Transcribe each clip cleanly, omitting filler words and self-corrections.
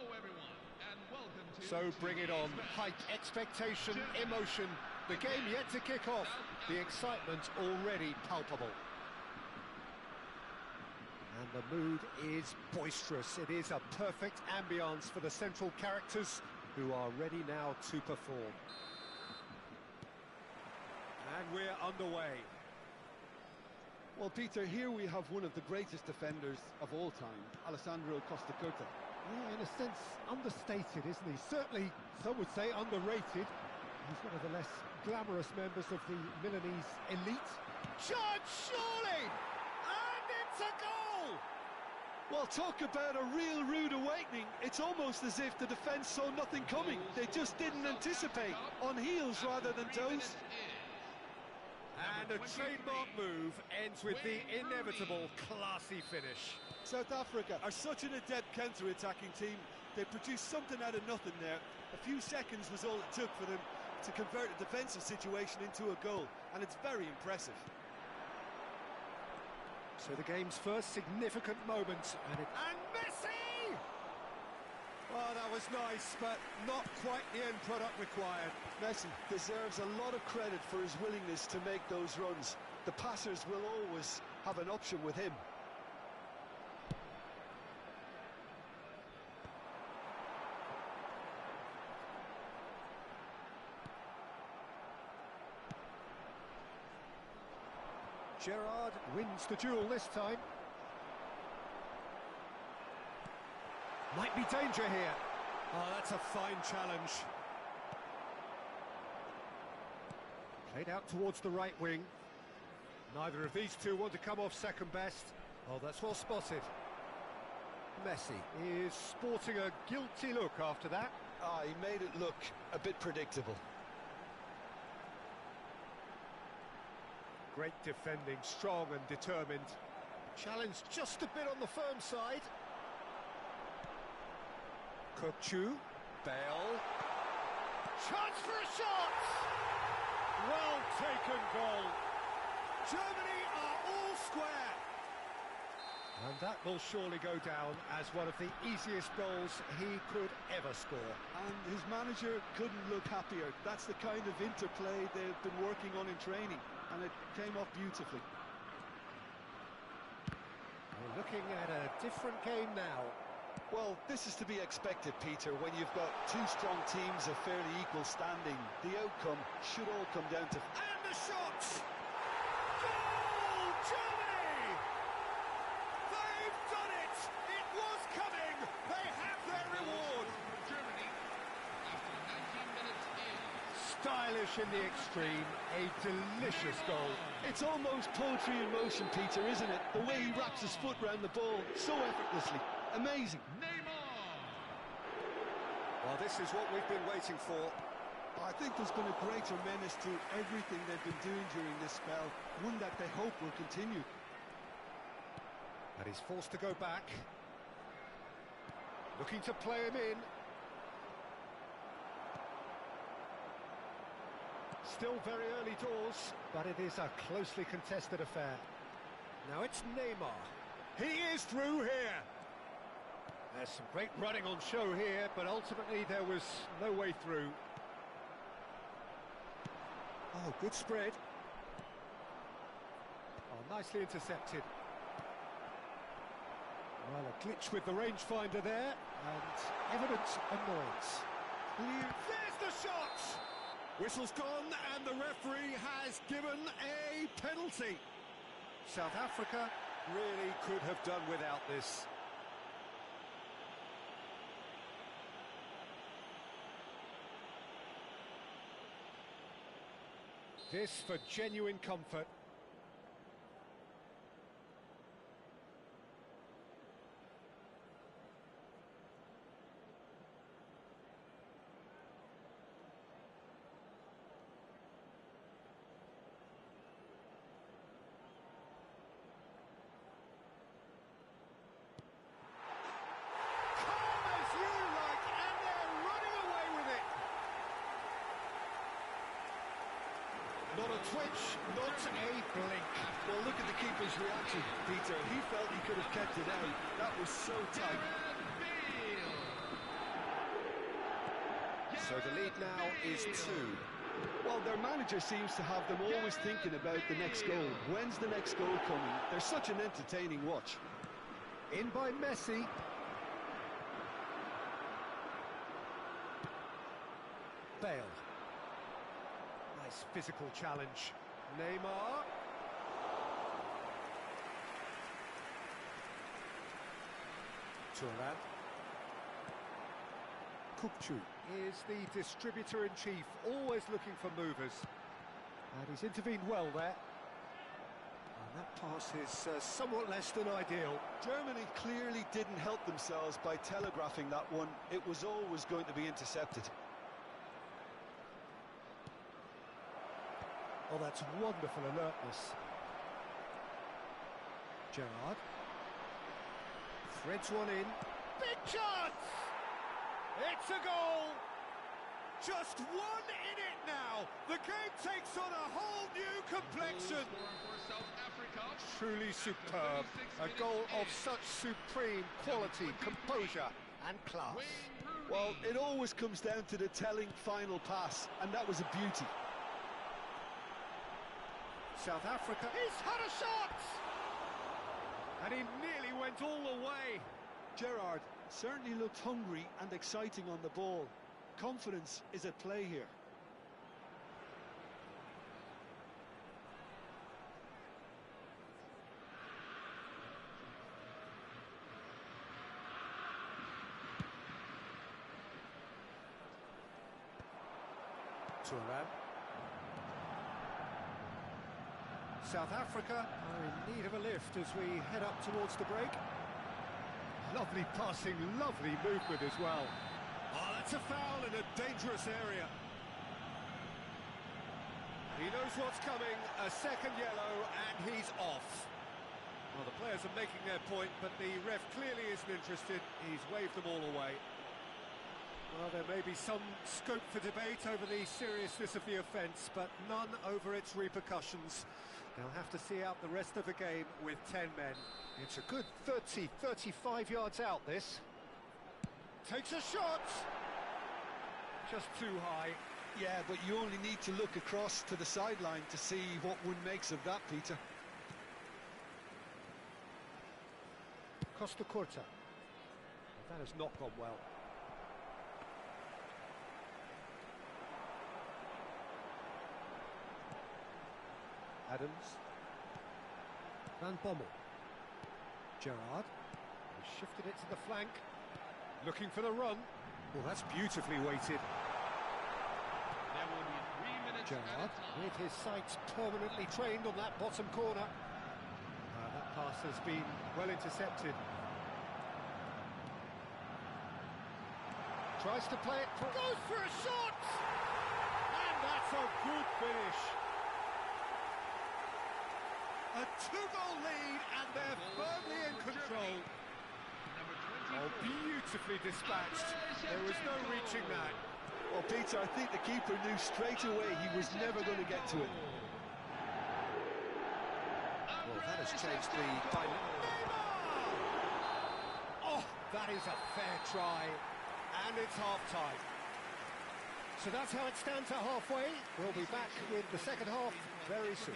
Hello everyone, and welcome to... So bring it on. Hype, expectation, emotion. The game yet to kick off. The excitement already palpable. And the mood is boisterous. It is a perfect ambience for the central characters who are ready now to perform. And we're underway. Well, Peter, here we have one of the greatest defenders of all time, Alessandro Costa Curta. Yeah, in a sense, understated, isn't he? Certainly, some would say underrated. He's one of the less glamorous members of the Milanese elite. Shot, surely! And it's a goal! Well, talk about a real rude awakening. It's almost as if the defence saw nothing coming. They just didn't anticipate, on heels rather than toes. And a trademark move ends with the inevitable classy finish. South Africa are such an adept counter-attacking team. They produced something out of nothing there. A few seconds was all it took for them to convert a defensive situation into a goal, and it's very impressive. So the game's first significant moment, and Messi! Oh, that was nice, but not quite the end product required. Messi deserves a lot of credit for his willingness to make those runs. The passers will always have an option with him. Gerrard wins the duel this time. Might be danger here. Oh, that's a fine challenge. Played out towards the right wing. Neither of these two want to come off second best. Oh, that's well spotted. Messi is sporting a guilty look after that. He made it look a bit predictable. Great defending, strong and determined. Challenge just a bit on the firm side. Kukçu, Bale. Chance for a shot! Well taken goal. Germany are all square. And that will surely go down as one of the easiest goals he could ever score. And his manager couldn't look happier. That's the kind of interplay they've been working on in training, and it came off beautifully. We're looking at a different game now. Well, this is to be expected, Peter, when you've got two strong teams of fairly equal standing. The outcome should all come down to... And the shot! Goal! Germany! They've done it! It was coming! They have their reward! Germany, after 19 minutes in. Stylish in the extreme, a delicious goal. It's almost poetry in motion, Peter, isn't it? The way he wraps his foot round the ball so effortlessly. Amazing. Well, this is what we've been waiting for. I think there's been a greater menace to everything they've been doing during this spell, one that they hope will continue. And he's forced to go back. Looking to play him in. Still very early doors, but it is a closely contested affair. Now it's Neymar. He is through here. There's some great running on show here, but ultimately there was no way through. Oh, good spread. Oh, nicely intercepted. Well, a glitch with the rangefinder there, and evident annoyance. There's the shot! Whistle's gone, and the referee has given a penalty. South Africa really could have done without this. This for genuine comfort. Not a twitch, not a blink. Well, look at the keeper's reaction, Peter. He felt he could have kept it out. That was so tight. So the lead now is 2. Well, their manager seems to have them always thinking about the next goal. When's the next goal coming? They're such an entertaining watch. In by Messi. Bale. Nice physical challenge. Neymar. Turan. Kupchu is the distributor-in-chief, always looking for movers. And he's intervened well there. And that pass is somewhat less than ideal. Germany clearly didn't help themselves by telegraphing that one. It was always going to be intercepted. Oh, that's wonderful alertness. Gerrard. Threads one in. Big chance! It's a goal! Just one in it now. The game takes on a whole new complexion. For South Africa. Truly superb. A goal of such supreme quality, composure and class. Well, it always comes down to the telling final pass, and that was a beauty. South Africa. He's had a shot! And he nearly went all the way. Gerrard certainly looked hungry and exciting on the ball. Confidence is at play here. Turan. South Africa are in need of a lift as we head up towards the break. Lovely passing, lovely movement as well. Oh, that's a foul in a dangerous area. He knows what's coming, a second yellow, and he's off. Well, the players are making their point, but the ref clearly isn't interested. He's waved them all away. Well, there may be some scope for debate over the seriousness of the offence, but none over its repercussions. They'll have to see out the rest of the game with 10 men. It's a good 30, 35 yards out, this. Takes a shot! Just too high. Yeah, but you only need to look across to the sideline to see what one makes of that, Peter. Costa Curta. That has not gone well. Adams. Van Bommel. Gerrard. He's shifted it to the flank. Looking for the run. Well, that's beautifully weighted. There will be 3 minutes Gerrard, at a time. with his sights permanently trained on that bottom corner. That pass has been well intercepted. Tries to play it, goes for a shot! And that's a good finish. A 2-goal lead, and they're firmly in control. Oh, beautifully dispatched. There was no reaching that. Well, Peter, I think the keeper knew straight away he was never going to get to it. Well, that has changed the dynamic. Oh, that is a fair try. And it's half-time. So that's how it stands at halfway. We'll be back with the second half very soon.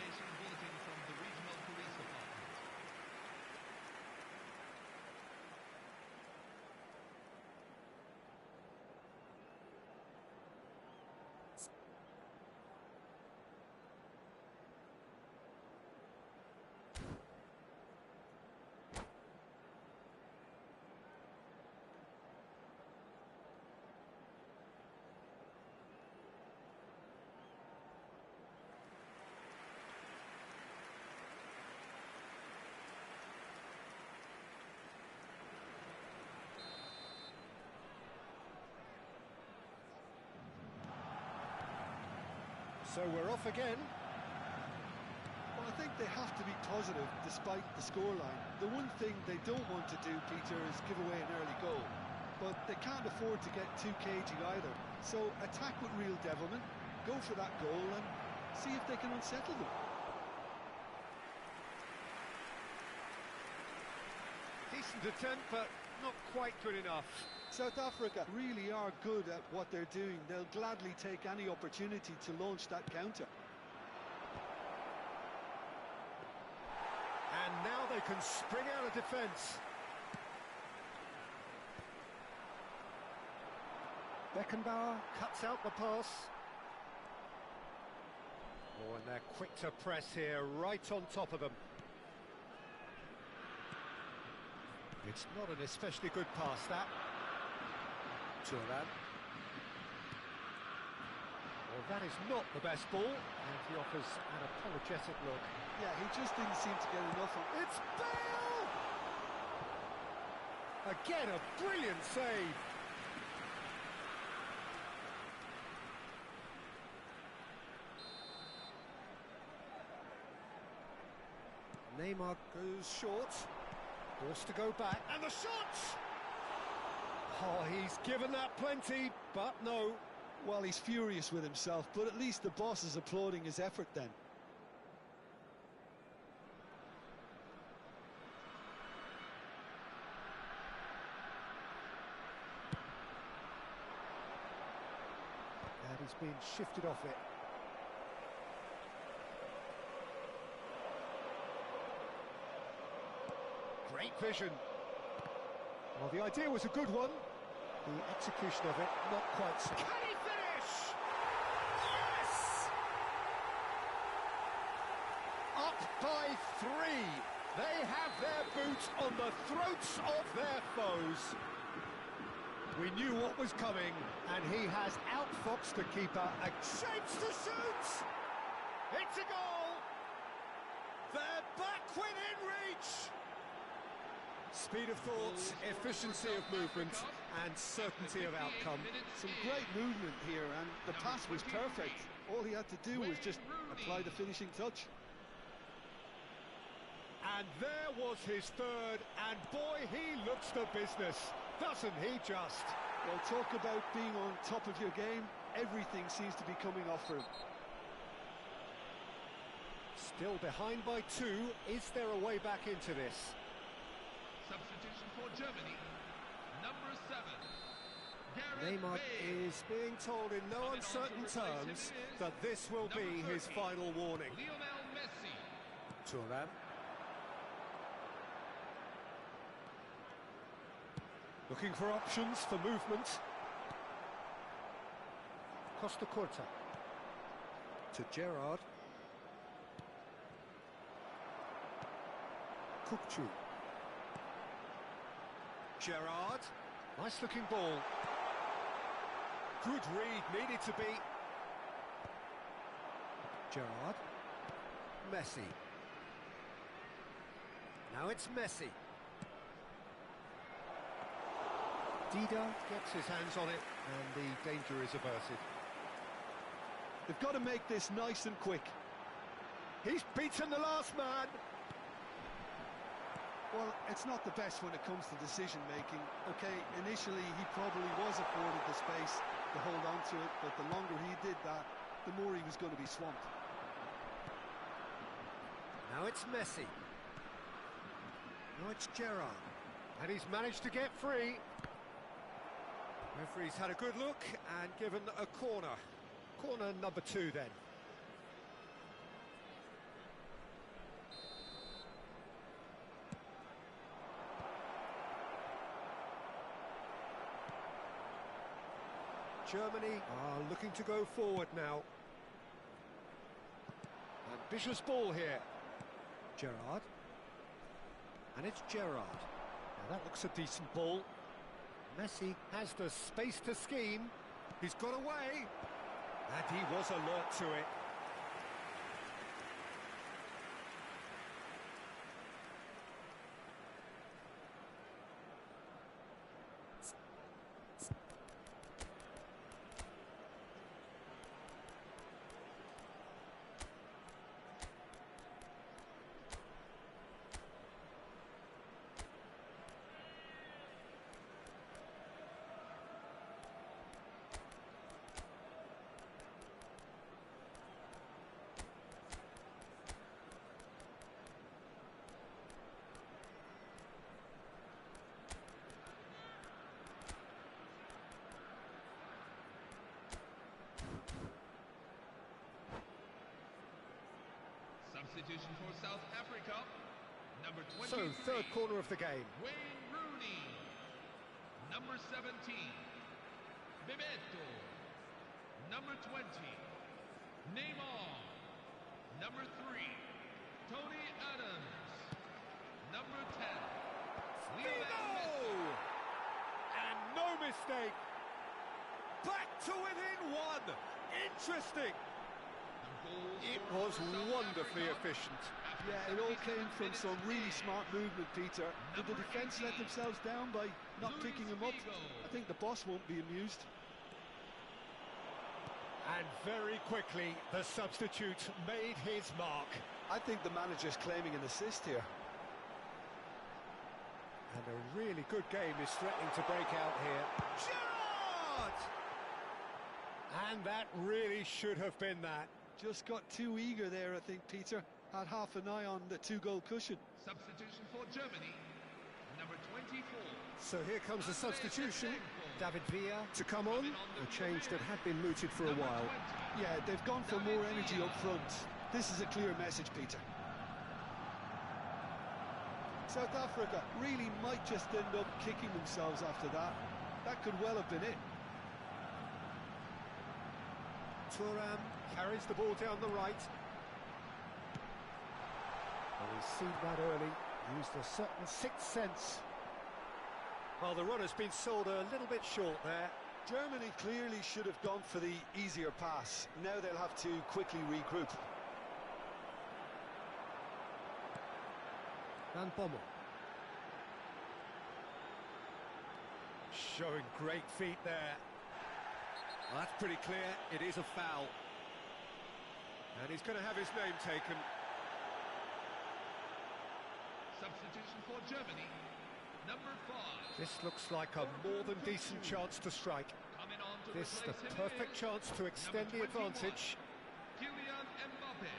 So we're off again. Well, I think they have to be positive despite the scoreline. The one thing they don't want to do, Peter, is give away an early goal. But they can't afford to get too cagey either. So attack with real devilment, go for that goal and see if they can unsettle them. Decent attempt, but not quite good enough. South Africa really are good at what they're doing. They'll gladly take any opportunity to launch that counter. And now they can spring out of defence. Beckenbauer cuts out the pass. Oh, and they're quick to press here, right on top of them. It's not an especially good pass, that. Turan. Well, that is not the best ball, and he offers an apologetic look. Yeah, he just didn't seem to get enough of it. It's Bale! Again, a brilliant save. Neymar goes short, forced to go back, and the shot! Oh, he's given that plenty, but no. Well, he's furious with himself, but at least the boss is applauding his effort then. And he's been shifted off it. Great vision. Well, the idea was a good one. The execution of it, not quite so. Can he finish? Yes! Up by 3. They have their boot on the throats of their foes. We knew what was coming, and he has outfoxed the keeper. Shapes to shoot! It's a goal! They're back within reach! Speed of thought, efficiency of movement, and certainty of outcome. Some great movement here, and the pass was perfect. All he had to do was just apply the finishing touch. And there was his third, and boy, he looks the business, doesn't he just? Well, talk about being on top of your game. Everything seems to be coming off for him. Still behind by 2. Is there a way back into this? Substitution for Germany, number 7. Neymar is being told in no uncertain terms that this will be his final warning. Lionel Messi. Turan. Looking for options for movement. Costa Curta. To Gerrard. Kukçu. Gerrard. Nice looking ball. Good read, needed to be. Gerrard. Messi. Now it's Messi. Dida gets his hands on it, and the danger is averted. They've got to make this nice and quick. He's beaten the last man. Well, it's not the best when it comes to decision-making. Okay, initially he probably was afforded the space to hold on to it, but the longer he did that, the more he was going to be swamped. Now it's Messi. Now it's Gerrard. And he's managed to get free. Referee's had a good look and given a corner. Corner number 2 then. Germany are looking to go forward now. Ambitious ball here. Gerrard. And it's Gerrard. Now that looks a decent ball. Messi has the space to scheme. He's got away. And he was alert to it. Substitution for South Africa. Number 23. So, third corner of the game. Wayne Rooney. Number 17. Bebeto. Number 20. Neymar. Number 3. Tony Adams. Number 10. Figo! And no mistake. Back to within one. Interesting. It was wonderfully efficient. Yeah, it all came from some really smart movement, Peter. Did the defence let themselves down by not picking him up? I think the boss won't be amused. And very quickly, the substitute made his mark. I think the manager's claiming an assist here. And a really good game is threatening to break out here. Gerrard! And that really should have been that. Just got too eager there, I think, Peter. Had half an eye on the two-goal cushion. Substitution for Germany. Number 24. So here comes the substitution. David Villa to come on. A change that had been mooted for a while. Yeah, they've gone for more energy up front. This is a clear message, Peter. South Africa really might just end up kicking themselves after that. That could well have been it. Thuram carries the ball down the right. Well, he's seen that early, used a certain sixth sense. Well, the run has been sold a little bit short there. Germany clearly should have gone for the easier pass. Now they'll have to quickly regroup. Van Bommel. Showing great feet there. Well, that's pretty clear. It is a foul. And he's going to have his name taken. Substitution for Germany. Number 5. This looks like a more than decent chance to strike. Coming on to This the replace him perfect is chance to extend the number 21, advantage. Kylian Mbappe.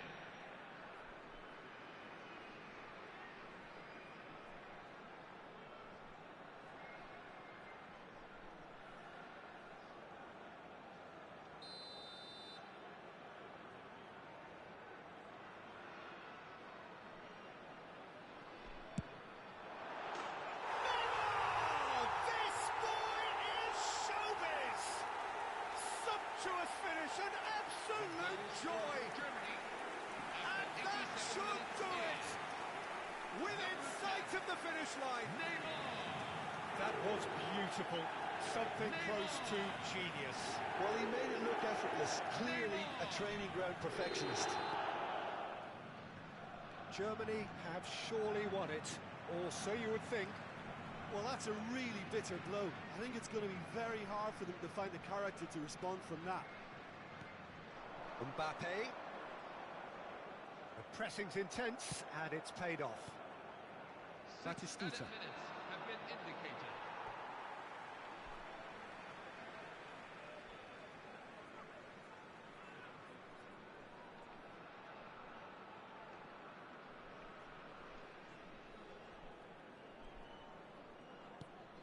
Oh, this boy is showbiz! Sumptuous finish, an absolute joy! Germany. And that should do it! Within sight of the finish line. That was beautiful. Something close to genius. Well, he made it look effortless. Clearly a training ground perfectionist. Germany have surely won it, or so you would think. Well, that's a really bitter blow. I think it's going to be very hard for them to find the character to respond from that. Mbappe. The pressing's intense, and it's paid off. Added Batistita. minutes have been indicated.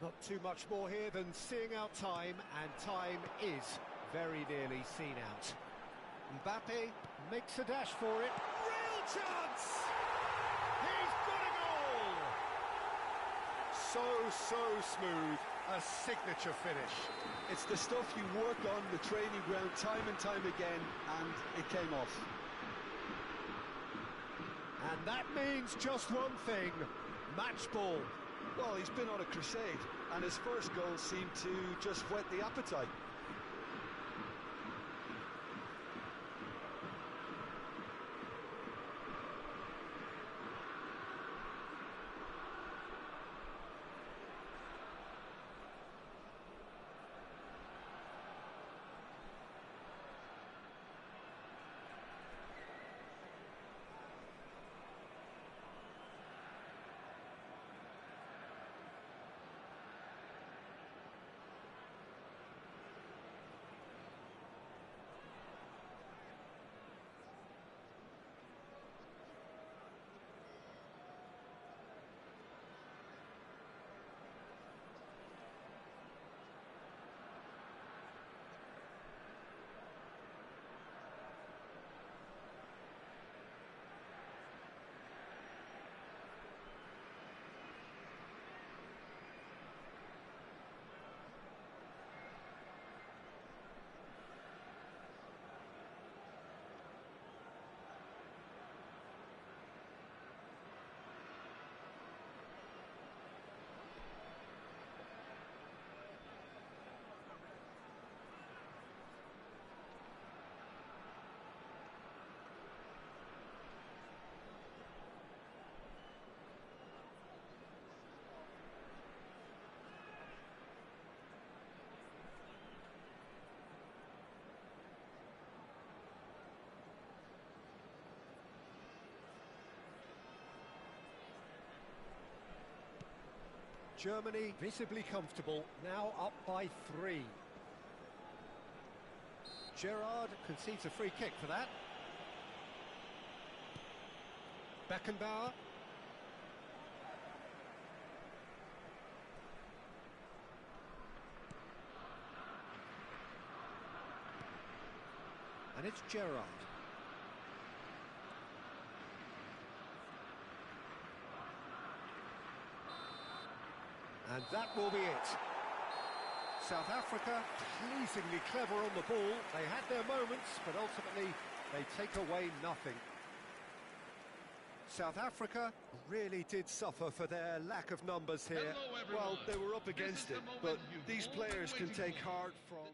Not too much more here than seeing out time, and time is very nearly seen out. Mbappe makes a dash for it. Real chance! He's got a goal! So smooth. A signature finish. It's the stuff you work on the training ground time and time again, and it came off. And that means just one thing. Match ball. Well, he's been on a crusade, and his first goal seemed to just whet the appetite. Germany visibly comfortable, now up by 3. Gerrard concedes a free kick for that. Beckenbauer. And it's Gerrard. And that will be it. South Africa, pleasingly clever on the ball. They had their moments, but ultimately they take away nothing. South Africa really did suffer for their lack of numbers here. Hello, everyone. Well, they were up This against is the it, moment but you've these all been players can waiting take for. heart from...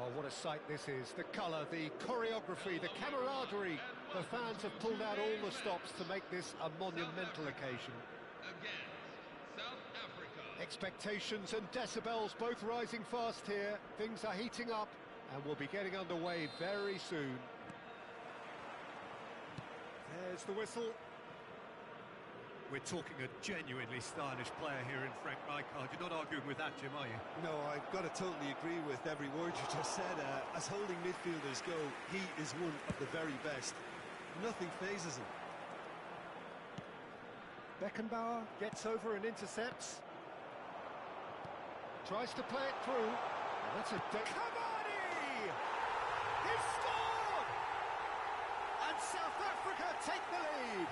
Well, what a sight this is. The colour, the choreography, the camaraderie. The fans have pulled out all the stops to make this a monumental occasion. Against South Africa. Expectations and decibels both rising fast here. Things are heating up and we'll be getting underway very soon. There's the whistle. We're talking a genuinely stylish player here in Frank Rijkaard. You're not arguing with that, Jim, are you? No, I've got to totally agree with every word you just said. As holding midfielders go, he is one of the very best. Nothing phases him. Beckenbauer gets over and intercepts. Tries to play it through. Oh, that's a... Cavani! He scored! And South Africa take the lead.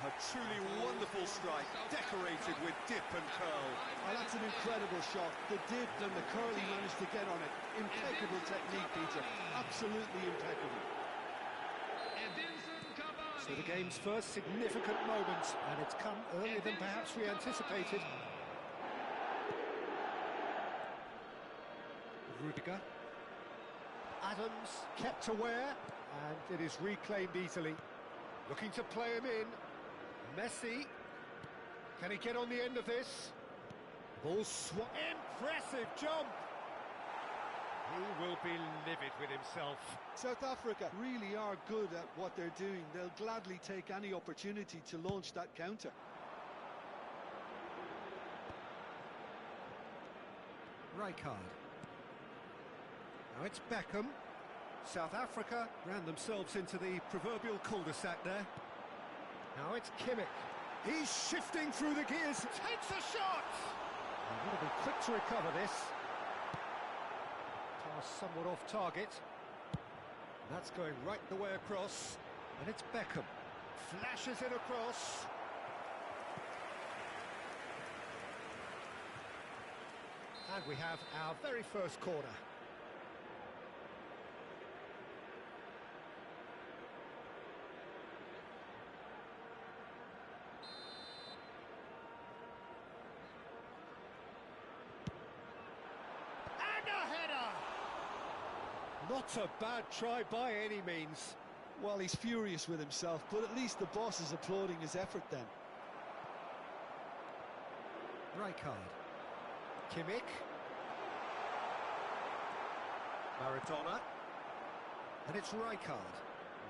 A truly wonderful strike, decorated with dip and curl. Oh, that's an incredible shot. The dip and the curl he managed to get on it. Impeccable technique, Peter. Absolutely impeccable. So the game's first significant moment, and it's come earlier than perhaps we anticipated. Rudiger. Adams kept aware, and it is reclaimed easily. Looking to play him in. Messi. Can he get on the end of this? Ball swat. Impressive jump! He will be livid with himself. South Africa really are good at what they're doing. They'll gladly take any opportunity to launch that counter. Rijkaard. Now it's Beckham. South Africa ran themselves into the proverbial cul-de-sac there. Now it's Kimmich. He's shifting through the gears. Takes a shot! He's going to be quick to recover this. Pass somewhat off target. That's going right the way across. And it's Beckham. Flashes it across. And we have our very first corner. Not a bad try by any means. Well, he's furious with himself, but at least the boss is applauding his effort then. Rijkaard. Kimmich. Maradona. And it's Rijkaard.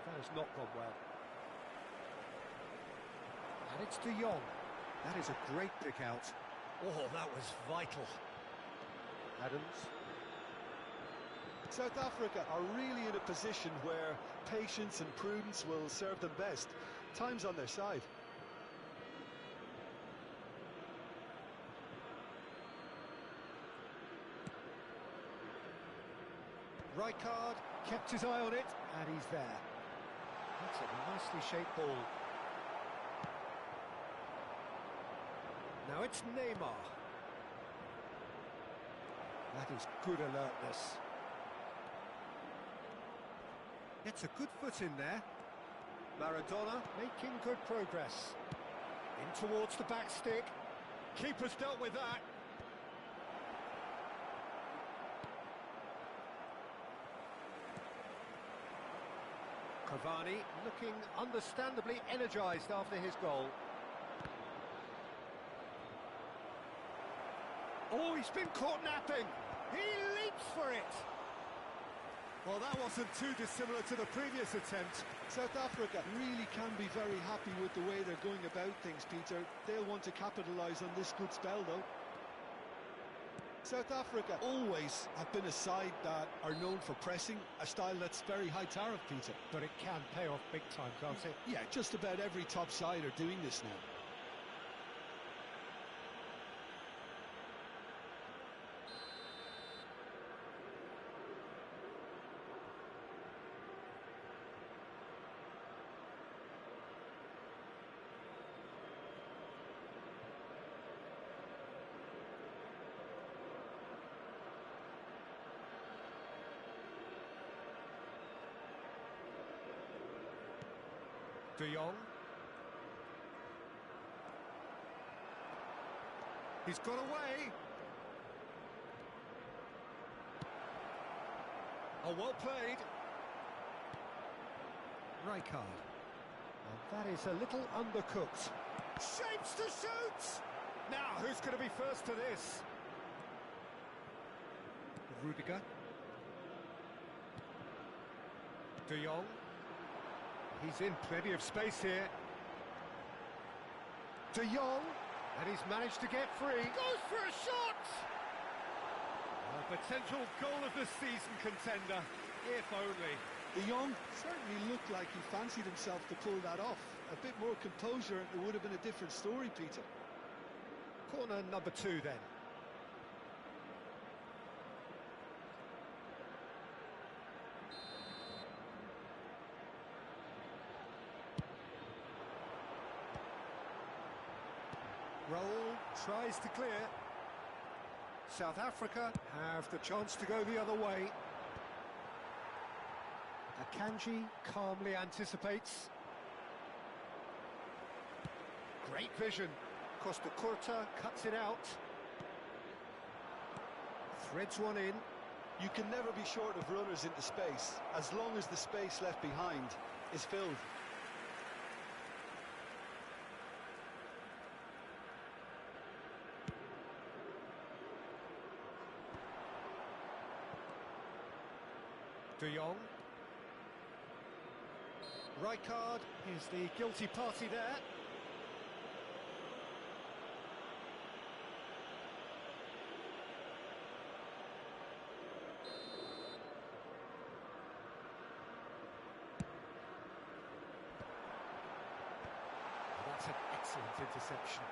That has not gone well. And it's De Jong. That is a great pick out. Oh, that was vital. Adams. South Africa are really in a position where patience and prudence will serve them best. Time's on their side. Rijkaard kept his eye on it, and he's there. That's a nicely shaped ball. Now it's Neymar. That is good alertness. Gets a good foot in there. Maradona making good progress. In towards the back stick. Keeper's dealt with that. Cavani looking understandably energised after his goal. Oh, he's been caught napping. He leaps for it. Well, that wasn't too dissimilar to the previous attempt. South Africa really can be very happy with the way they're going about things, Peter. They'll want to capitalise on this good spell, though. South Africa always have been a side that are known for pressing, a style that's very high tariff, Peter. But it can pay off big time, can't it? Yeah, just about every top side are doing this now. De Jong. He's got away. Oh, well played. Rijkaard. And that is a little undercooked. Shapes to shoot! Now, who's going to be first to this? Rudiger. De Jong. He's in plenty of space here. De Jong. And he's managed to get free. Goes for a shot! A potential goal of the season contender, if only. De Jong certainly looked like he fancied himself to pull that off. A bit more composure and it would have been a different story, Peter. Corner number 2 then. Roll, tries to clear. South Africa have the chance to go the other way. Akanji calmly anticipates. Great vision. Costa Curta cuts it out. Threads one in. You can never be short of runners into space, as long as the space left behind is filled. De Jong. Rijkaard is the guilty party there. That's an excellent interception.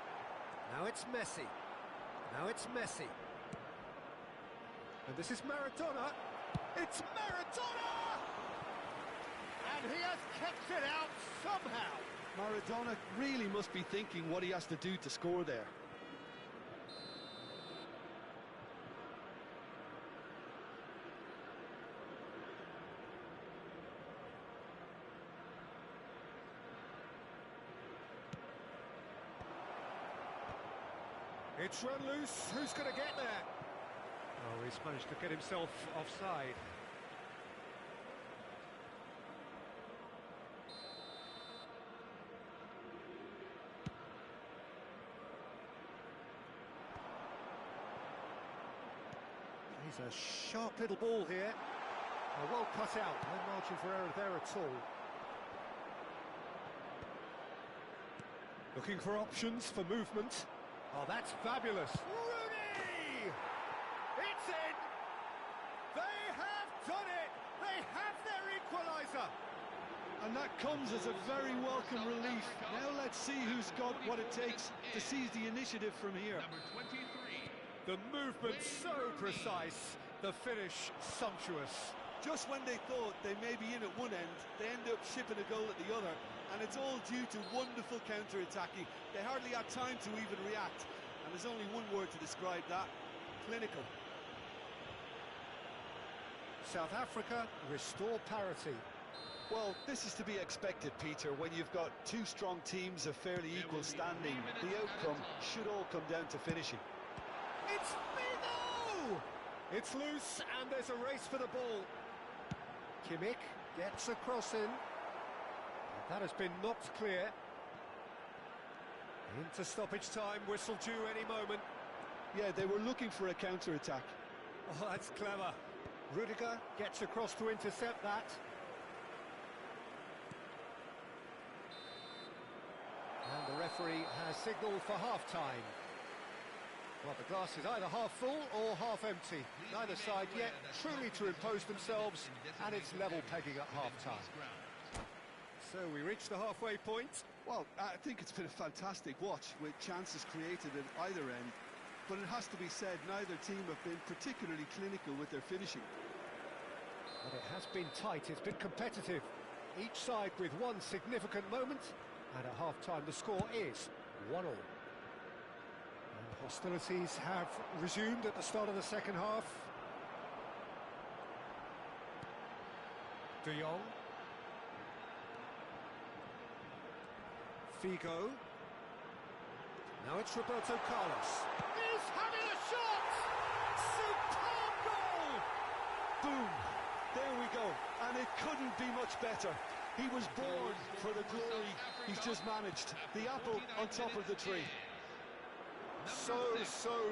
Now it's Messi. Now it's Messi. And this is Maradona. It's Maradona! And he has kept it out somehow. Maradona really must be thinking what he has to do to score there. It's run loose. Who's going to get there? Oh, he's managed to get himself offside. He's a sharp little ball here. Oh, well cut out. No margin for error there at all. Looking for options for movement. Oh, that's fabulous. Rooney! It's in! They have done it! They have their equaliser! And that comes as a very welcome relief. Now let's see who's got what it takes to seize the initiative from here. Number 23. The movement so precise, the finish sumptuous. Just when they thought they may be in at one end, they end up shipping a goal at the other, and it's all due to wonderful counter-attacking. They hardly had time to even react, and there's only one word to describe that: clinical. South Africa restore parity. Well, this is to be expected, Peter, when you've got two strong teams of fairly equal standing. The outcome should all come down to finishing. It's Figo! It's loose, and there's a race for the ball. Kimmich gets a cross in. That has been knocked clear. Into stoppage time, whistle due any moment. Yeah, they were looking for a counter-attack. Oh, that's clever. Rudiger gets across to intercept that. And the referee has signalled for half-time. Well, the glass is either half full or half empty. Neither side yet truly to impose themselves, and it's level pegging at half-time. So we reach the halfway point. Well, I think it's been a fantastic watch, with chances created at either end. But it has to be said, neither team have been particularly clinical with their finishing. But it has been tight, it's been competitive. Each side with one significant moment, and at half-time the score is 1-1. Hostilities have resumed at the start of the second half. De Jong. Figo. Now it's Roberto Carlos. He's having a shot! Superb goal! Boom! There we go, and it couldn't be much better. He was born for the glory he's just managed. The apple on top of the tree. So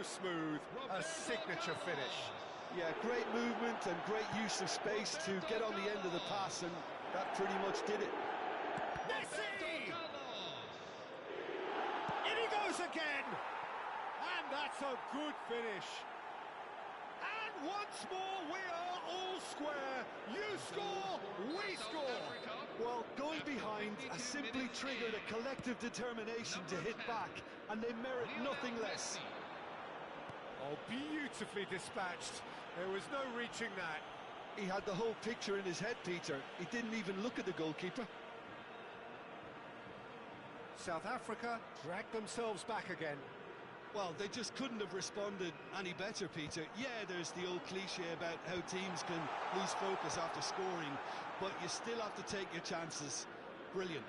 smooth, a signature finish. Yeah, great movement and great use of space to get on the end of the pass, and that pretty much did it. Messi! In he goes again! And that's a good finish. And once more, we are all square. You score, we score. Well, going behind has simply triggered a collective determination to hit back, and they merit nothing less. Oh, beautifully dispatched. There was no reaching that. He had the whole picture in his head, Peter. He didn't even look at the goalkeeper. South Africa dragged themselves back again. Well, they just couldn't have responded any better, Peter. Yeah, there's the old cliche about how teams can lose focus after scoring, but you still have to take your chances. Brilliant.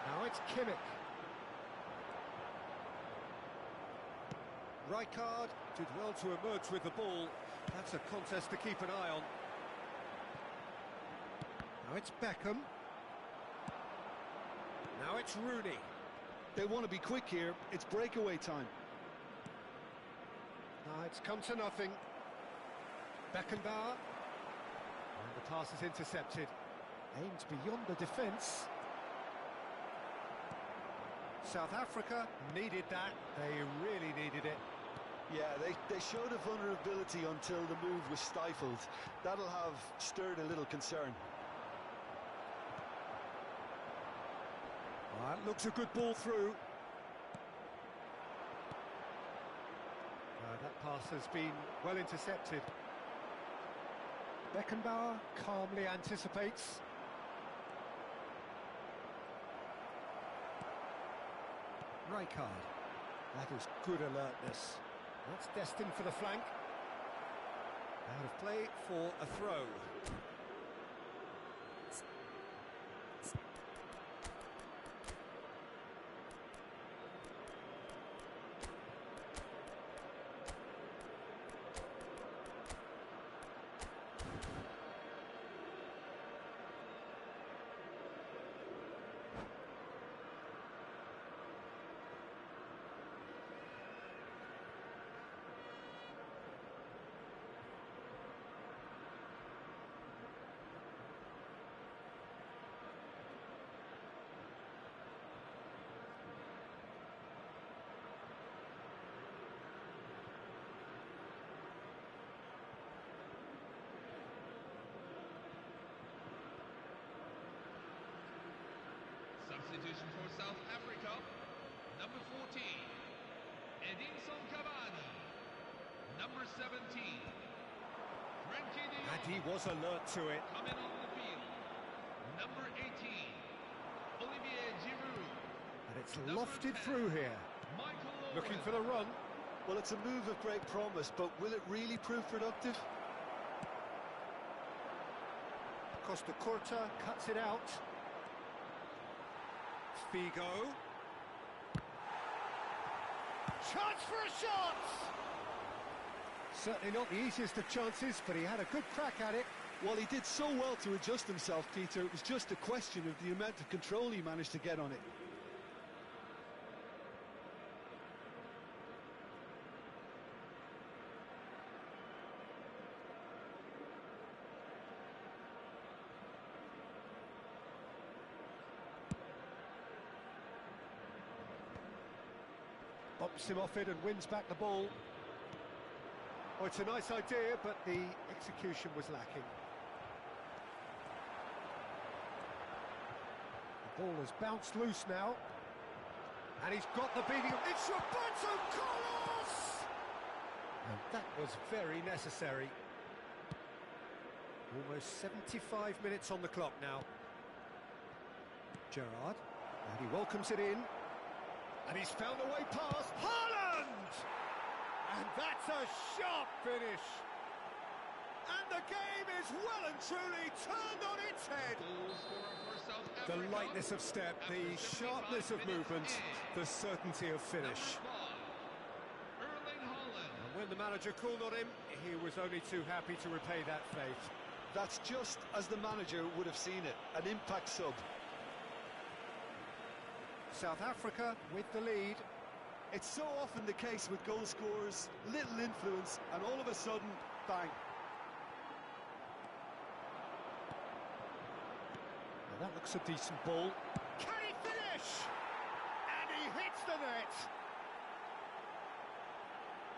Now it's Kimmich. Rijkaard did well to emerge with the ball. That's a contest to keep an eye on. Now it's Beckham. Now it's Rooney. They want to be quick here. It's breakaway time. Now it's come to nothing. Beckenbauer. And the pass is intercepted. Aimed beyond the defence. South Africa needed that. They really needed it. Yeah, they showed a vulnerability until the move was stifled. That'll have stirred a little concern. That looks a good ball through. That pass has been well intercepted. Beckenbauer calmly anticipates. Rijkaard. That is good alertness. That's destined for the flank. Out of play for a throw. Substitution for South Africa, number 14, Edinson Cavani, number 17, Frankie de And Jong. he was alert to it. Coming on the field, number 18, Olivier Giroud. And it's Number lofted 10, through here. Michael Looking Owen. for the run. Well, it's a move of great promise, but will it really prove productive? Costa Curta cuts it out. Figo. Chance for a shot! Certainly not the easiest of chances, but he had a good crack at it. Well, he did so well to adjust himself, Peter. It was just a question of the amount of control he managed to get on it. Bops him off it and wins back the ball. Oh, it's a nice idea, but the execution was lacking. The ball has bounced loose now. And he's got the beating of... It's Roberto Carlos! And that was very necessary. Almost 75 minutes on the clock now. Gerrard, and he welcomes it in. And he's found a way past Haaland! And that's a sharp finish. And the game is well and truly turned on its head. Goal scorer for South The Africa. lightness of step, the sharpness of movement, the certainty of finish. Number 5, Erling Haaland. the manager called on him, he was only too happy to repay that faith. That's just as the manager would have seen it, an impact sub. South Africa with the lead. It's so often the case with goal scorers, little influence, and all of a sudden, bang. Well, that looks a decent ball. Can he finish? And he hits the net.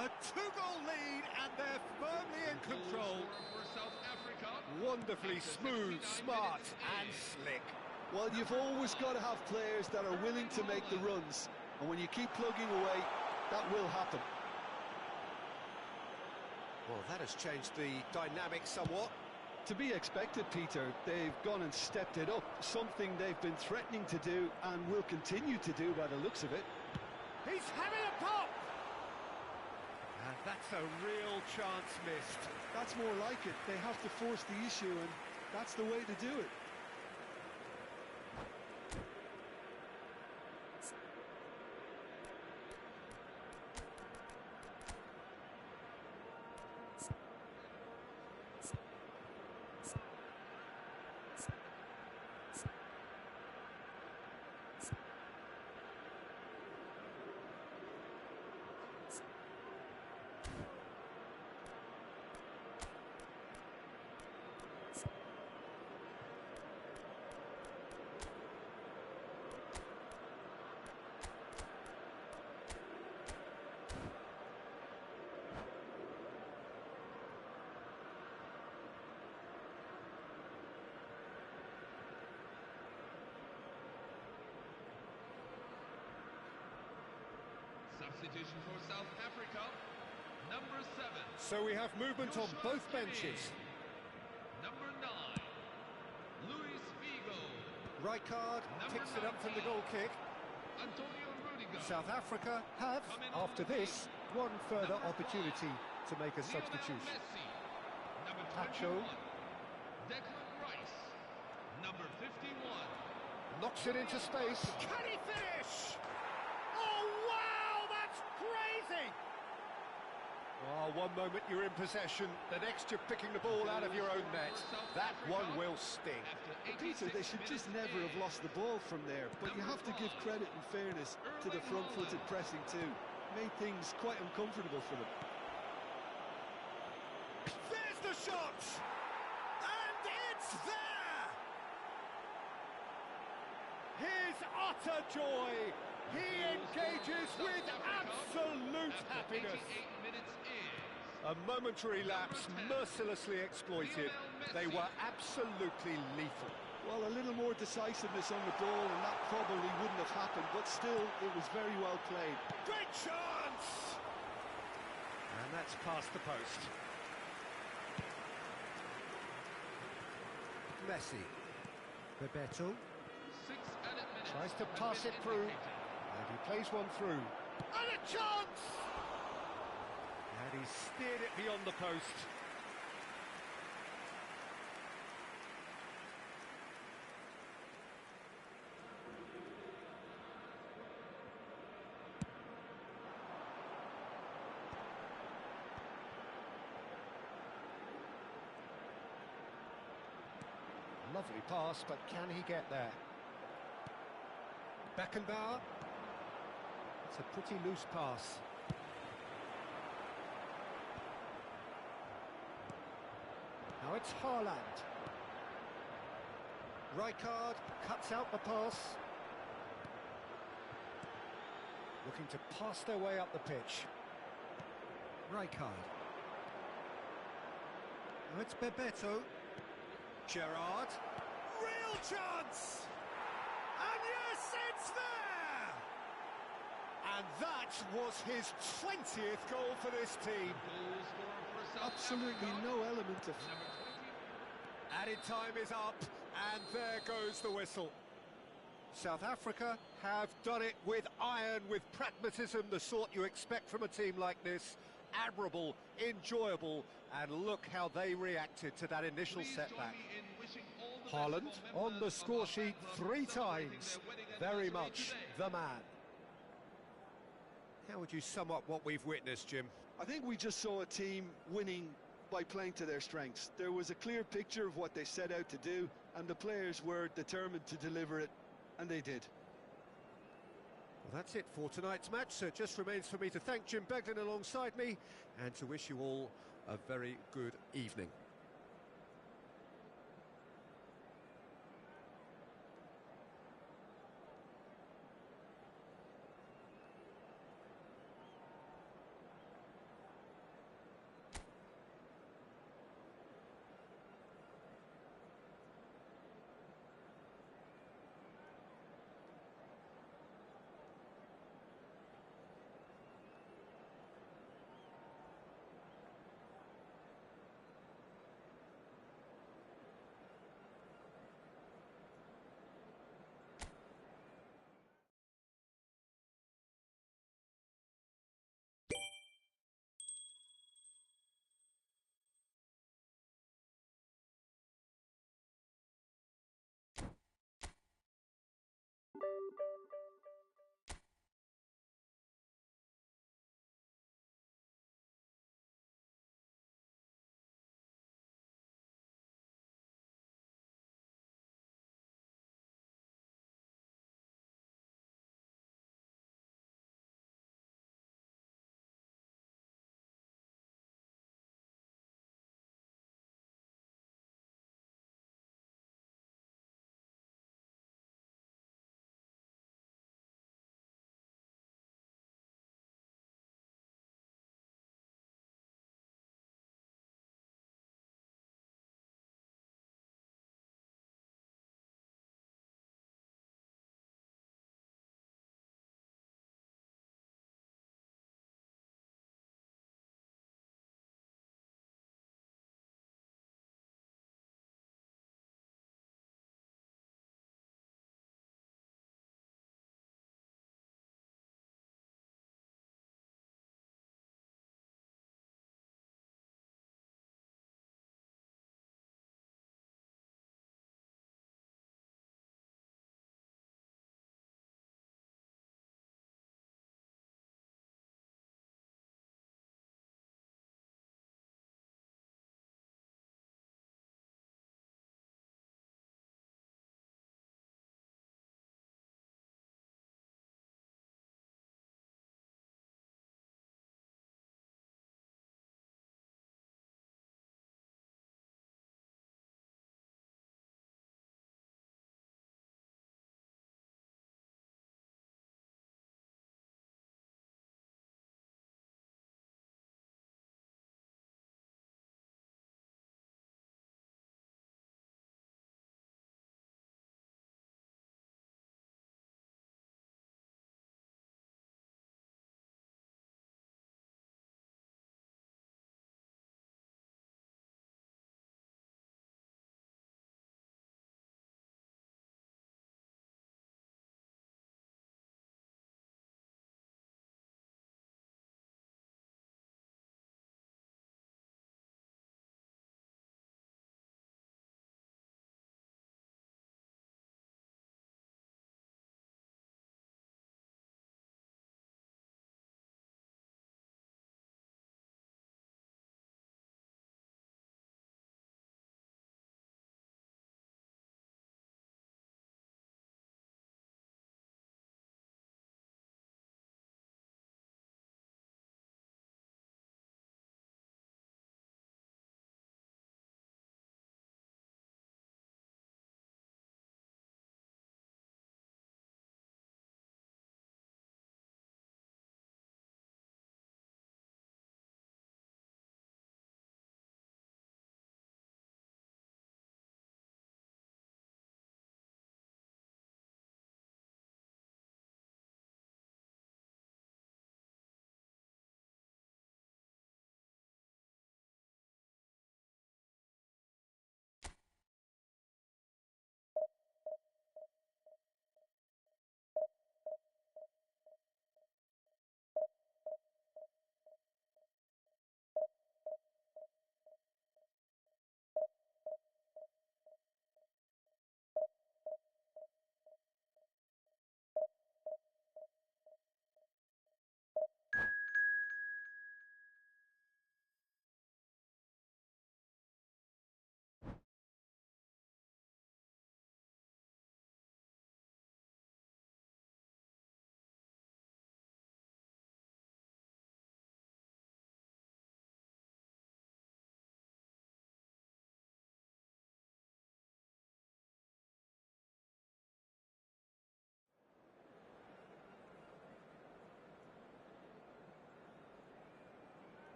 A two-goal lead, and they're firmly in control. For South Africa. Wonderfully smooth, smart, and slick. Well, you've always got to have players that are willing to make the runs, and when you keep plugging away, that will happen. Well, that has changed the dynamic somewhat. To be expected, Peter. They've gone and stepped it up, something they've been threatening to do and will continue to do by the looks of it. He's having a pop! And that's a real chance missed. That's more like it. They have to force the issue, and that's the way to do it. Substitution for South Africa, number 7. So we have movement on both benches. Number 9, Luis Figo. Rijkaard picks it up from the goal kick. Antonio Rudiger. South Africa have, after this, one further opportunity to make a substitution. Messi. Number Pacho 21, Declan Rice. Number 51. knocks it into space. Can he finish? Oh, wow, that's crazy! Oh, one moment you're in possession, the next you're picking the ball out of your own net. That one will sting. Peter, they should just never have lost the ball from there, but you have to give credit and fairness to the front-footed pressing too. Made things quite uncomfortable for them. There's the shot! And it's there! His utter joy! He engages with absolute happiness. 88 minutes is. A momentary lapse mercilessly exploited. They were absolutely lethal. Well, a little more decisiveness on the ball and that probably wouldn't have happened, but still, it was very well played. Great chance! And that's past the post. Messi. Bebeto 6 added minutes. tries to have pass been it through. indicated. And he plays one through. And a chance! And he steered it beyond the post. Lovely pass, but can he get there? Beckenbauer. It's a pretty loose pass. Now it's Haaland. Rijkaard cuts out the pass. Looking to pass their way up the pitch. Rijkaard. Now it's Bebeto. Gerrard. Real chance! And yes, it's there! And that was his 20th goal for this team. Goal scorer for South Absolutely Africa. no element of... Number 20. Added time is up, and there goes the whistle. South Africa have done it with iron, with pragmatism, the sort you expect from a team like this. Admirable, enjoyable, and look how they reacted to that initial Please setback. join me in wishing all the Haaland best on the members score of our sheet club 3 celebrating times. their wedding Very anniversary much today. the man. How would you sum up what we've witnessed, Jim? I think we just saw a team winning by playing to their strengths. There was a clear picture of what they set out to do, and the players were determined to deliver it, and they did. Well, that's it for tonight's match, so it just remains for me to thank Jim Beglin alongside me and to wish you all a very good evening.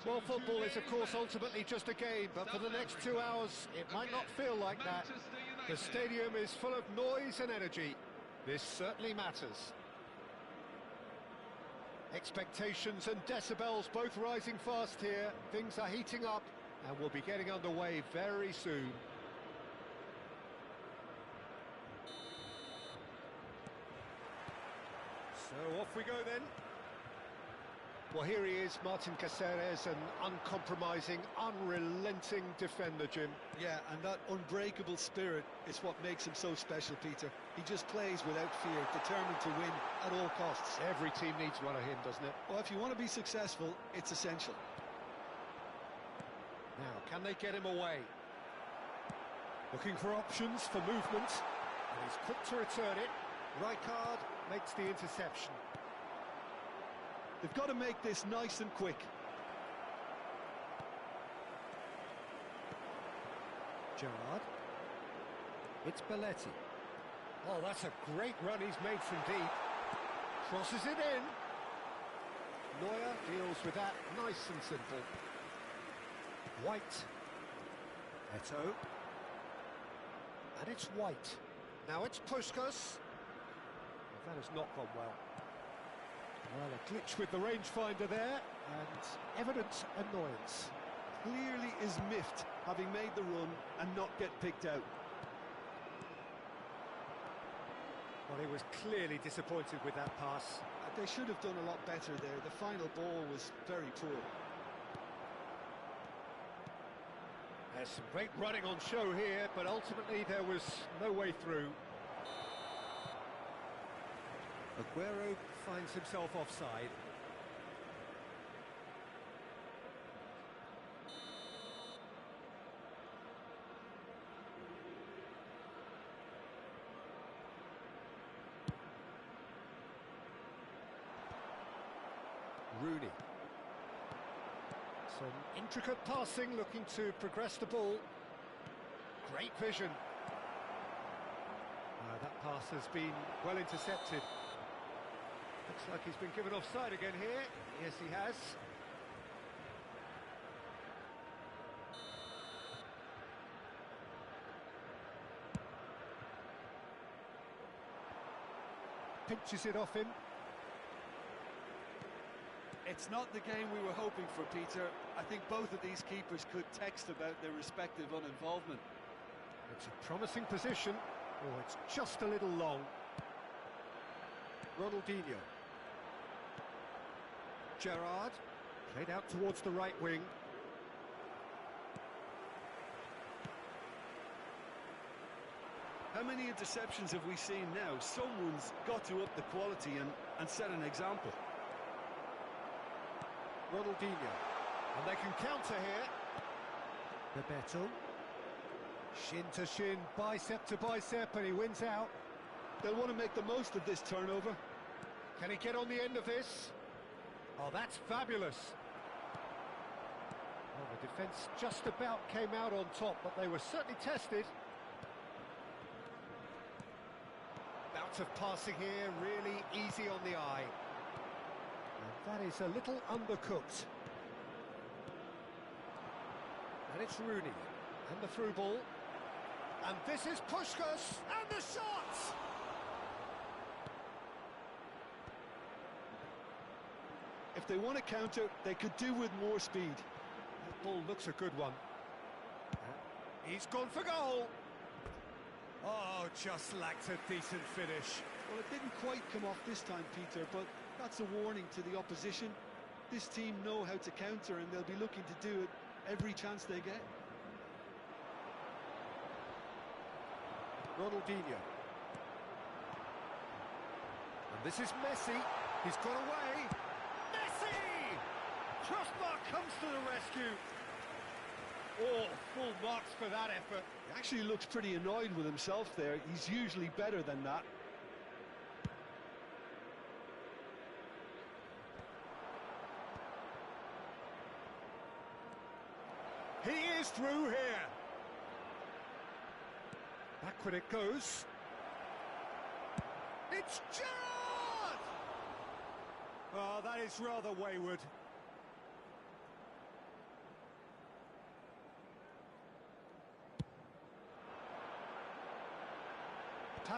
Well, football is, of course, ultimately just a game, but for the next 2 hours, it might not feel like that. The stadium is full of noise and energy. This certainly matters. Expectations and decibels both rising fast here. Things are heating up, and we'll be getting underway very soon. So off we go then. Well, here he is, Martin Caceres, an uncompromising, unrelenting defender, Jim. Yeah, and that unbreakable spirit is what makes him so special, Peter. He just plays without fear, determined to win at all costs. Every team needs one of him, doesn't it? Well, if you want to be successful, it's essential. Now, can they get him away? Looking for options for movement, and he's quick to return it. Rijkaard makes the interception. They've got to make this nice and quick. Gerrard. It's Belletti. Oh, that's a great run he's made from deep. Crosses it in. Neuer deals with that nice and simple. White. Eto'o. And it's White. Now it's Puskás. That has not gone well. Well, a glitch with the rangefinder there, and evident annoyance. Clearly is miffed, having made the run and not get picked out. Well, he was clearly disappointed with that pass. They should have done a lot better there. The final ball was very poor. There's some great running on show here, but ultimately there was no way through. Aguero finds himself offside. Rooney. Some intricate passing, looking to progress the ball. Great vision. That pass has been well intercepted. Looks like he's been given offside again here. Yes, he has. Pinches it off him. It's not the game we were hoping for, Peter. I think both of these keepers could text about their respective uninvolvement. It's a promising position. Oh, it's just a little long. Ronaldinho. Gerrard. Played out towards the right wing. How many interceptions have we seen now? Someone's got to up the quality and set an example. Ronaldinho. And they can counter here. Bebeto. Shin to shin, bicep to bicep, and he wins out. They'll want to make the most of this turnover. Can he get on the end of this? Oh, that's fabulous. Well, the defence just about came out on top, but they were certainly tested. Bout of passing here, really easy on the eye. And that is a little undercooked. And it's Rooney. And the through ball. And this is Puskás. And the shot! If they want to counter, they could do with more speed. That ball looks a good one. He's gone for goal. Oh, just lacked a decent finish. Well, it didn't quite come off this time, Peter, but that's a warning to the opposition. This team know how to counter, and they'll be looking to do it every chance they get. Ronaldinho. And this is Messi. He's got away. Messi! Crossbar comes to the rescue. Oh, full marks for that effort. He actually looks pretty annoyed with himself there. He's usually better than that. He is through here. Backward it goes. It's Gerrard! Oh, that is rather wayward.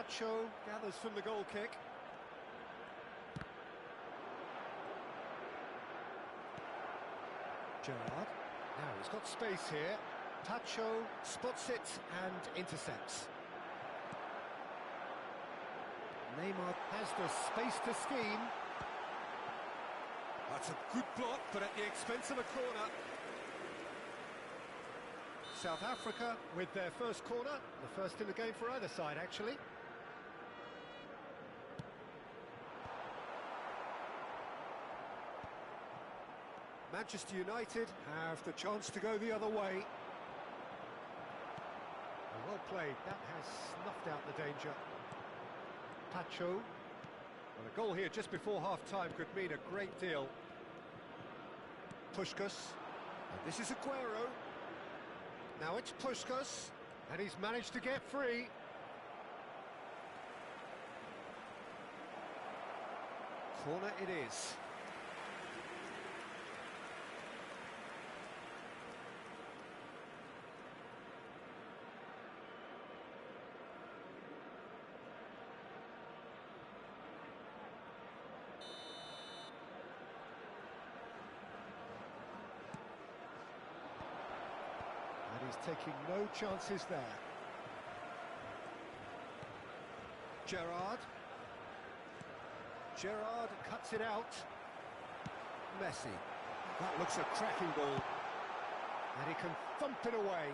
Pacho gathers from the goal kick. Gerrard. Now he's got space here. Pacho spots it and intercepts. Neymar has the space to scheme. That's a good block, but at the expense of a corner. South Africa with their first corner, the first in the game for either side, actually. Manchester United have the chance to go the other way. And well played, that has snuffed out the danger. Pacho. Well, a goal here just before half-time could mean a great deal. Puskas. And this is Aguero. Now it's Puskas, and he's managed to get free. Corner it is. He's taking no chances there. Gerrard. Gerrard cuts it out. Messi. That looks a cracking ball. And he can thump it away.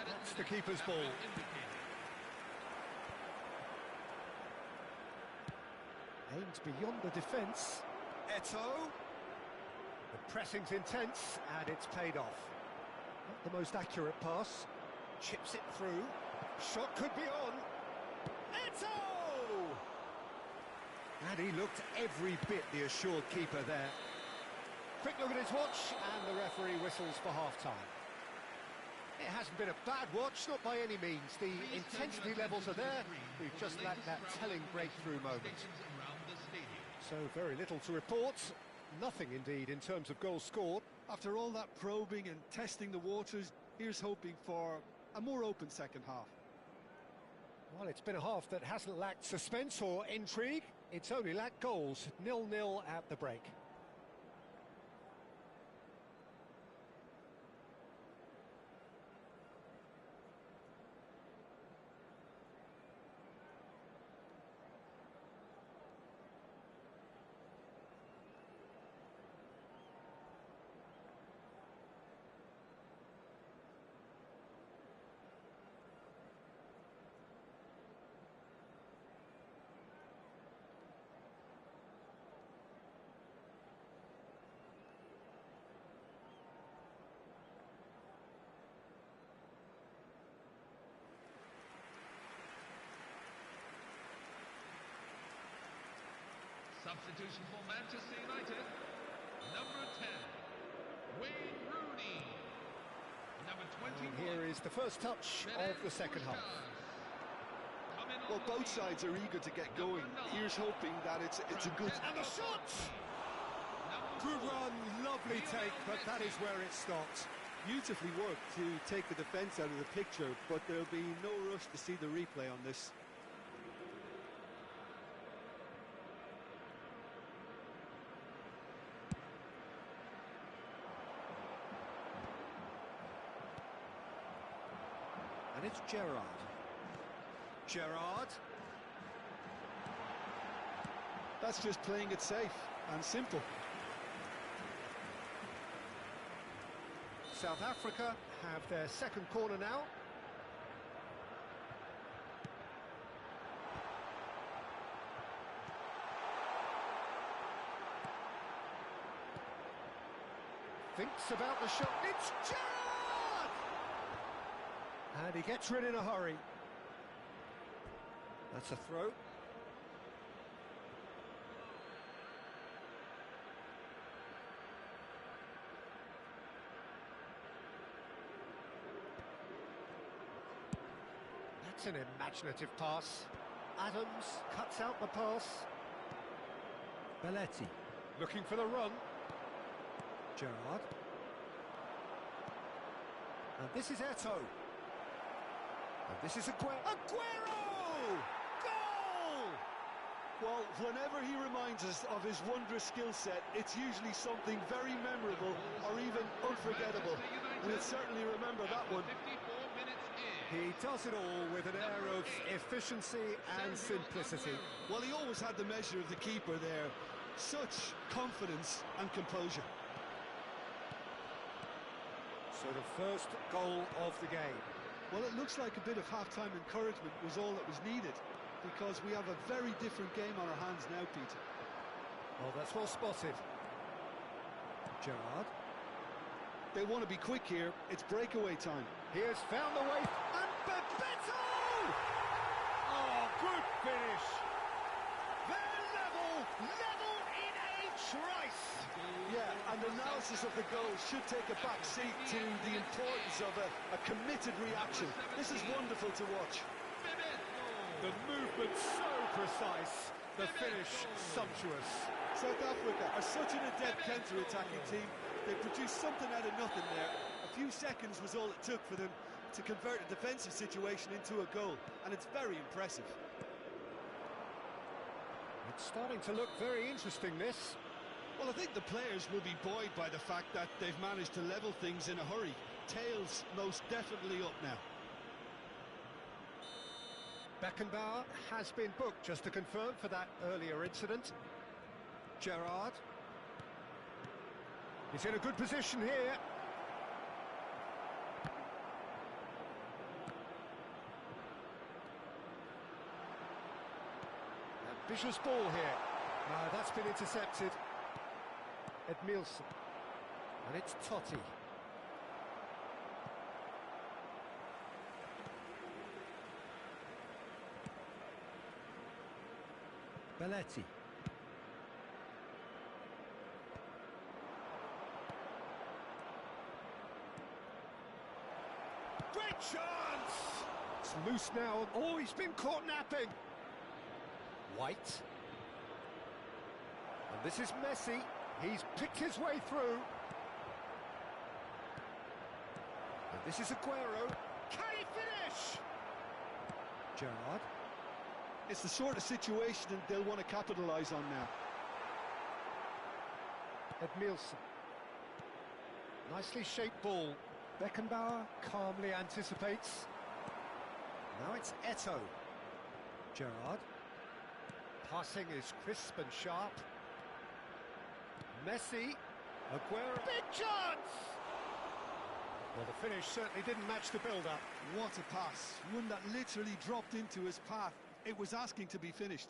That's the keeper's ball. Aimed beyond the defence. Eto'o. The pressing's intense, and it's paid off. Not the most accurate pass. Chips it through. Shot could be on. Eto'o! And he looked every bit the assured keeper there. Quick look at his watch, and the referee whistles for half-time. It hasn't been a bad watch, not by any means. The intensity levels are there. We've just lacked that telling breakthrough moment. So very little to report. Nothing, indeed, in terms of goals scored. After all that probing and testing the waters, here's hoping for a more open second half. Well, it's been a half that hasn't lacked suspense or intrigue. It's only lacked goals. 0-0 at the break. Substitution for Manchester United, number 10, Wayne Rooney. Number 21. And here is the first touch of the second half. Well, both sides are eager to get going. Here's hoping that it's a good... And the shot! Good run, lovely take, but that is where it stopped. Beautifully worked to take the defence out of the picture, but there'll be no rush to see the replay on this. And it's Gerrard. Gerrard. That's just playing it safe and simple. South Africa have their second corner now. Thinks about the shot. It's Gerrard! And he gets rid in a hurry. That's a throw. That's an imaginative pass. Adams cuts out the pass. Belletti. Looking for the run. Gerrard. And this is Eto'o. And this is Aguero! Goal! Well, whenever he reminds us of his wondrous skill set, it's usually something very memorable or even unforgettable. We'll certainly remember that one. 54 minutes in. He does it all with an air of efficiency and simplicity. Well, he always had the measure of the keeper there. Such confidence and composure. So the first goal of the game. Well, it looks like a bit of half-time encouragement was all that was needed, because we have a very different game on our hands now, Peter. Oh, that's well spotted. Gerrard. They want to be quick here. It's breakaway time. He has found the way. And Bebeto! Oh, good finish. They're level in a trice. Yeah, and analysis of the goal should take a back seat to the importance of a committed reaction. This is wonderful to watch. The movement so precise, the finish sumptuous. South Africa are such an adept counter-attacking team. They produced something out of nothing there. A few seconds was all it took for them to convert a defensive situation into a goal, and it's very impressive. It's starting to look very interesting, this. Well, I think the players will be buoyed by the fact that they've managed to level things in a hurry. Tails most definitely up now. Beckenbauer has been booked, just to confirm, for that earlier incident. Gerrard. He's in a good position here. Ambitious ball here. No, that's been intercepted. Edmilson. And it's Totti. Belletti. Great chance! It's loose now. Oh, he's been caught napping. White. And this is Messi. He's picked his way through. And this is Aguero. Can he finish? Gerrard. It's the sort of situation that they'll want to capitalise on now. Edmilson. Nicely shaped ball. Beckenbauer calmly anticipates. Now it's Eto'o. Gerrard. Passing is crisp and sharp. Messi. Aguero. Big chance! Well, the finish certainly didn't match the build-up. What a pass. One that literally dropped into his path. It was asking to be finished.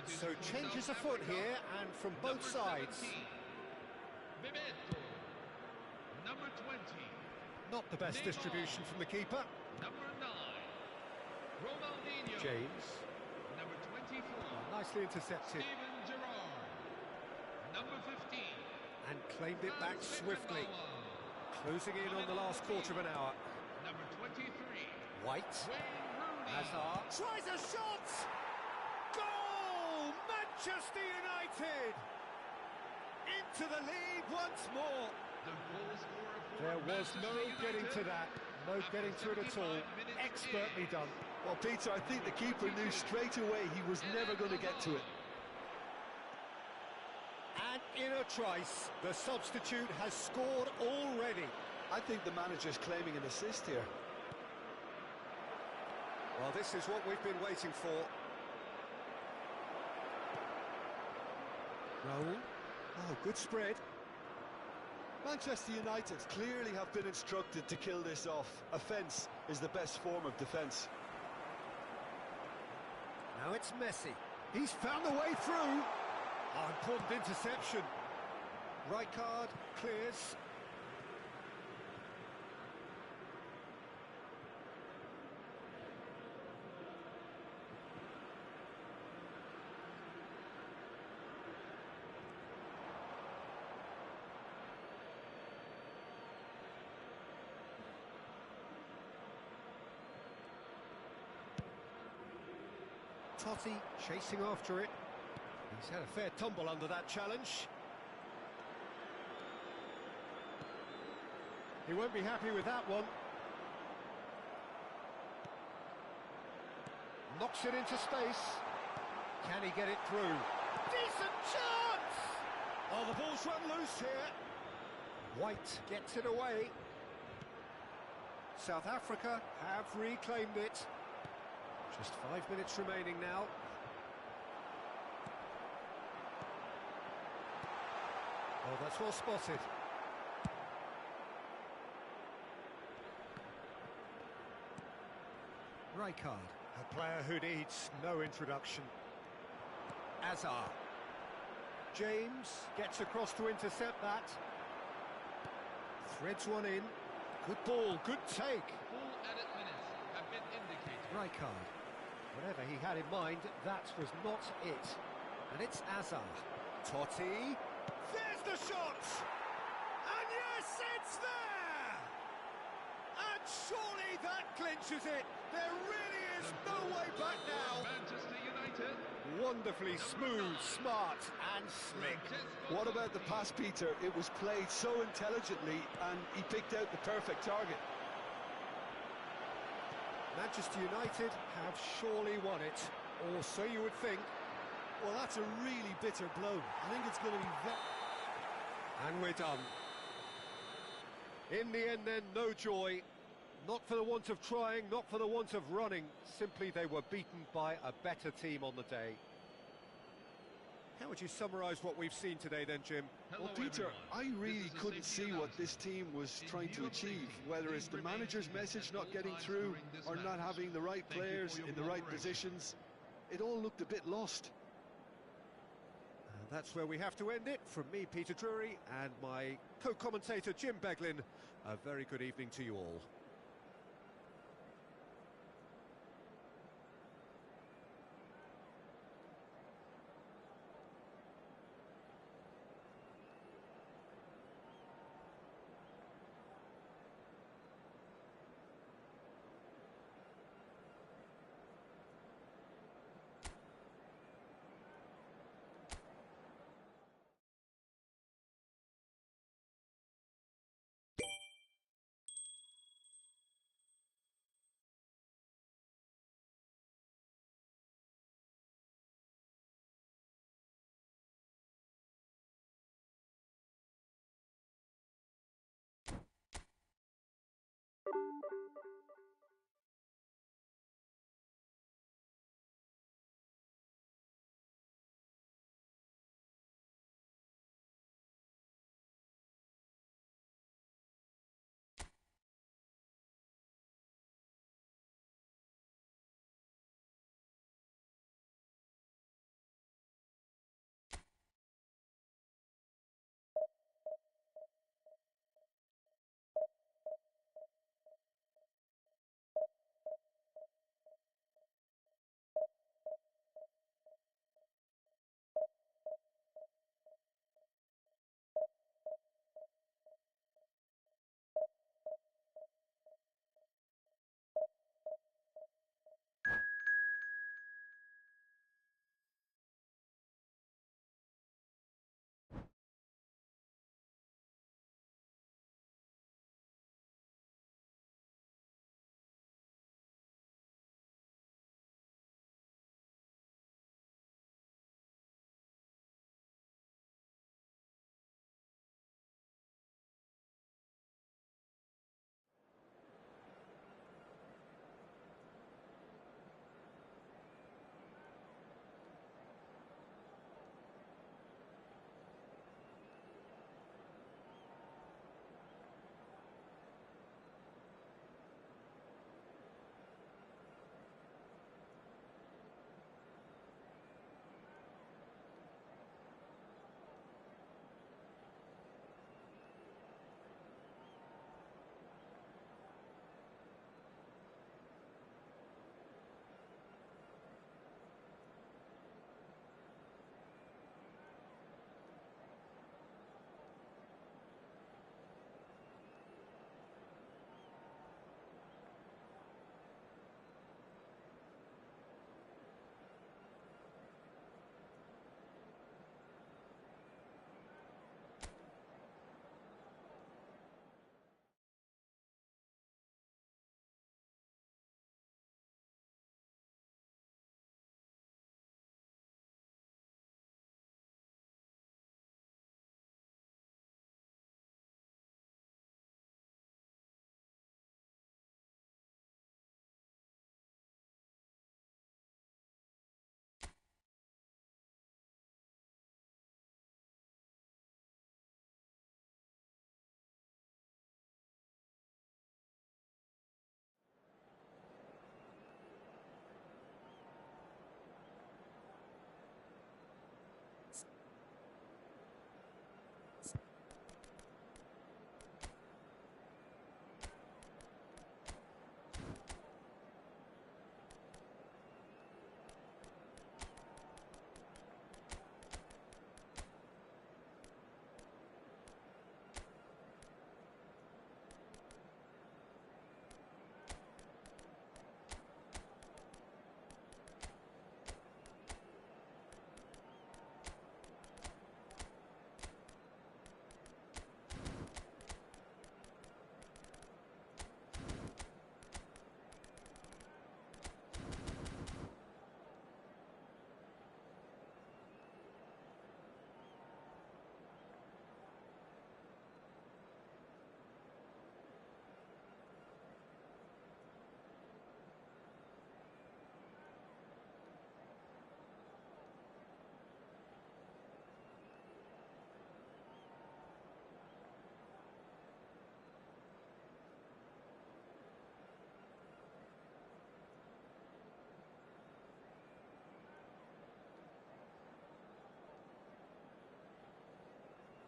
So changes afoot here, and from both sides. Bebeto. Number 20. Not the best distribution from the keeper. Number 9. Ronaldinho. James. Number 24. Nicely intercepted. Steven Gerrard. Number 15. And claimed it back swiftly. Closing in on the last quarter of an hour. Number 23. White. Wayne Rooney. Hazard. Tries a shot! Goal! Manchester United! Into the lead once more. The goal scorer for There was Manchester no United. getting to that. No getting to it at all. 55 minutes Expertly in. done. Well, Peter, I think the keeper knew straight away he was never going to get to it. And in a trice. The substitute has scored already. I think the manager's claiming an assist here. Well, this is what we've been waiting for. Raul. Oh, good spread. Manchester United clearly have been instructed to kill this off. Offence is the best form of defence. Now it's Messi. He's found a way through. Oh, important interception. Rijkaard clears. Totti chasing after it. He's had a fair tumble under that challenge. He won't be happy with that one. Knocks it into space. Can he get it through? Decent chance! Oh, the ball's run loose here. White gets it away. South Africa have reclaimed it. Just 5 minutes remaining now. Oh, that's well spotted. Rijkaard, a player who needs no introduction. Azar. James gets across to intercept that. Threads one in. Good ball, good take. Full edit minutes have been indicated. Rijkaard. Whatever he had in mind, that was not it. And it's Azar. Totti. There's the shot! And yes, it's there! And surely that clinches it. There really is no way back now. Manchester United. Wonderfully smooth, smart and slick. What about the pass, Peter? It was played so intelligently and he picked out the perfect target. Manchester United have surely won it, or so you would think. Well, that's a really bitter blow. I think it's going to be And we're done. In the end then, no joy. Not for the want of trying, not for the want of running. Simply they were beaten by a better team on the day. How would you summarise what we've seen today then, Jim? Well, Peter, I really couldn't see what this team was trying to achieve, whether it's the manager's message not getting through or not having the right players in the right positions. It all looked a bit lost. And that's where we have to end it. From me, Peter Drury, and my co-commentator, Jim Beglin, a very good evening to you all.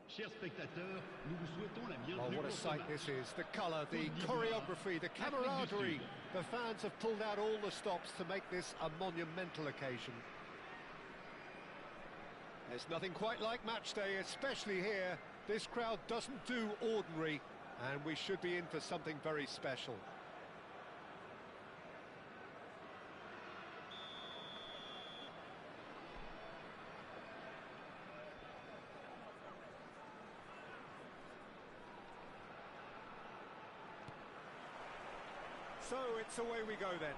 Chers spectateurs, nous vous souhaitons la Oh, bienvenue what a pour ce sight match. this is. The colour, the Côte d'Ivoire, choreography, the Afrique du camaraderie. Sud. The fans have pulled out all the stops to make this a monumental occasion. There's nothing quite like match day, especially here. This crowd doesn't do ordinary, and we should be in for something very special. So it's away we go then.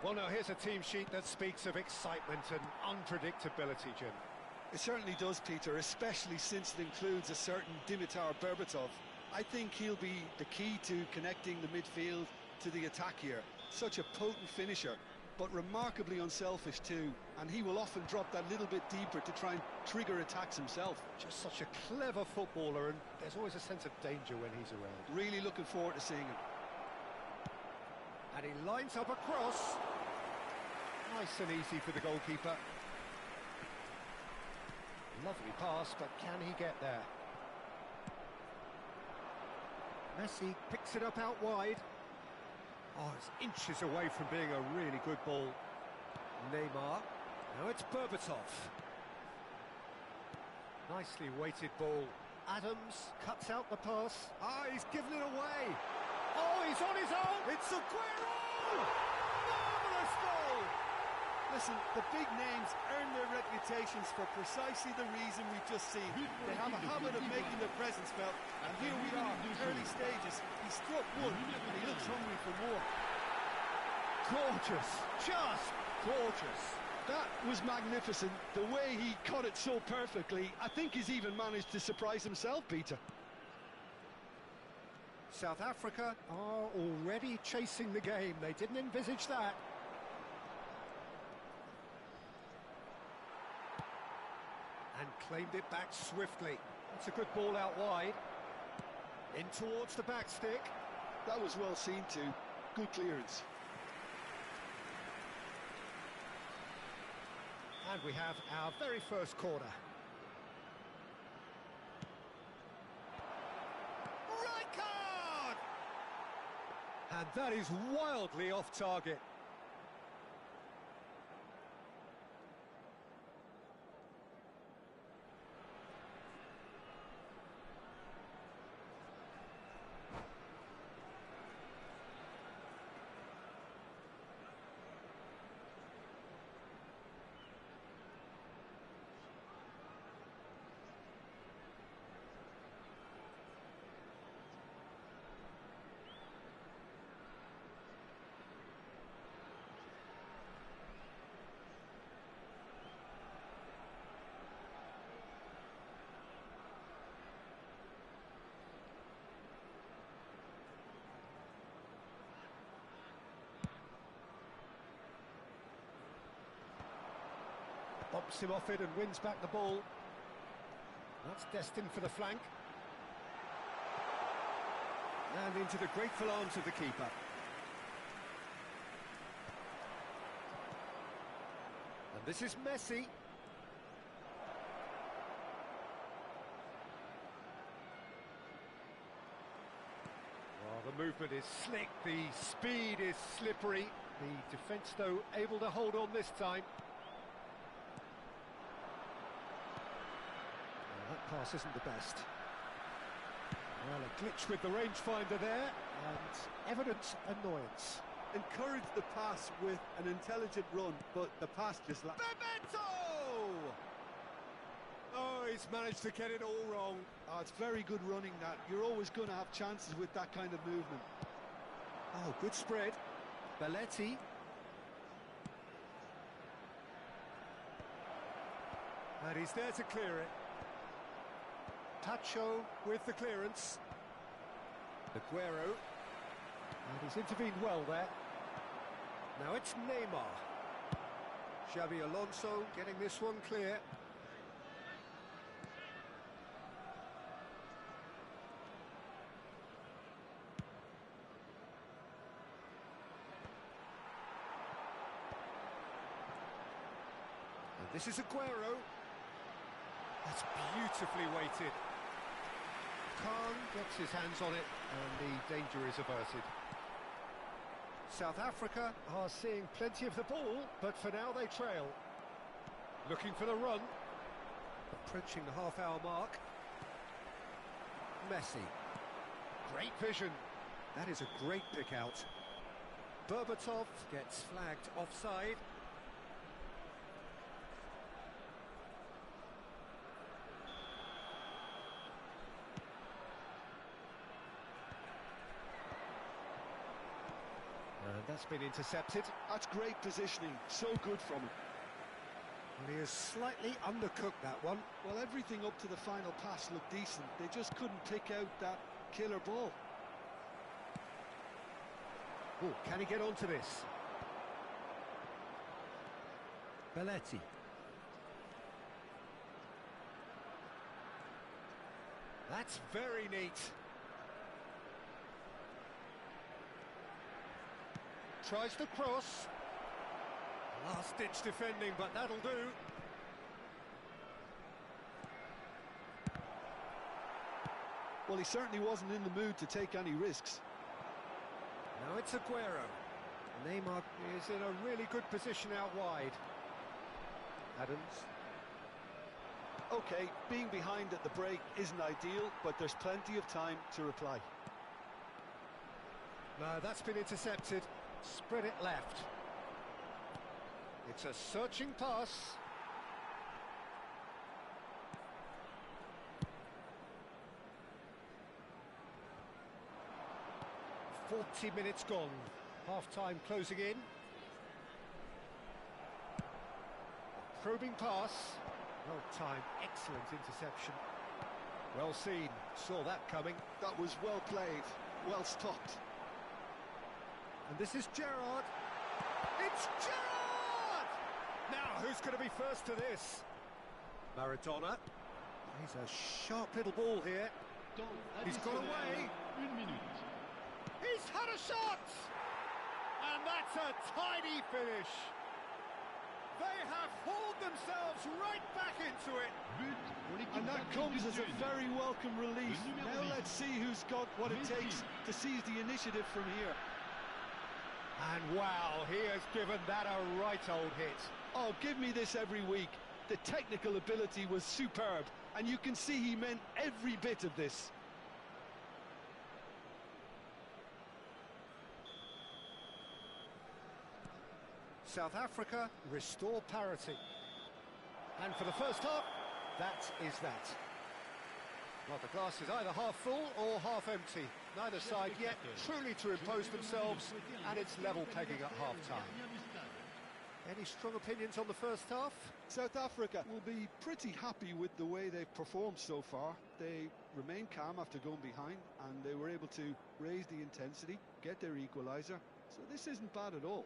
Well, now here's a team sheet that speaks of excitement and unpredictability, Jim. It certainly does, Peter, especially since it includes a certain Dimitar Berbatov. I think he'll be the key to connecting the midfield to the attack here. Such a potent finisher, but remarkably unselfish too, and he will often drop that little bit deeper to try and trigger attacks himself. Just such a clever footballer, and there's always a sense of danger when he's around. Really looking forward to seeing him. And he lines up a cross. Nice and easy for the goalkeeper. Lovely pass, but can he get there? Messi picks it up out wide. Oh, it's inches away from being a really good ball. Neymar. Now it's Berbatov. Nicely weighted ball. Adams cuts out the pass. Ah, he's given it away. Oh, he's on his own. It's Aguero! Marvellous goal! Listen, the big names earn their reputations for precisely the reason we've just seen. They have a habit of making their presence felt, and here we are, early stages. He struck one, and he looks hungry for more. Gorgeous, just gorgeous. That was magnificent. The way he caught it so perfectly, I think he's even managed to surprise himself, Peter. South Africa are already chasing the game. They didn't envisage that. And claimed it back swiftly. It's a good ball out wide. In towards the back stick. That was well seen too. Good clearance. And we have our very first corner. Right card! And that is wildly off target. Bumps him off it and wins back the ball. That's destined for the flank. And into the grateful arms of the keeper. And this is Messi. Oh, the movement is slick, the speed is slippery. The defence, though, able to hold on this time. That pass isn't the best. Well, a glitch with the rangefinder there, and evident annoyance. Encourage the pass with an intelligent run, but the pass just lacks. Bebeto! Oh, he's managed to get it all wrong. Oh, it's very good running that. You're always going to have chances with that kind of movement. Oh, good spread. Belletti. And he's there to clear it. Tacho with the clearance. Aguero. And he's intervened well there. Now it's Neymar. Xabi Alonso getting this one clear. And this is Aguero. That's beautifully weighted. Khan gets his hands on it, and the danger is averted. South Africa are seeing plenty of the ball, but for now they trail. Looking for the run. Approaching the half-hour mark. Messi. Great vision. That is a great pick out. Berbatov gets flagged offside. And that's been intercepted. That's great positioning, so good from him. Well, he has slightly undercooked that one. Well, everything up to the final pass looked decent. They just couldn't pick out that killer ball. Oh, can he get onto this? Belletti. That's very neat. Tries the cross. Last-ditch defending, but that'll do. Well, he certainly wasn't in the mood to take any risks. Now it's Aguero. Neymar is in a really good position out wide. Adams. OK, being behind at the break isn't ideal, but there's plenty of time to reply. No, that's been intercepted. Spread it left. It's a searching pass. "40 minutes gone. Half-time closing in. Probing pass. Well timed, excellent interception. Well seen, saw that coming. That was well played, well stopped. And this is Gerrard. It's Gerrard! Now, who's going to be first to this? Maradona. He's a sharp little ball here. He's got away. He's had a shot! And that's a tidy finish. They have hauled themselves right back into it. And that comes as a very welcome relief. Now let's see who's got what it takes to seize the initiative from here. And wow, he has given that a right old hit. Oh, give me this every week. The technical ability was superb, and you can see he meant every bit of this. South Africa restore parity. And for the first half, that is that. Well, the glass is either half full or half empty. Neither side yet truly to impose themselves, and it's level pegging at half-time. Any strong opinions on the first half? South Africa will be pretty happy with the way they've performed so far. They remained calm after going behind, and they were able to raise the intensity, get their equaliser. So this isn't bad at all.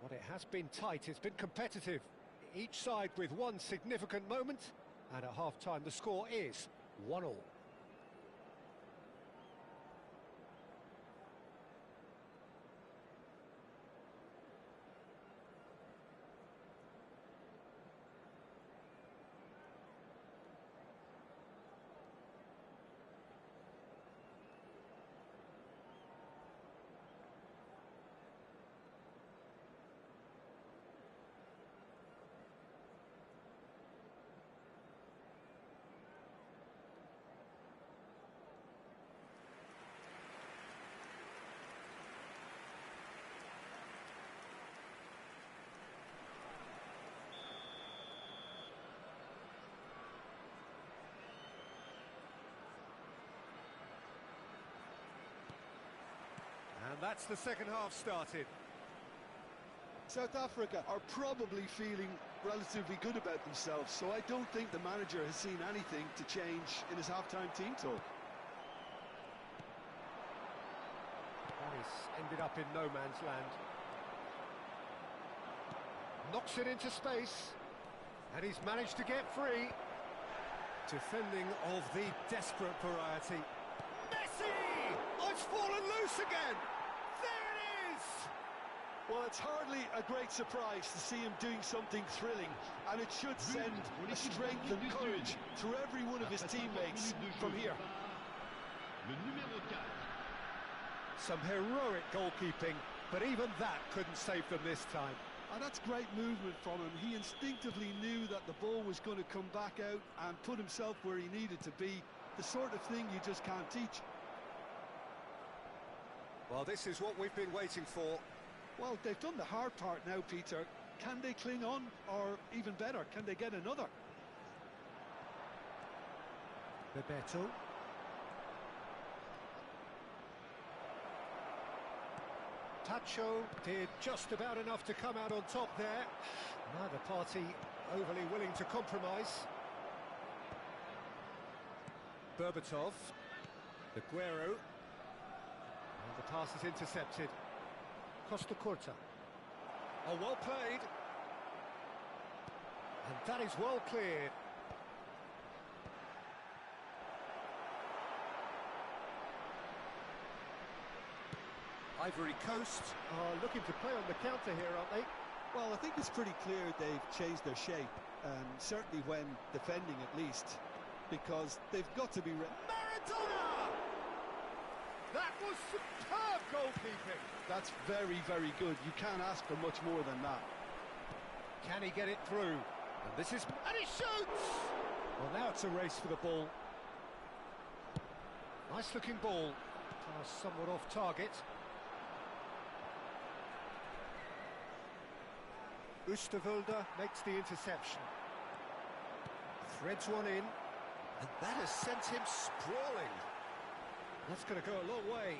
Well, it has been tight, it's been competitive. Each side with one significant moment, and at half-time the score is 1-1. And that's the second half started. South Africa are probably feeling relatively good about themselves, so I don't think the manager has seen anything to change in his half-time team talk. That has ended up in no man's land. Knocks it into space, and he's managed to get free. Defending of the desperate variety. Messi! Oh, it's fallen loose again! There it is! Well, it's hardly a great surprise to see him doing something thrilling, and it should send a strength and courage through every one of his teammates from here. Le numéro 4. Some heroic goalkeeping, but even that couldn't save them this time. And that's great movement from him. He instinctively knew that the ball was going to come back out and put himself where he needed to be. The sort of thing you just can't teach. Well, this is what we've been waiting for. Well, they've done the hard part now, Peter. Can they cling on? Or even better, can they get another? Bebeto. Tacho did just about enough to come out on top there. Neither party overly willing to compromise. Berbatov. Aguero. And the pass is intercepted. Costa Curta. Oh, well played. And that is well cleared. Ivory Coast are looking to play on the counter here, aren't they? Well, I think it's pretty clear they've changed their shape, certainly when defending at least, because they've got to be... Maradona! That was superb goalkeeping. That's very, very good. You can't ask for much more than that. Can he get it through? And this is... And he shoots! Well, now it's a race for the ball. Nice-looking ball. Pass somewhat off target. Oosterwolde makes the interception. Threads one in. And that has sent him sprawling. That's going to go a long way.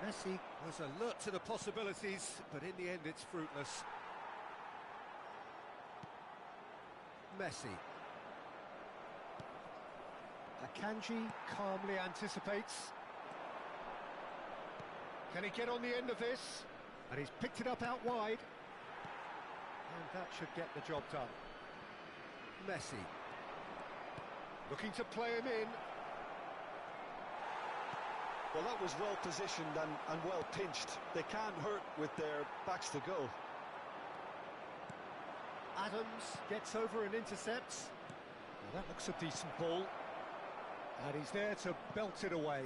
Messi was alert to the possibilities, but in the end it's fruitless. Messi. Akanji calmly anticipates. Can he get on the end of this? And he's picked it up out wide. And that should get the job done. Messi. Looking to play him in. Well, that was well positioned and well pinched. They can't hurt with their backs to goal. Adams gets over and intercepts. Well, that looks a decent ball. And he's there to belt it away.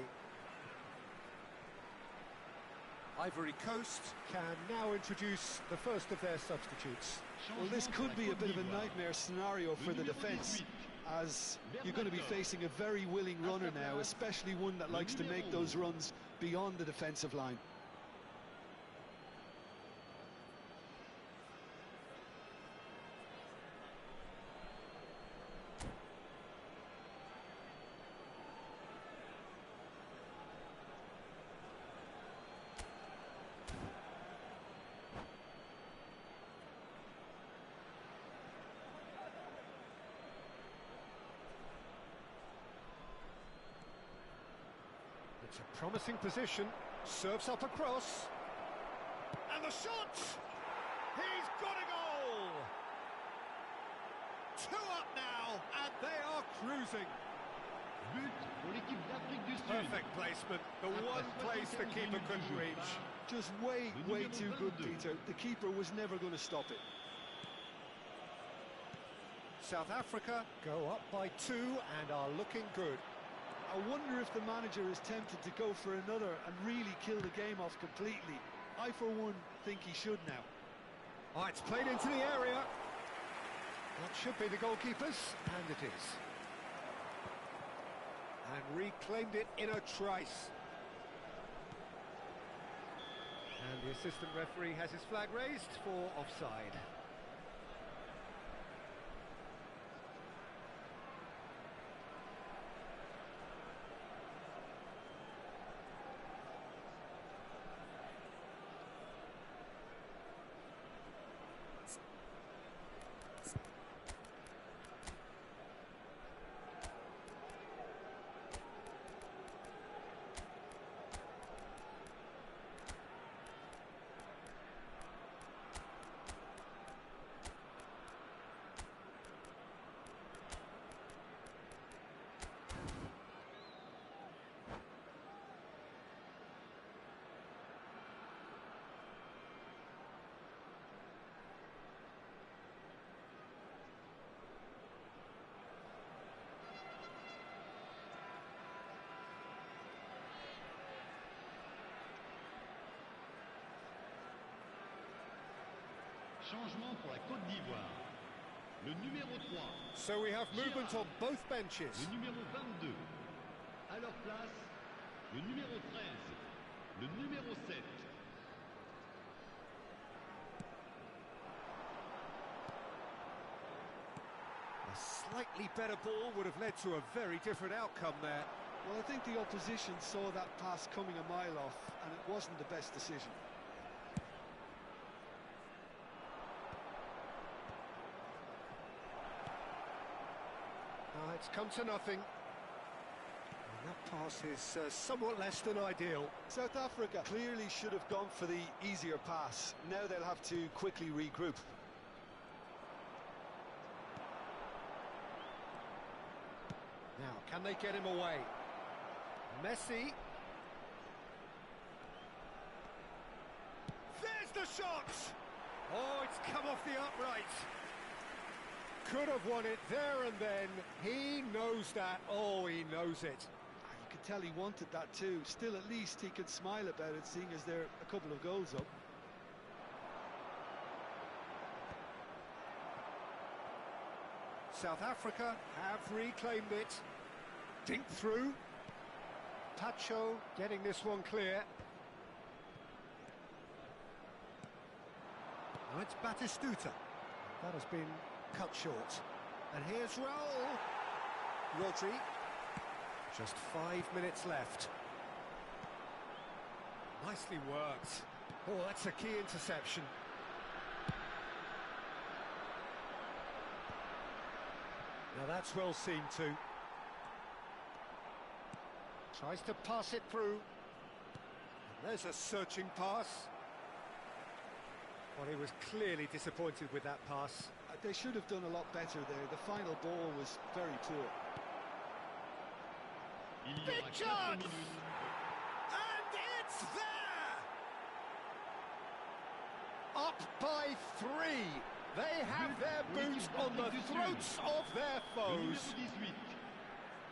Ivory Coast can now introduce the first of their substitutes. Well, this could be a bit of a nightmare scenario for the defence, as you're going to be facing a very willing runner now, especially one that likes to make those runs beyond the defensive line. It's a promising position, serves up across, and the shot! He's got a goal! 2 up now, and they are cruising. But pour l'équipe d'Afrique du Sud. Perfect placement, the one place the keeper couldn't reach. Just way too good, Peter. The keeper was never going to stop it. South Africa go up by 2 and are looking good. I wonder if the manager is tempted to go for another and really kill the game off completely. I, for one, think he should now. Oh, it's played into the area. That should be the goalkeeper's, and it is. And reclaimed it in a trice. And the assistant referee has his flag raised for offside. Changement pour la Côte d'Ivoire. Le numéro 3, So we have movement on both benches. le numéro 22. À leur place, le numéro 13, le numéro 7. A slightly better ball would have led to a very different outcome there. Well, I think the opposition saw that pass coming a mile off, and it wasn't the best decision. It's come to nothing. And that pass is somewhat less than ideal. South Africa clearly should have gone for the easier pass. Now they'll have to quickly regroup. Now, can they get him away? Messi. There's the shot! Oh, it's come off the upright. Could have won it there and then. He knows that. Oh, he knows it. You could tell he wanted that too. Still, at least he could smile about it, seeing as they're a couple of goals up. South Africa have reclaimed it. Dink through. Pacho getting this one clear. Now it's Batistuta. That has been cut short. And here's Raul. Rodri. Just 5 minutes left. Nicely worked. Oh, that's a key interception. Now that's well seen too. Tries to pass it through. There's a searching pass. Well, he was clearly disappointed with that pass. They should have done a lot better there. The final ball was very poor. Il y Big aura 4 chance! minutes. And it's there! Up by 3. They have their boots on the throats of their Le numéro foes. 18.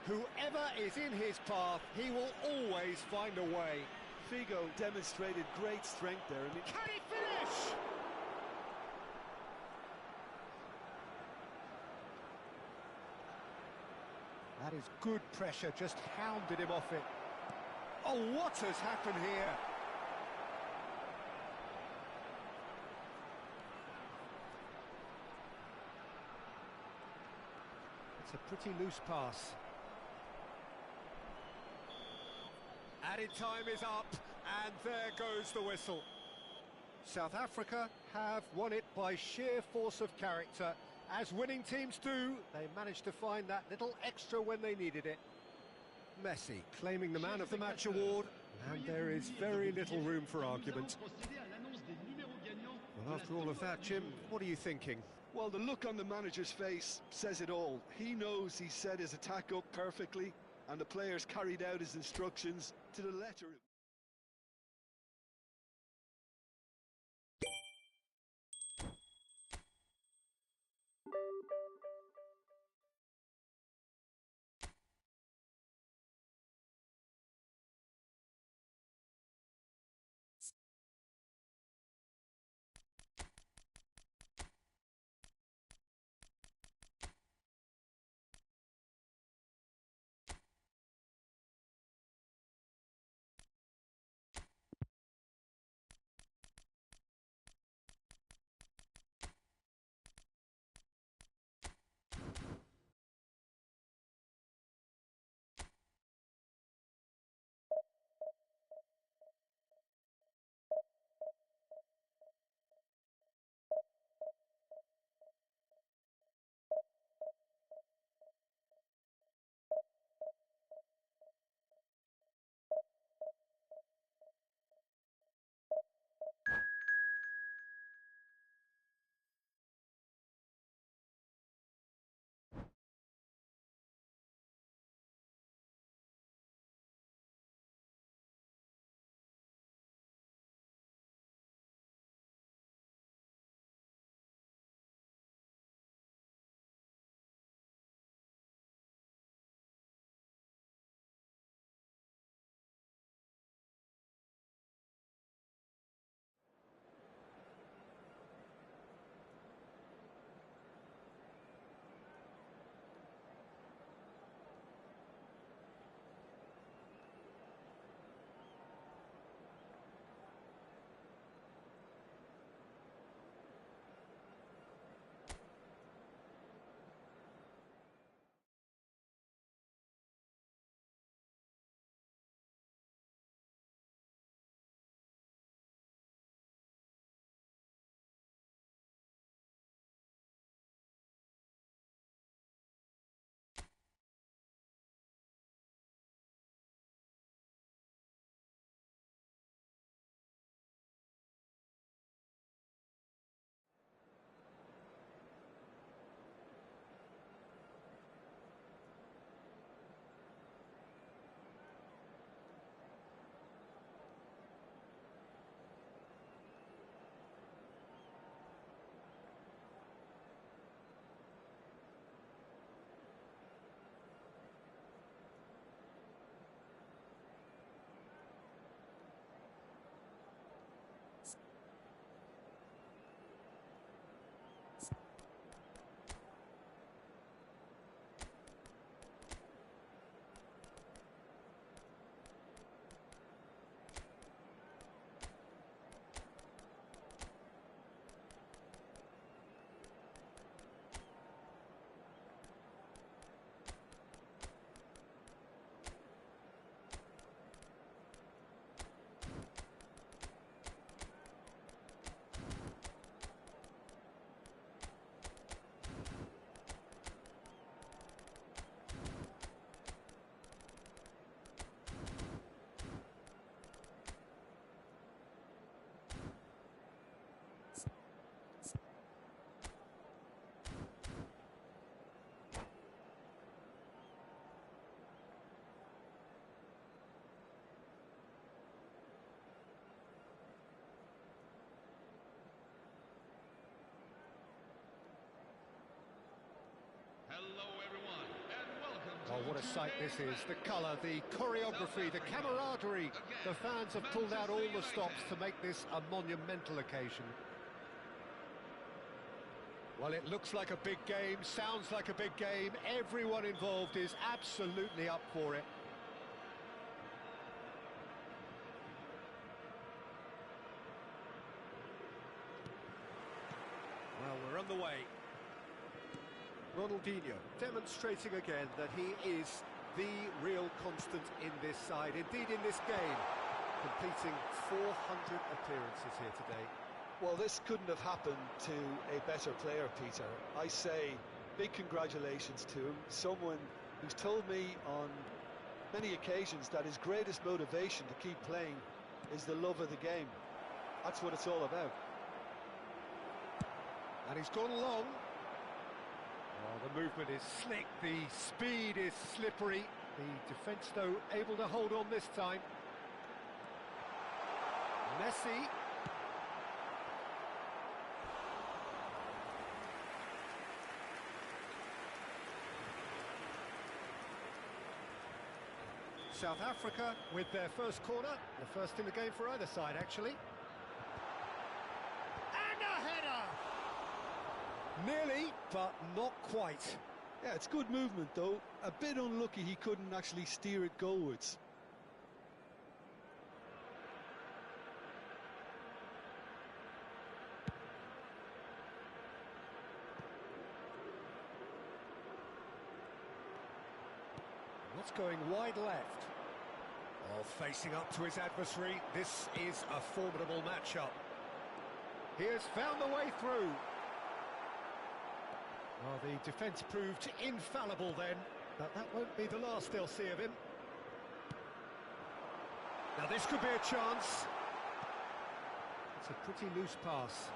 Whoever is in his path, he will always find a way. Figo demonstrated great strength there. And Can he finish? That is good pressure, just hounded him off it. Oh, what has happened here? It's a pretty loose pass. Added time is up, and there goes the whistle. South Africa have won it by sheer force of character. As winning teams do, they managed to find that little extra when they needed it. Messi claiming the Man of the Match award, and there is very little room for argument. Well, after all of that, Jim, what are you thinking? well, the look on the manager's face says it all. He knows he set his attack up perfectly, and the players carried out his instructions to the letter. What a sight this is. The colour, the choreography, the camaraderie. The fans have pulled out all the stops to make this a monumental occasion. Well, it looks like a big game, sounds like a big game. Everyone involved is absolutely up for it. Well, we're on the way. Ronaldinho demonstrating again that he is the real constant in this side, indeed in this game, completing 400 appearances here today. Well, this couldn't have happened to a better player, Peter. I say big congratulations to him, someone who's told me on many occasions that his greatest motivation to keep playing is the love of the game. That's what it's all about. And he's gone long. Oh, the movement is slick, the speed is slippery. The defence, though, able to hold on this time. Messi. South Africa with their first corner, the first in the game for either side, actually. And a header! Nearly, but not quite. Yeah, it's good movement, though. A bit unlucky he couldn't actually steer it goalwards. What's going wide left? Oh, facing up to his adversary. This is a formidable matchup. He has found the way through. Well, the defence proved infallible then, but that won't be the last they'll see of him. Now this could be a chance. It's a pretty loose pass.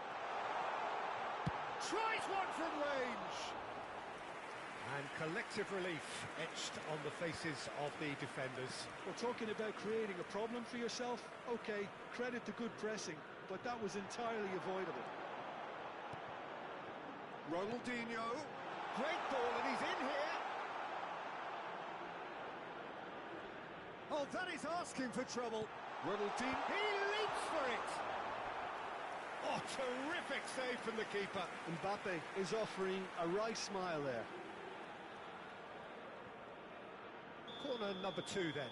Tries one from range. And collective relief etched on the faces of the defenders. We're talking about creating a problem for yourself. OK, credit to good pressing, but that was entirely avoidable. Ronaldinho, great ball, and he's in here. Oh, that is asking for trouble. Ronaldinho, he leaps for it. Oh, terrific save from the keeper. Mbappe is offering a wry smile there. Corner number 2 then.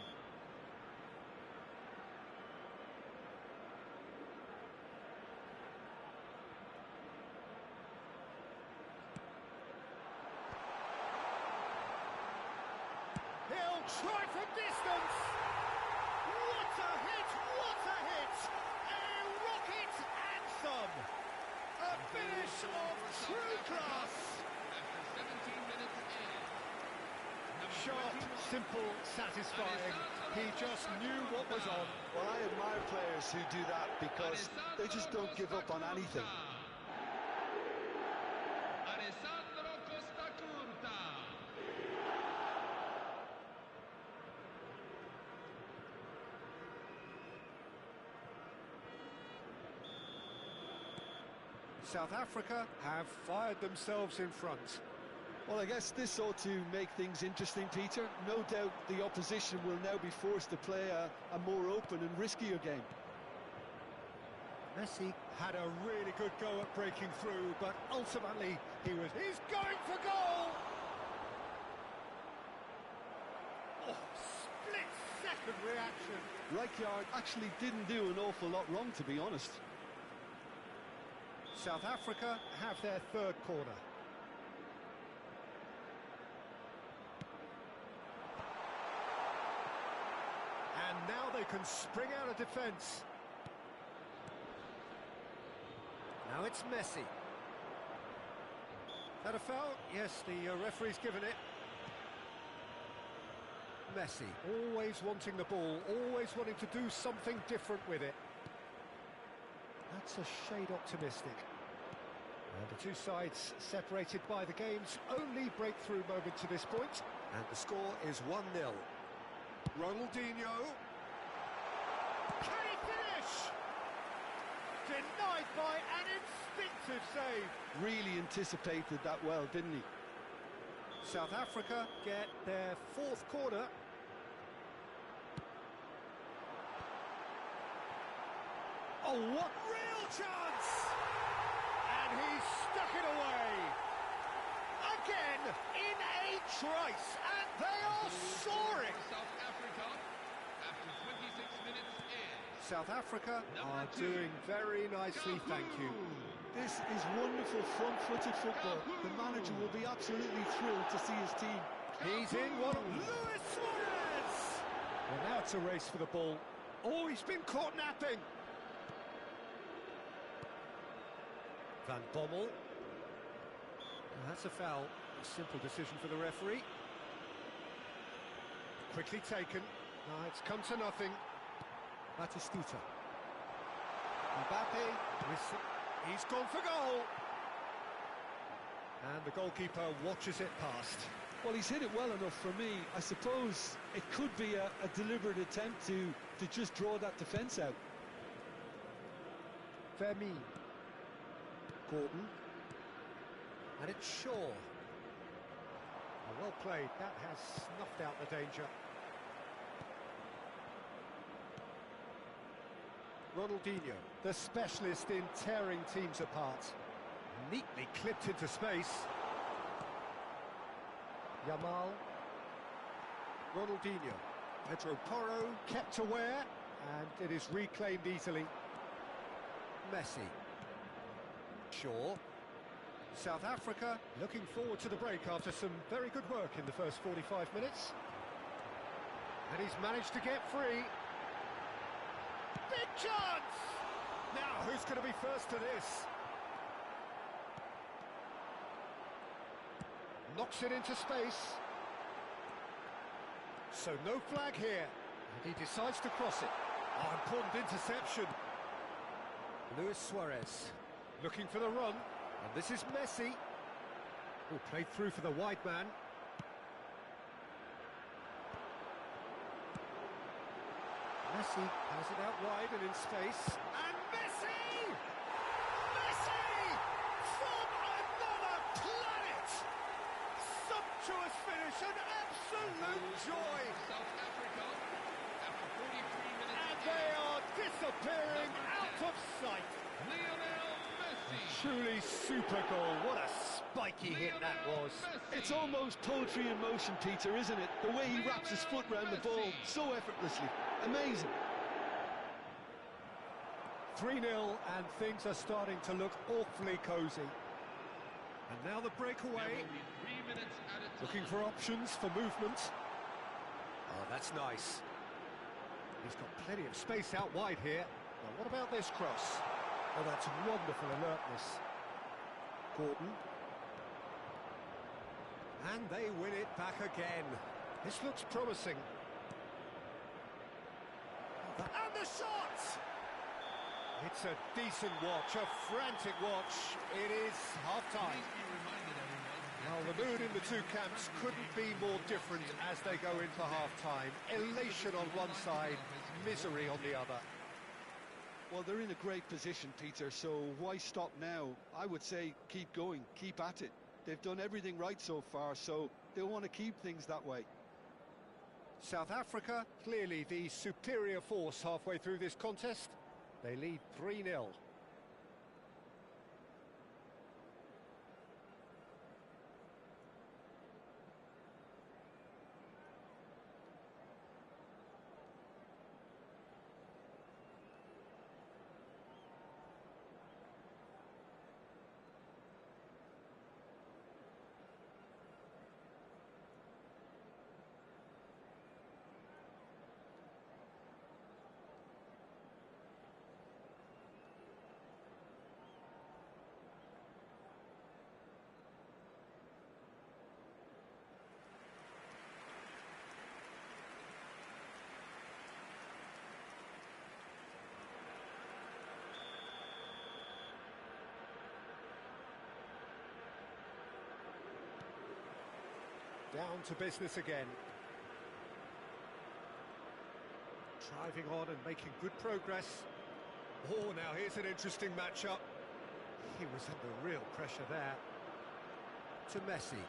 He'll try from distance. What a hit! What a hit! A rocket anthem. A finish of true class. After 17 minutes in. Sharp, simple, satisfying. He just knew what was on. Well, I admire players who do that because they just don't give up on anything. South Africa have fired themselves in front. Well, I guess this ought to make things interesting, Peter. No doubt the opposition will now be forced to play a more open and riskier game. Messi had a really good go at breaking through, but ultimately he's going for goal! Oh, split-second reaction. Rijkaard actually didn't do an awful lot wrong, to be honest. South Africa have their third corner. And now they can spring out of defence. Now it's Messi. That a foul? Yes, the referee's given it. Messi, always wanting the ball, always wanting to do something different with it. That's a shade optimistic. And the two sides separated by the game's only breakthrough moment to this point. And the score is 1-0. Ronaldinho. Can he finish? Denied by an instinctive save. Really anticipated that well, didn't he? South Africa get their fourth corner. Oh, what real chance! And he stuck it away. Again, in a trice, and they are soaring. South Africa after 26 minutes in. South Africa Number are 2. doing very nicely, thank you. This is wonderful front-footed football. The manager will be absolutely thrilled to see his team. He's in one. Luis Suarez! Well, now it's a race for the ball. Oh, he's been caught napping. Van Bommel. That's a foul. A simple decision for the referee. Quickly taken. It's come to nothing. Batistuta. Mbappe. He's gone for goal. And the goalkeeper watches it past. Well, he's hit it well enough for me. I suppose it could be a deliberate attempt to just draw that defence out. Vermi. Gordon. And it's Shaw. Well played. That has snuffed out the danger. Ronaldinho, the specialist in tearing teams apart. Neatly clipped into space. Yamal. Ronaldinho. Pedro Porro kept aware, and it is reclaimed easily. Messi. Shaw. South Africa looking forward to the break after some very good work in the first 45 minutes. And he's managed to get free. Big chance! Now, who's going to be first to this? Knocks it into space. So no flag here. And he decides to cross it. Oh, important interception. Luis Suarez looking for the run. And this is Messi. Who played through for the wide man. Messi has it out wide and in space. And Messi! Messi! From another planet! Sumptuous finish, an absolute joy! South Africa after 43 minutes And in. they are disappearing out of sight. Lionel Messi. Truly super goal. What a spiky hit that was. It's almost poetry in motion, Peter, isn't it? The way he wraps his foot round the ball so effortlessly. Amazing. 3-0, and things are starting to look awfully cosy. And now the breakaway. There will be 3 minutes at a time. Looking for options for movement. Oh, that's nice. He's got plenty of space out wide here. Now, what about this cross? Oh, that's wonderful alertness. Gordon. And they win it back again. This looks promising. And the shot! It's a decent watch, a frantic watch. It is half-time. Please be reminded, everyone. Well, the mood in the two camps couldn't be more different as they go in for half-time. Elation on one side, misery on the other. Well, they're in a great position, Peter, so why stop now? I would say keep going, keep at it. They've done everything right so far, so they'll want to keep things that way. South Africa, clearly the superior force halfway through this contest. They lead 3-0. Down to business again. Driving on and making good progress. Oh, now here's an interesting matchup. He was under real pressure there. To Messi.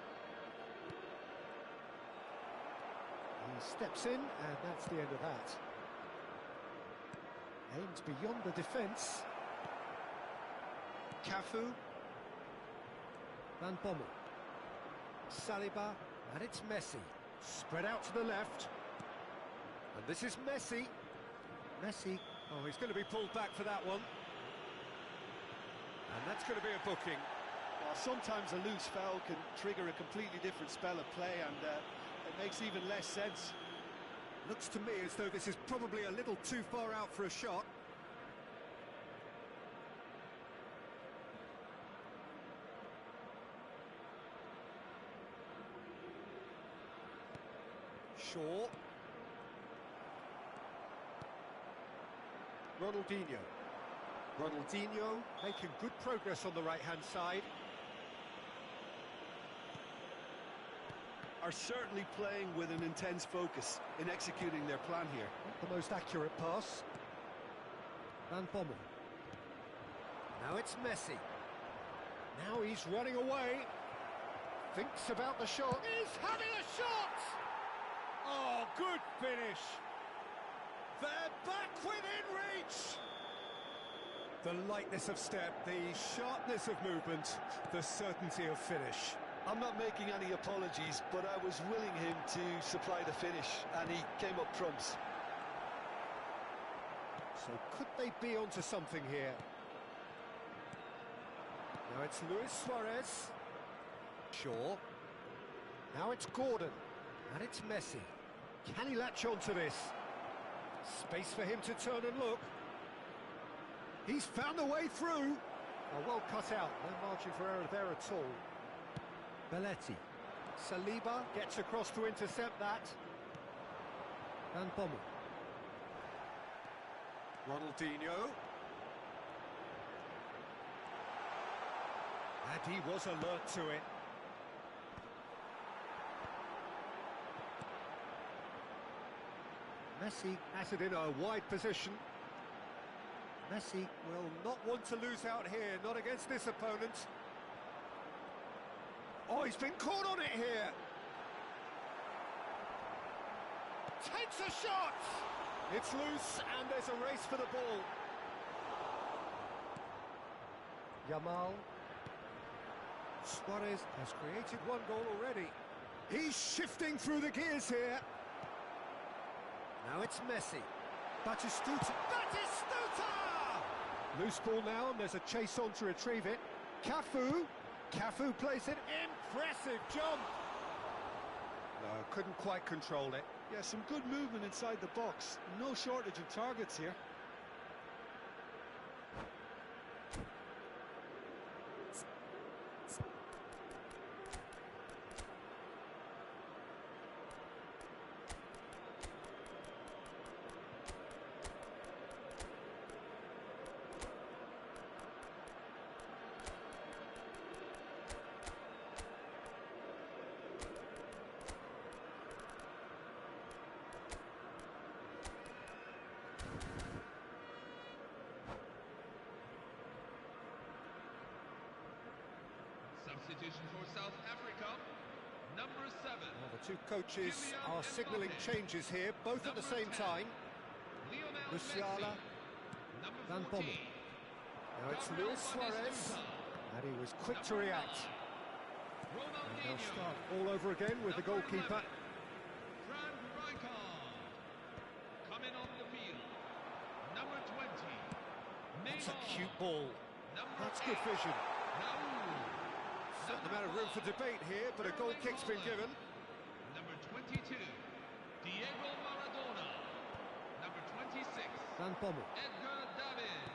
He steps in, and that's the end of that. Aims beyond the defence. Cafu. Van Bommel. Saliba, and it's Messi. Spread out to the left. And this is Messi. Messi. Oh, he's going to be pulled back for that one. And that's going to be a booking. Well, sometimes a loose foul can trigger a completely different spell of play, and it makes even less sense. Looks to me as though this is probably a little too far out for a shot. Shaw. Ronaldinho making good progress on the right-hand side. Are certainly playing with an intense focus in executing their plan here. Not the most accurate pass. Van Bommel. Now it's Messi. Now he's running away. Thinks about the shot. He's having a shot! Oh, good finish. They're back within reach. The lightness of step, the sharpness of movement, the certainty of finish. I'm not making any apologies, but I was willing him to supply the finish, and he came up trumps. So could they be onto something here? Now it's Luis Suarez. Shaw. Now it's Gordon. And it's Messi. Can he latch onto this? Space for him to turn and look. He's found a way through. Oh, well cut out. No margin for error there at all. Belletti. Saliba gets across to intercept that. Van Bommel. Ronaldinho. And he was alert to it. Messi has it in a wide position. Messi will not want to lose out here, not against this opponent. Oh, he's been caught on it here. Takes a shot! It's loose, and there's a race for the ball. Yamal. Suarez has created one goal already. He's shifting through the gears here. Now it's Messi. Batistuta. Batistuta! Loose ball now, and there's a chase on to retrieve it. Cafu. Cafu plays it. Impressive jump! No, couldn't quite control it. Yeah, some good movement inside the box. No shortage of targets here. Substitution for South Africa, number 7. Well, the two coaches are signalling changes here, both at the same time. Musiala, Van Bommel. Now it's Luis Suarez, and he was quick to react. And they'll start all over again with the goalkeeper. Coming on the field, number 20. It's a cute ball. That's good vision. Not the amount of room for debate here, but a goal kick's been given. Number 22, Diego Maradona. Number 26, Van Bommel. Edgar Davids.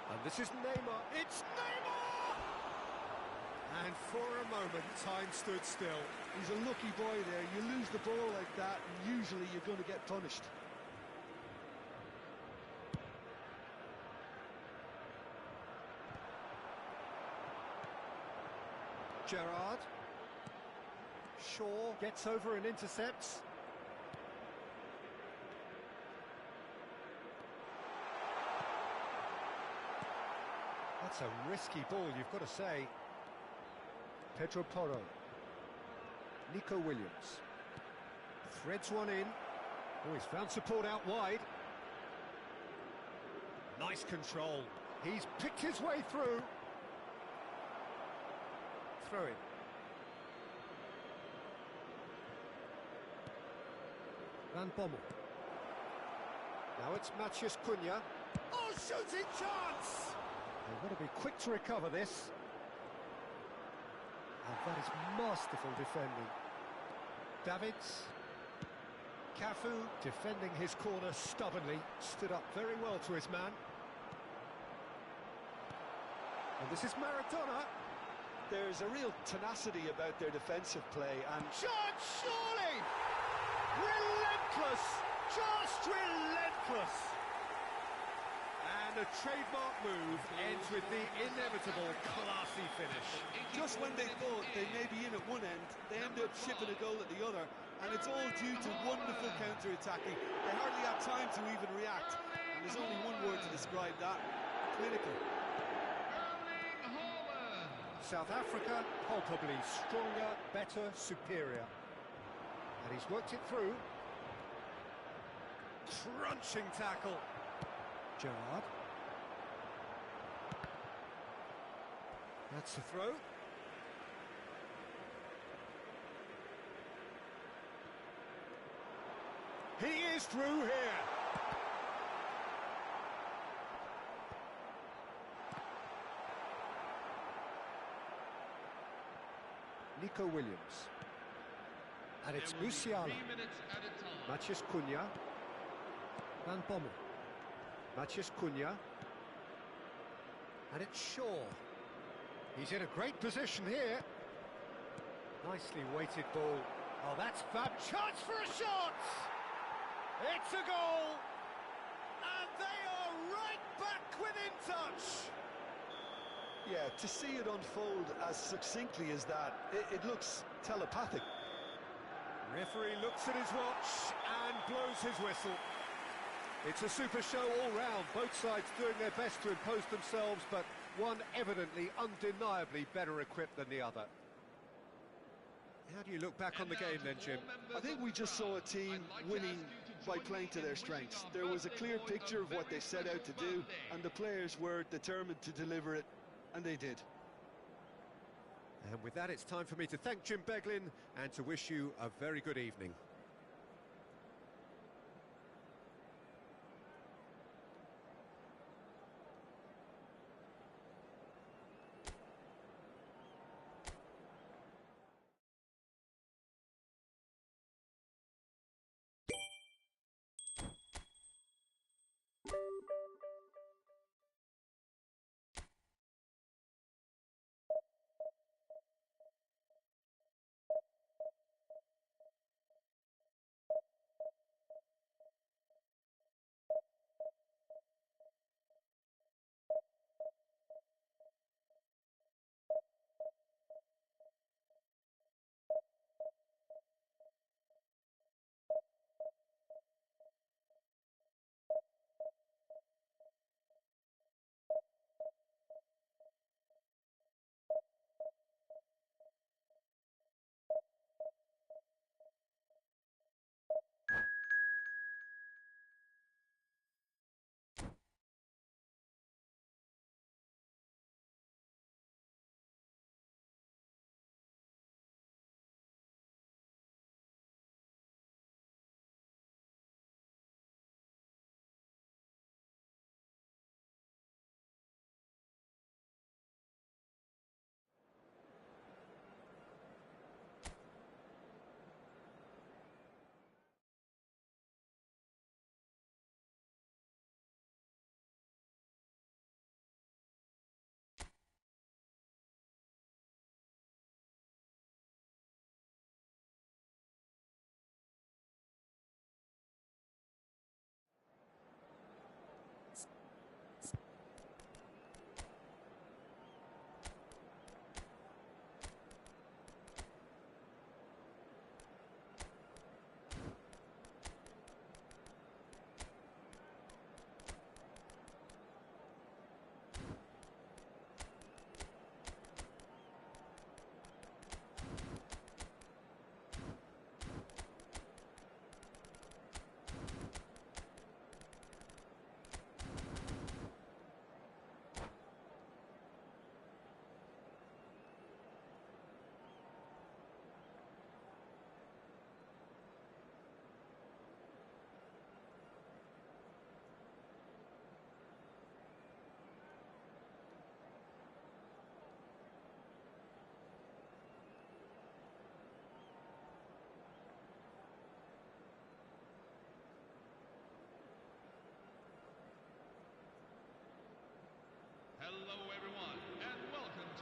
And this is Neymar. It's Neymar! And for a moment, time stood still. He's a lucky boy there. You lose the ball like that, and usually you're going to get punished. Gerrard. Shaw gets over and intercepts. That's a risky ball, you've got to say. Pedro Porro. Nico Williams. Threads one in. Oh, he's found support out wide. Nice control. He's picked his way through. Throw in. Van Bommel. Now it's Matheus Cunha. Oh, shooting chance! They've got to be quick to recover this. And that is masterful defending. Davids. Cafu defending his corner stubbornly. Stood up very well to his man. And this is Maradona. There's a real tenacity about their defensive play, and Chance, surely! Relentless! Just relentless! And a trademark move ends with the inevitable classy finish. just when they thought they may be in at one end, they end up shipping a goal at the other, and it's all due to wonderful counter-attacking. They hardly have time to even react, and there's only one word to describe that: clinical. South Africa, palpably stronger, better, superior. And he's worked it through. Crunching tackle. Gerrard. That's the throw. He is through here. Nico Williams. And it's Musiala. Matheus Cunha. Van Bommel. Matheus Cunha. And it's Shaw. He's in a great position here. Nicely weighted ball. Oh, that's fab. Chance for a shot! It's a goal! And they are right back within touch! Yeah, to see it unfold as succinctly as that, it looks telepathic. Referee looks at his watch and blows his whistle. It's a super show all round, both sides doing their best to impose themselves, but one evidently, undeniably better equipped than the other. How do you look back on the game then, Jim? I think we just saw a team winning by playing to their strengths. There was a clear picture of what they set out to do, and the players were determined to deliver it, and they did. And with that, it's time for me to thank Jim Beglin and to wish you a very good evening.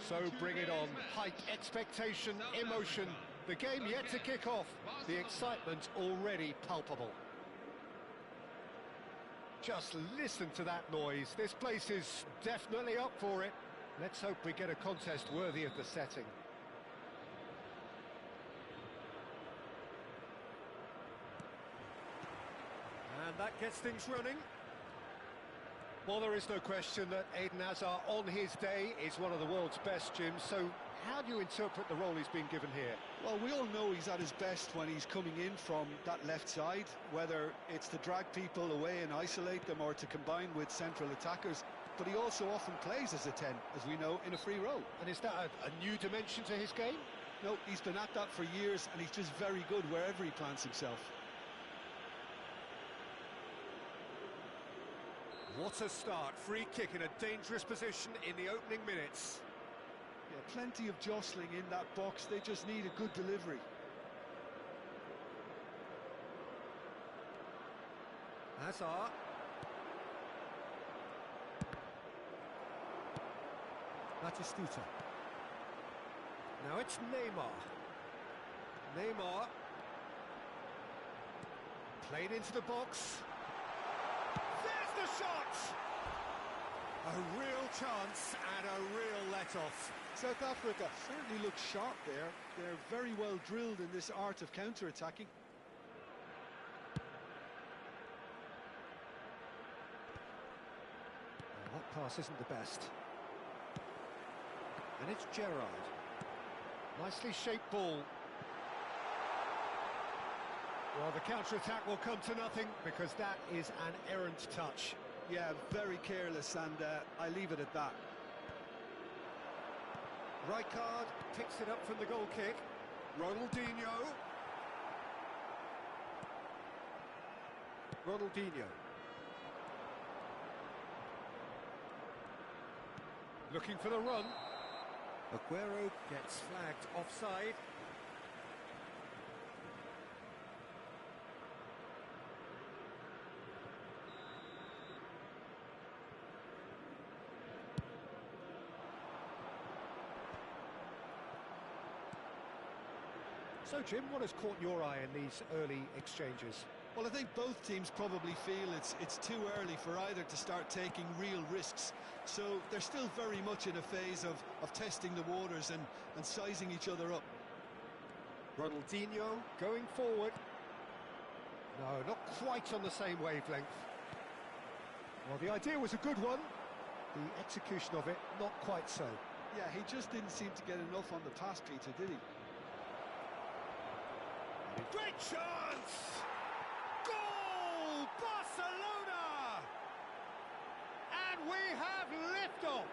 So bring it on. Hype, expectation, emotion. The game yet to kick off. The excitement already palpable. Just listen to that noise. This place is definitely up for it. Let's hope we get a contest worthy of the setting. And that gets things running. Well, there is no question that Eden Hazard on his day is one of the world's best, Jim. So how do you interpret the role he's been given here? Well, we all know he's at his best when he's coming in from that left side, whether it's to drag people away and isolate them or to combine with central attackers. But he also often plays as a 10, as we know, in a free role. And is that a new dimension to his game? No, he's been at that for years, and he's just very good wherever he plants himself. What a start. Free kick in a dangerous position in the opening minutes. Yeah, plenty of jostling in that box. They just need a good delivery. Hazard. Batistuta. Now it's Neymar. Neymar. Played into the box. There's the shot! A real chance and a real let-off. South Africa certainly looks sharp there. They're very well drilled in this art of counter-attacking. That pass isn't the best. And it's Gerrard. Nicely shaped ball. Well, the counter-attack will come to nothing because that is an errant touch. Yeah, very careless, and I leave it at that. Rijkaard picks it up from the goal kick. Ronaldinho. Ronaldinho. Looking for the run. Aguero gets flagged offside. So, Jim, what has caught your eye in these early exchanges? Well, I think both teams probably feel it's too early for either to start taking real risks. So they're still very much in a phase of testing the waters and sizing each other up. Ronaldinho going forward. No, not quite on the same wavelength. Well, the idea was a good one. The execution of it, not quite so. Yeah, he just didn't seem to get enough on the pass, Peter, did he? Great chance! Goal! Barcelona! And we have liftoff!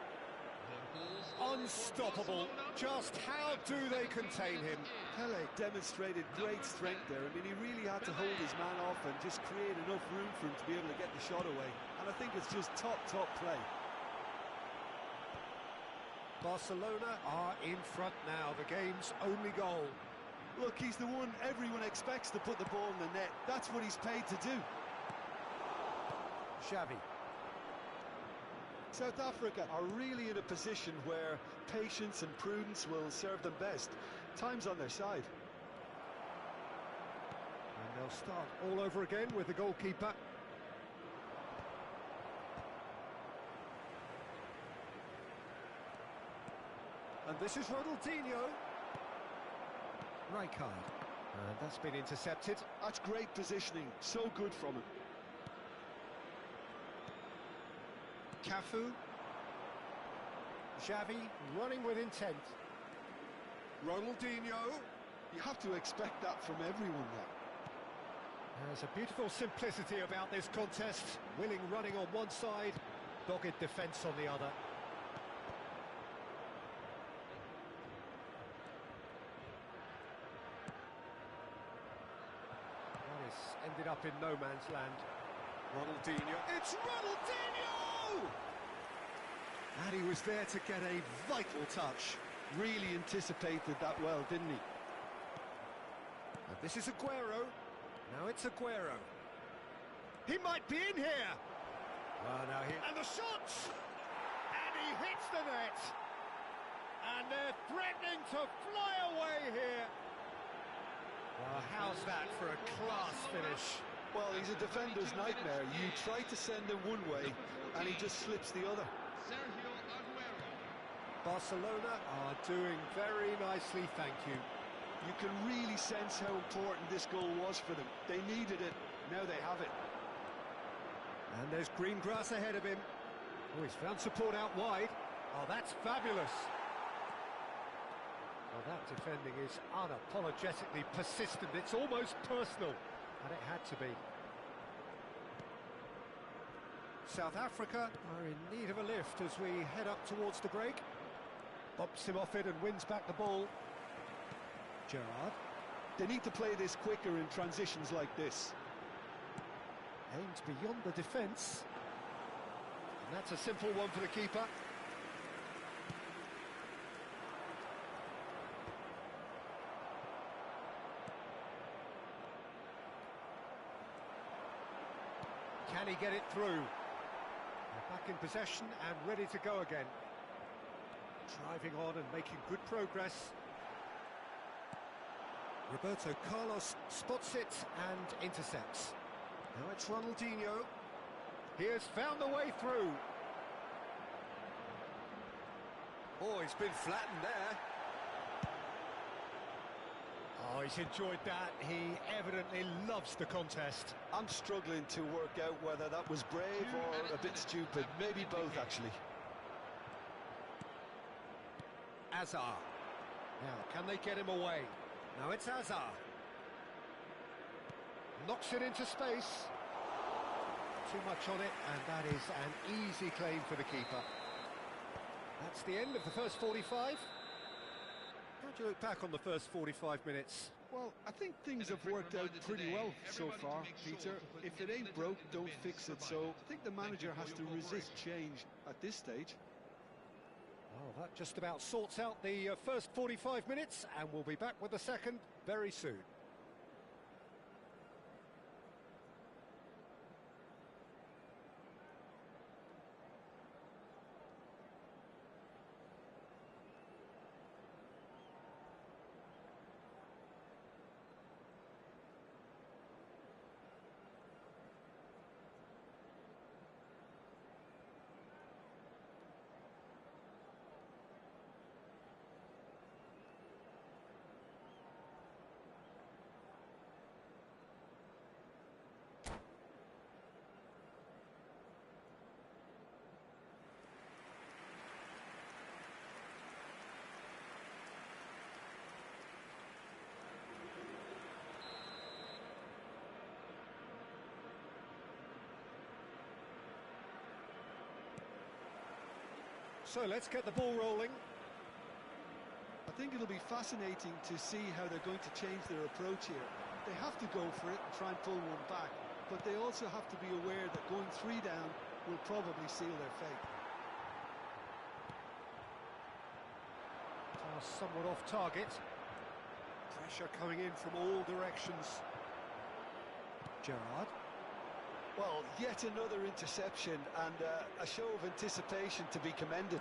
Unstoppable. Just how do they contain him? Pele demonstrated great strength there. I mean, he really had to hold his man off and just create enough room for him to be able to get the shot away. And I think it's just top play. Barcelona are in front now. The game's only goal. Look, he's the one everyone expects to put the ball in the net. That's what he's paid to do. Xavi. South Africa are really in a position where patience and prudence will serve them best. Time's on their side. And they'll start all over again with the goalkeeper. And this is Ronaldinho. Rijkaard. And that's been intercepted. That's great positioning. So good from him. Cafu. Xavi running with intent. Ronaldinho. You have to expect that from everyone now. There's a beautiful simplicity about this contest. Willing running on one side, dogged defence on the other. Ended up in no man's land. Ronaldinho. It's Ronaldinho! And he was there to get a vital touch. Really anticipated that well, didn't he? And this is Aguero. Now it's Aguero. He might be in here. Well, now he... And the shot! And he hits the net. they're threatening to fly away here. Well, how's that for a class finish? Well, he's a defender's nightmare. You try to send him one way, and he just slips the other. Sergio Aguero. Barcelona are doing very nicely, thank you. You can really sense how important this goal was for them. They needed it, now they have it. And there's green grass ahead of him. Oh, he's found support out wide. Oh, that's fabulous. Well, that defending is unapologetically persistent. It's almost personal, and it had to be. South Africa are in need of a lift as we head up towards the break. Bumps him off it and wins back the ball. Gerrard. They need to play this quicker in transitions like this. Aimed beyond the defence. And that's a simple one for the keeper. Can he get it through? They're back in possession and ready to go again. Driving on and making good progress. Roberto Carlos spots it and intercepts. Now it's Ronaldinho. He has found the way through. Oh, he's been flattened there. Oh, he's enjoyed that. He evidently loves the contest. I'm struggling to work out whether that was brave or a bit stupid. Maybe both, actually. Hazard. Now, can they get him away? Now it's Hazard. Knocks it into space. Too much on it, and that is an easy claim for the keeper. That's the end of the first 45. How do you look back on the first 45 minutes? Well, I think things have worked out pretty well so far, Peter. If it ain't broke, don't fix it. So I think the manager has to resist change at this stage. Oh, that just about sorts out the first 45 minutes, and we'll be back with the second very soon. So let's get the ball rolling. I think it'll be fascinating to see how they're going to change their approach here. They have to go for it and try and pull one back, but they also have to be aware that going 3 down will probably seal their fate. Pass somewhat off target. Pressure coming in from all directions. Gerrard. Well, yet another interception and a show of anticipation to be commended.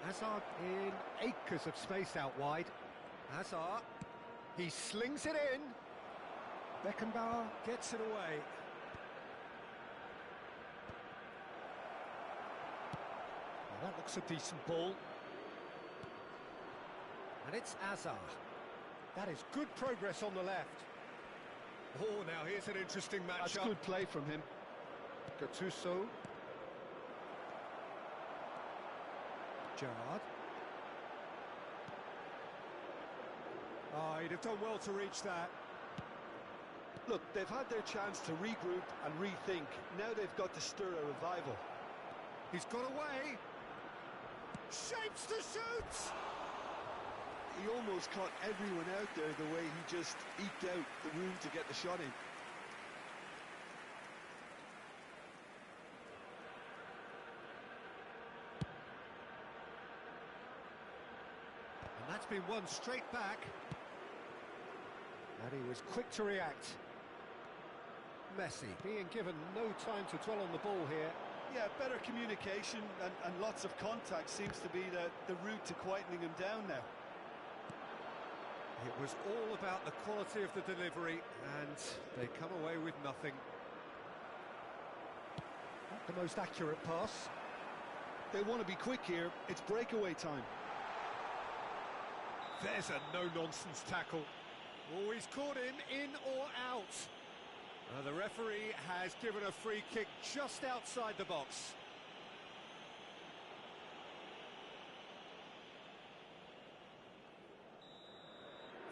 Hazard in acres of space out wide. Hazard. He slings it in. Beckenbauer gets it away. Well, that looks a decent ball. And it's Hazard. That is good progress on the left. Oh, now here's an interesting matchup. That's good play from him. Gattuso. Gerrard. Oh, he'd have done well to reach that. Look, they've had their chance to regroup and rethink. Now they've got to stir a revival. He's got away. Shapes to shoot! He almost caught everyone out there the way he just eked out the room to get the shot in. And that's been won straight back. And he was quick to react. Messi being given no time to dwell on the ball here. Yeah, better communication and lots of contact seems to be the route to quietening him down now. It was all about the quality of the delivery, and they come away with nothing. Not the most accurate pass. They want to be quick here. It's breakaway time. There's a no-nonsense tackle. Oh, he's caught him in or out. The referee has given a free kick just outside the box.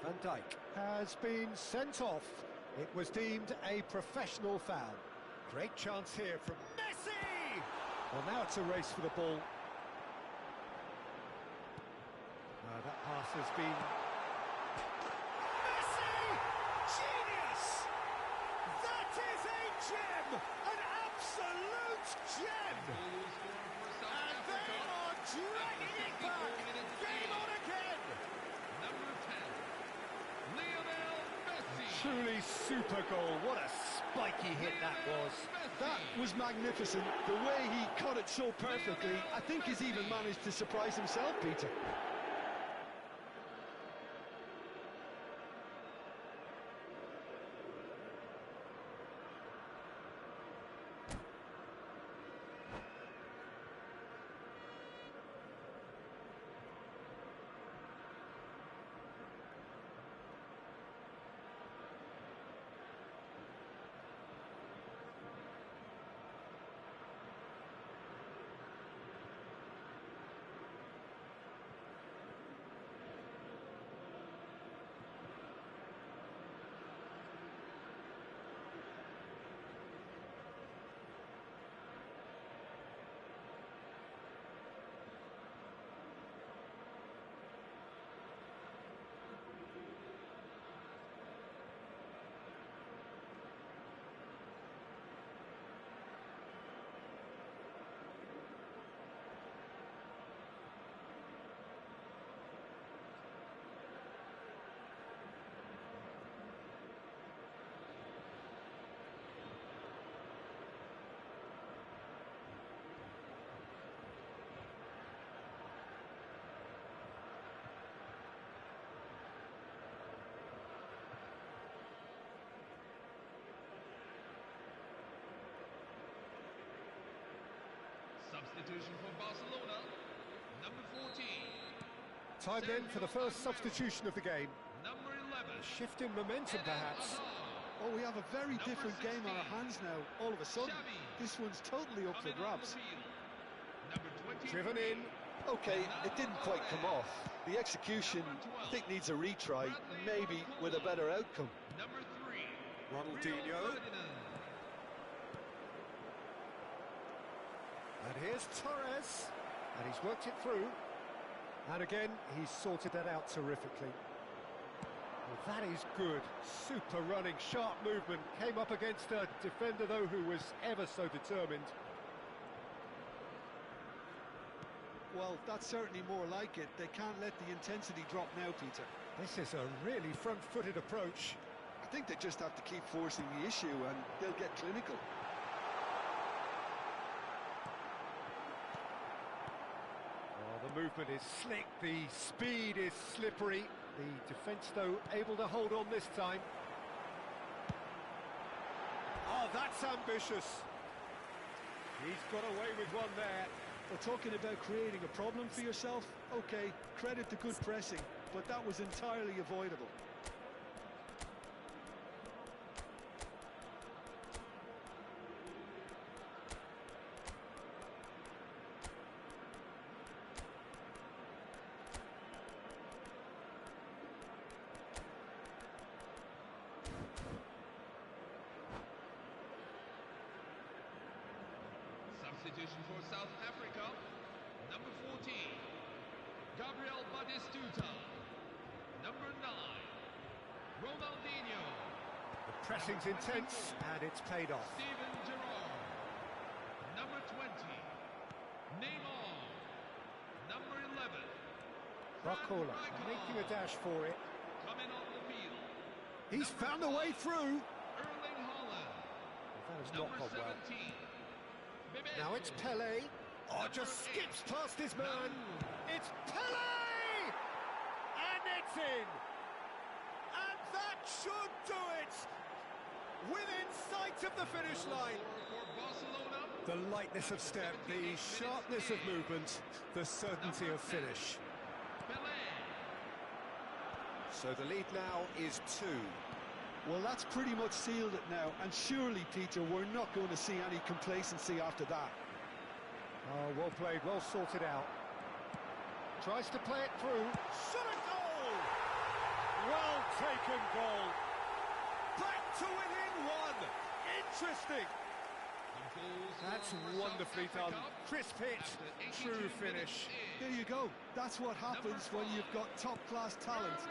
Van Dijk has been sent off. It was deemed a professional foul. Great chance here from Messi! Well, now it's a race for the ball. That pass has been... Messi! Genius! That is a gem! An absolute gem! And they are dragging it back! Game on again! Number 10, Lionel Messi. Truly super goal. What a spiky hit that was. That was magnificent. The way he cut it so perfectly, I think he's even managed to surprise himself, Peter. Substitution for Barcelona, number 14. Time then for the first substitution of the game. Number 11. Shift in momentum, perhaps. Oh, we have a very different game on our hands now, all of a sudden. This one's totally up for grabs. Number 20. Driven in. Okay, it didn't quite come off. The execution, I think, needs a retry, maybe with a better outcome. Number 3. Ronaldinho. And here's Torres. And he's worked it through. And again, he's sorted that out terrifically. Well, that is good. Super running, sharp movement. Came up against a defender, though, who was ever so determined. Well, that's certainly more like it. They can't let the intensity drop now, Peter. This is a really front-footed approach. I think they just have to keep forcing the issue and they'll get clinical. Oh, the movement is slick, the speed is slippery. The defence, though, able to hold on this time. Oh, that's ambitious. He's got away with one there. We're talking about creating a problem for yourself. Okay, credit to good pressing, but that was entirely avoidable. Substitution for South Africa, number 14, Gabriel Batistuta. Number 9, Ronaldinho. The pressing's intense, and it's paid off. Steven Gerrard. Number 20, Neymar. Number 11, Barcola making a dash for it. coming on the field, He's found a way through. Erling Haaland. That has not Number gone well. 17, Now it's Pele. Oh, just skips past his man. It's Pele! And it's in! And that should do it! Within sight of the finish line. The lightness of step, the sharpness of movement, the certainty of finish. So the lead now is 2. Well, that's pretty much sealed it now, and surely, Peter, we're not going to see any complacency after that. Oh, well played, well sorted out. Tries to play it through. Shot a goal! Well taken goal. Back to within 1. Interesting. That's wonderfully done. Crisp hit, true finish. There you go. That's what happens when you've got top-class talent.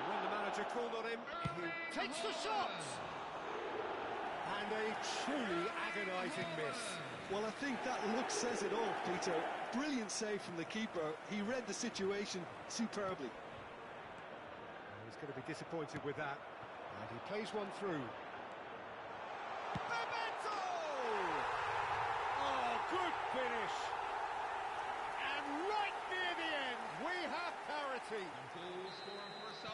When the manager called on him, he Takes the shot! And a truly agonising miss. Well, I think that look says it all, Peter. Brilliant save from the keeper. He read the situation superbly. He's going to be disappointed with that. And he plays one through. Bebeto! Oh, good finish. And right near the end, we have parity.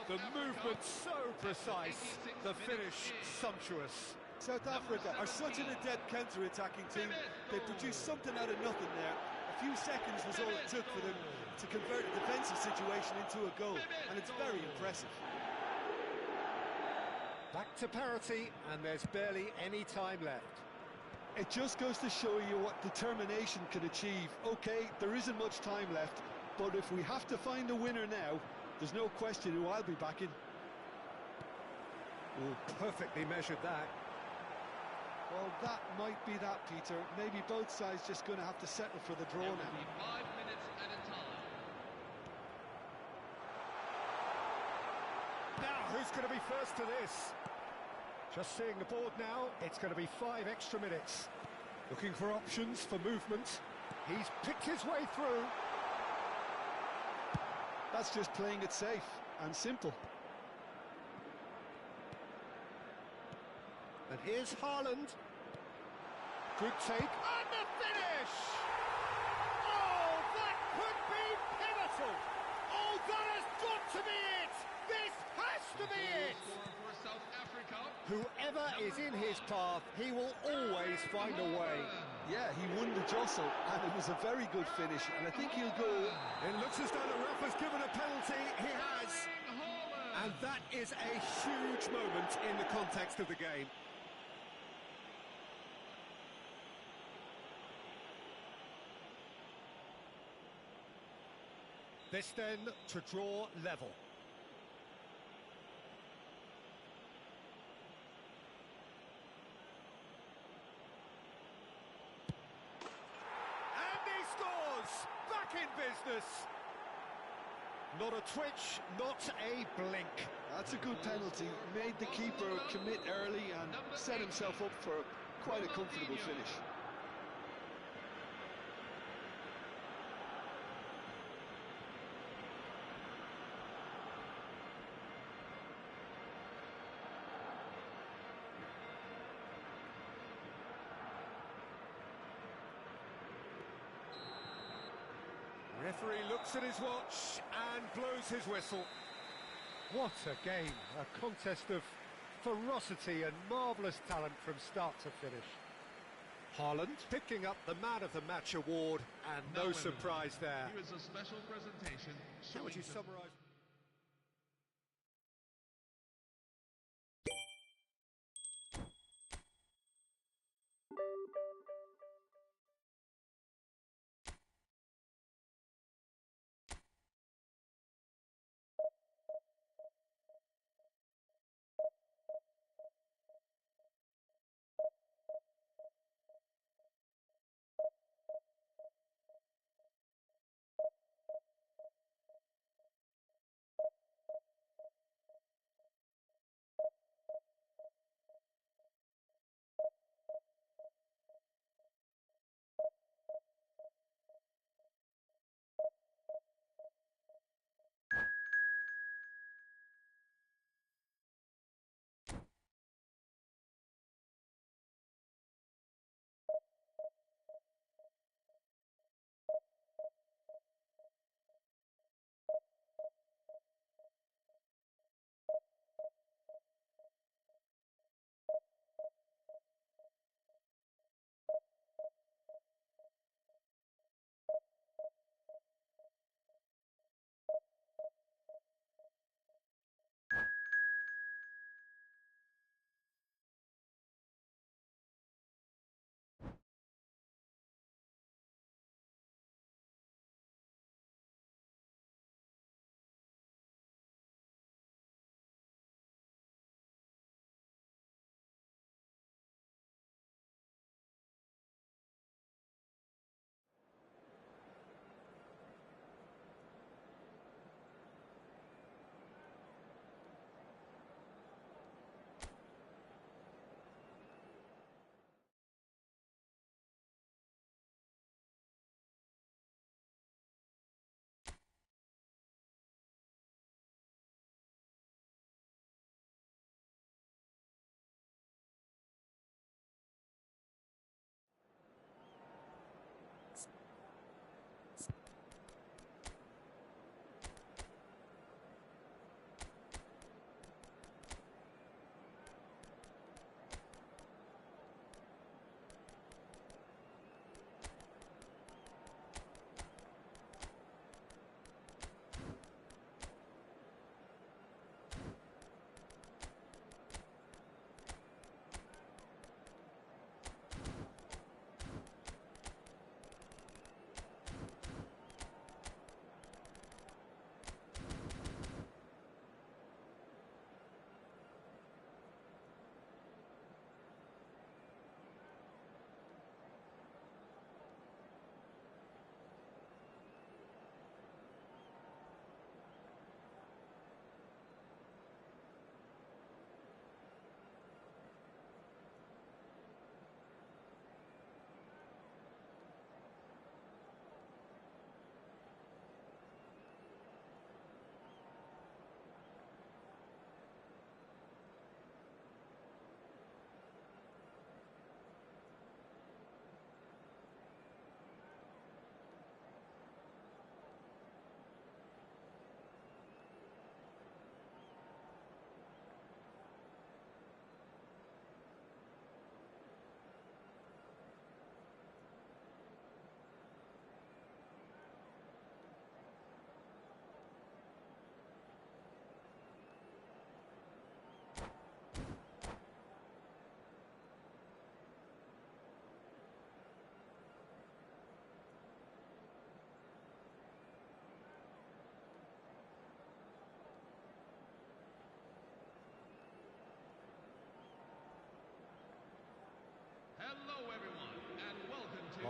The movement so precise, the finish sumptuous. South Africa are such an adept counter-attacking team. They produced something out of nothing there. A few seconds was all it took for them to convert a defensive situation into a goal, and it's very impressive. Back to parity, and there's barely any time left. It just goes to show you what determination can achieve. Okay, there isn't much time left, but if we have to find a winner now, there's no question who I'll be backing. Oh, perfectly measured that. Well, that might be that, Peter. Maybe both sides just going to have to settle for the draw now. 5 minutes at a time. Now, who's going to be first to this? Just seeing the board now, it's going to be 5 extra minutes. Looking for options for movement. He's picked his way through. That's just playing it safe and simple. And here's Haaland. Good take. And the finish! Oh, that could be pivotal! Oh, that has got to be it! This has to be it! For South Africa. Whoever is in his path, he will always find a way. Yeah, he won the jostle, and it was a very good finish, and I think he'll go... It looks as though the ref has given a penalty. He has. And that is a huge moment in the context of the game. This then to draw level. And he scores! Back in business! Not a twitch, not a blink. That's a good penalty. Made the keeper commit early and set himself up for quite a comfortable finish. Referee looks at his watch and blows his whistle. What a game, a contest of ferocity and marvellous talent from start to finish. Haaland picking up the Man of the Match award, and no surprise there. Here is a special presentation. How would you summarise?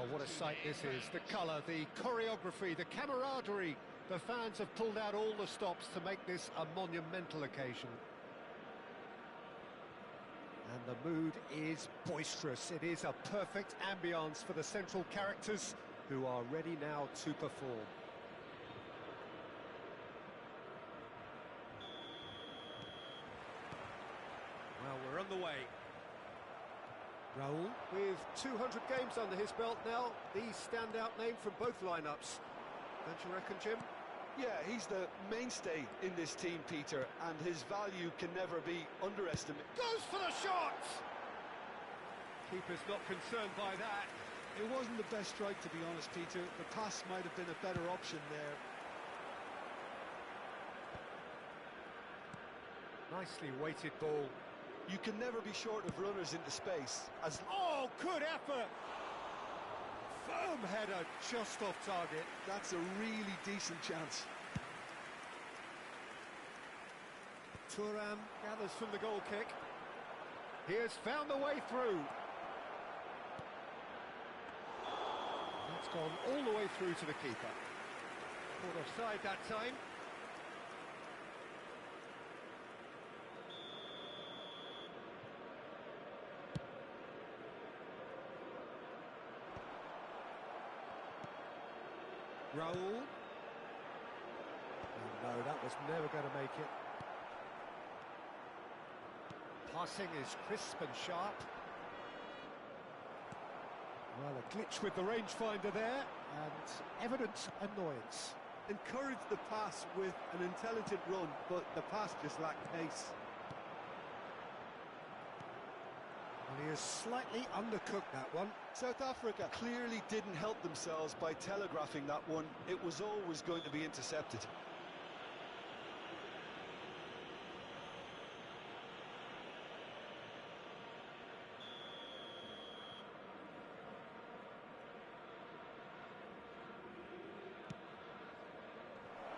Oh, what a sight this is. The colour, the choreography, the camaraderie. The fans have pulled out all the stops to make this a monumental occasion. And the mood is boisterous. It is a perfect ambience for the central characters who are ready now to perform. Well, we're on the way. Raul, with 200 games under his belt now, the standout name from both lineups. Don't you reckon, Jim? Yeah, he's the mainstay in this team, Peter, and his value can never be underestimated. Goes for the shot! Keeper's not concerned by that. It wasn't the best strike, to be honest, Peter. The pass might have been a better option there. Nicely weighted ball. You can never be short of runners into space. Oh, good effort! Firm header, just off target. That's a really decent chance. Thuram gathers from the goal kick. He has found the way through. That's gone all the way through to the keeper. Caught offside that time. Raul. Oh, no, that was never going to make it. Passing is crisp and sharp. Well, a glitch with the rangefinder there, and evident annoyance. Encouraged the pass with an intelligent run, but the pass just lacked pace. Well, he has slightly undercooked that one. South Africa clearly didn't help themselves by telegraphing that one. It was always going to be intercepted.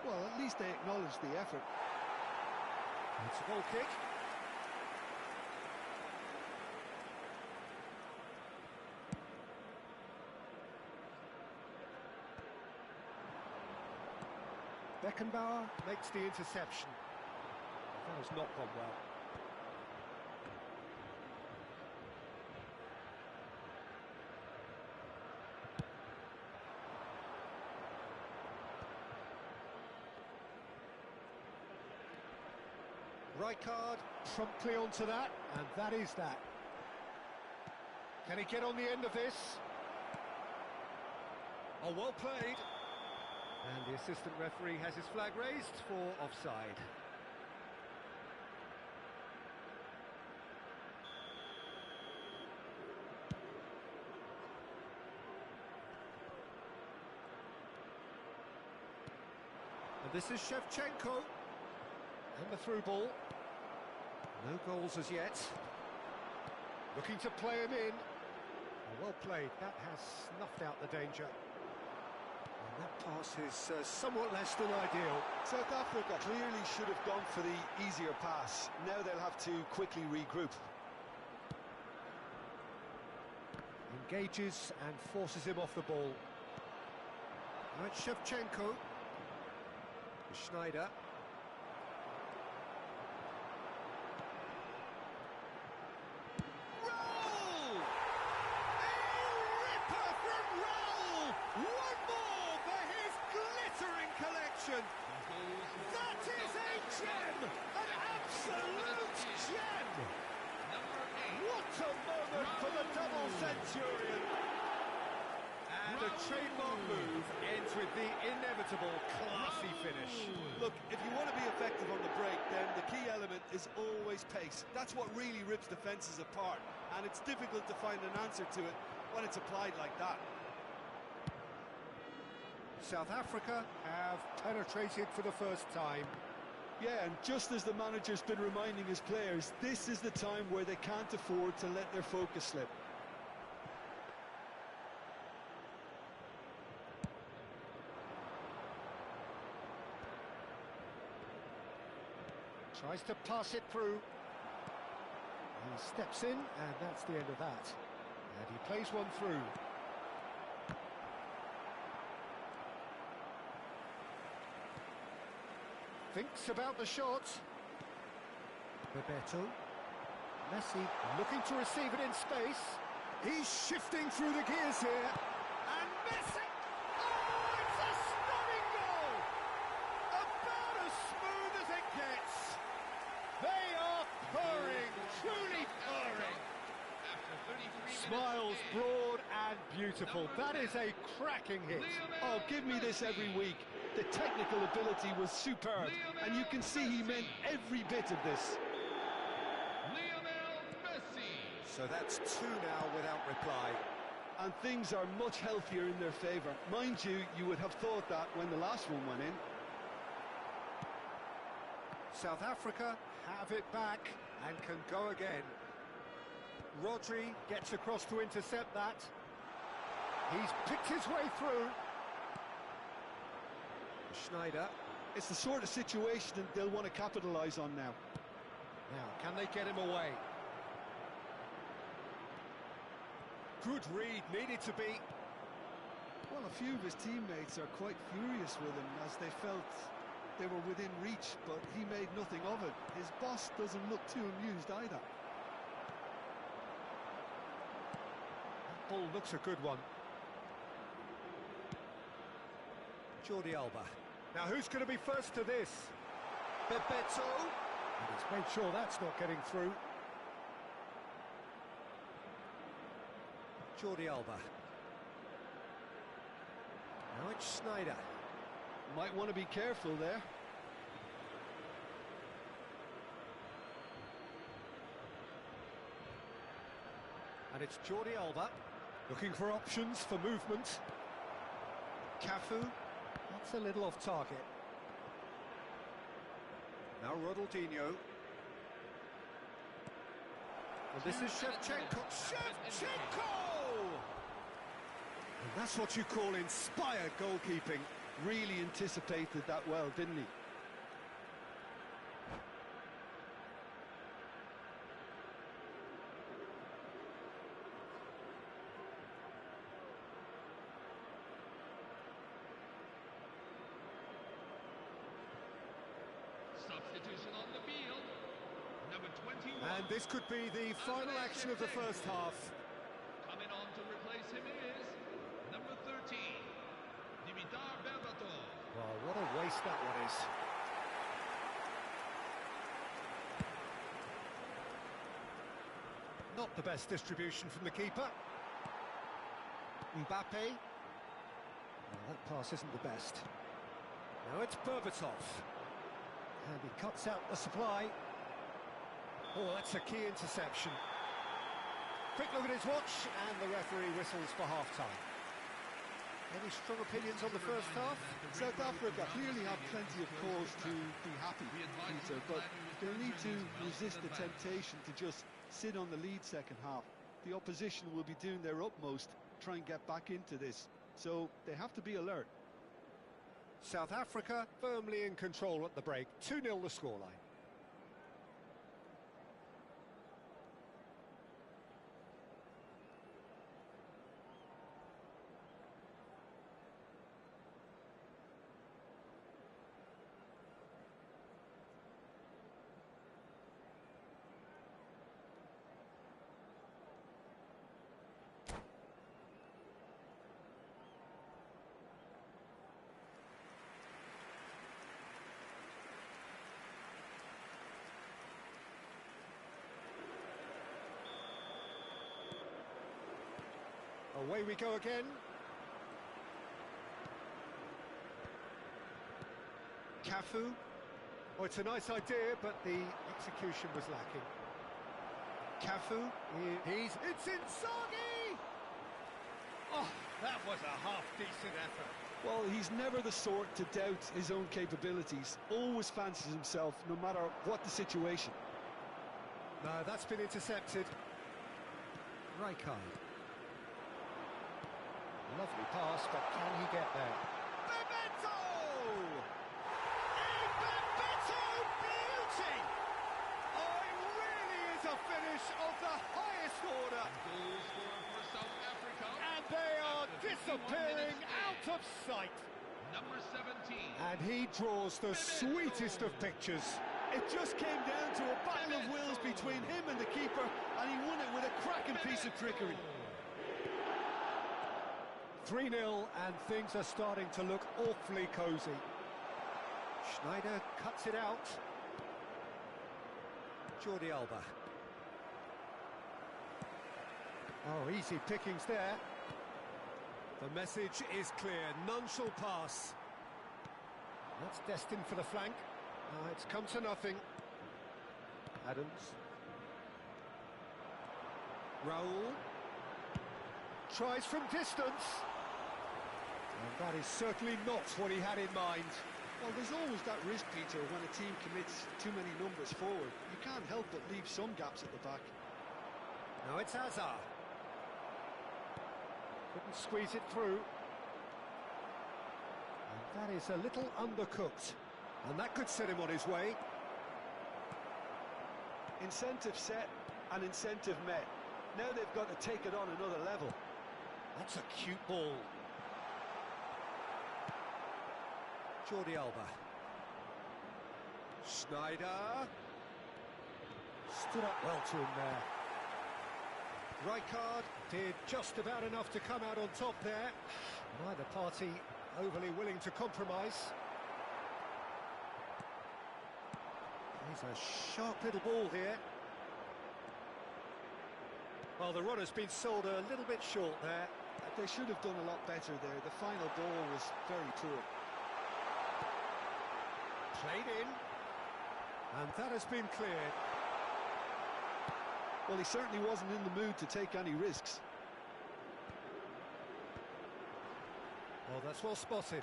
Well, at least they acknowledged the effort. It's a goal kick. Beckenbauer makes the interception. That has not gone well. Rijkaard promptly onto that, and that is that. Can he get on the end of this? Oh, well played. And the assistant referee has his flag raised for offside. And this is Shevchenko. And the through ball. No goals as yet. Looking to play him in. Well played. That has snuffed out the danger. And that pass is somewhat less than ideal. South Africa clearly should have gone for the easier pass. Now they'll have to quickly regroup. Engages and forces him off the ball. Now it's Shevchenko. Schneider. Raul! A ripper from Raul! One more for his glittering collection. That is a gem! An absolute gem! What a moment for the double centurion! And a trademark move ends with the inevitable classy finish. Look, if you want to be effective on the break, then the key element is always pace. That's what really rips defences apart, and it's difficult to find an answer to it when it's applied like that. South Africa have penetrated for the first time. Yeah, and just as the manager's been reminding his players, this is the time where they can't afford to let their focus slip. Tries to pass it through. He steps in, and that's the end of that. And he plays one through. Thinks about the shot. Bebeto. Messi looking to receive it in space. He's shifting through the gears here. And Messi! Oh, it's a stunning goal! About as smooth as it gets. They are purring, truly purring. Smiles broad and beautiful. That is a cracking hit. Oh, give me this every week. The technical ability was superb, and you can see he meant every bit of this. So that's two now without reply. And things are much healthier in their favour. Mind you, you would have thought that when the last one went in. South Africa have it back and can go again. Rodri gets across to intercept that. He's picked his way through. Schneider. It's the sort of situation that they'll want to capitalise on now. Now, can they get him away? Good read, needed to be. Well, a few of his teammates are quite furious with him as they felt they were within reach, but he made nothing of it. His boss doesn't look too amused either. That ball looks a good one. Jordi Alba. Now who's going to be first to this? Bebeto. And he's made sure that's not getting through. Jordi Alba. Now it's Schneider. Might want to be careful there. And it's Jordi Alba. Looking for options for movement. Cafu. That's a little off target. Now Ronaldinho. Well, this is Shevchenko. Shevchenko! And that's what you call inspired goalkeeping. Really anticipated that well, didn't he? Substitution on the field. Number 21. And this could be the final action of the first half. Coming on to replace him is number 13, Dimitar Berbatov. Well, what a waste that one is. Not the best distribution from the keeper. Mbappe. Well, that pass isn't the best. Now it's Berbatov. And he cuts out the supply. Oh, that's a key interception. Quick look at his watch, and the referee whistles for half-time. Any strong opinions on the first half? South Africa clearly have plenty of cause to be happy, Peter, but they'll need to resist the temptation to just sit on the lead second half. The opposition will be doing their utmost to try and get back into this, so they have to be alert. South Africa firmly in control at the break. 2-0 the scoreline. Away we go again. Cafu. Oh, it's a nice idea, but the execution was lacking. Cafu. It's Inzaghi! Oh, that was a half-decent effort. Well, he's never the sort to doubt his own capabilities. Always fancies himself, no matter what the situation. No, that's been intercepted. Rijkaard. Lovely pass, but can he get there? Bebeto! And Bebeto beauty! Oh, it really is a finish of the highest order. Goal scorer for South Africa. And they are disappearing out of sight. Number 17. And he draws the sweetest of pictures. It just came down to a battle of wills between him and the keeper, and he won it with a cracking piece of trickery. 3-0, and things are starting to look awfully cosy. Schneider cuts it out. Jordi Alba. Oh, easy pickings there. The message is clear, none shall pass. That's destined for the flank. It's come to nothing. Adams. Raul. Tries from distance. And that is certainly not what he had in mind. Well, there's always that risk, Peter, when a team commits too many numbers forward. You can't help but leave some gaps at the back. Now it's Hazard. Couldn't squeeze it through. And that is a little undercooked. And that could set him on his way. Incentive set and incentive met. Now they've got to take it on another level. That's a cute ball. Jordi Alba. Schneider. Stood up well to him there. Rijkaard did just about enough to come out on top there. Neither party overly willing to compromise. He's a sharp little ball here. Well, the run has been sold a little bit short there. They should have done a lot better there. The final ball was very poor. Played in. And that has been cleared. Well, he certainly wasn't in the mood to take any risks. Oh, that's well spotted.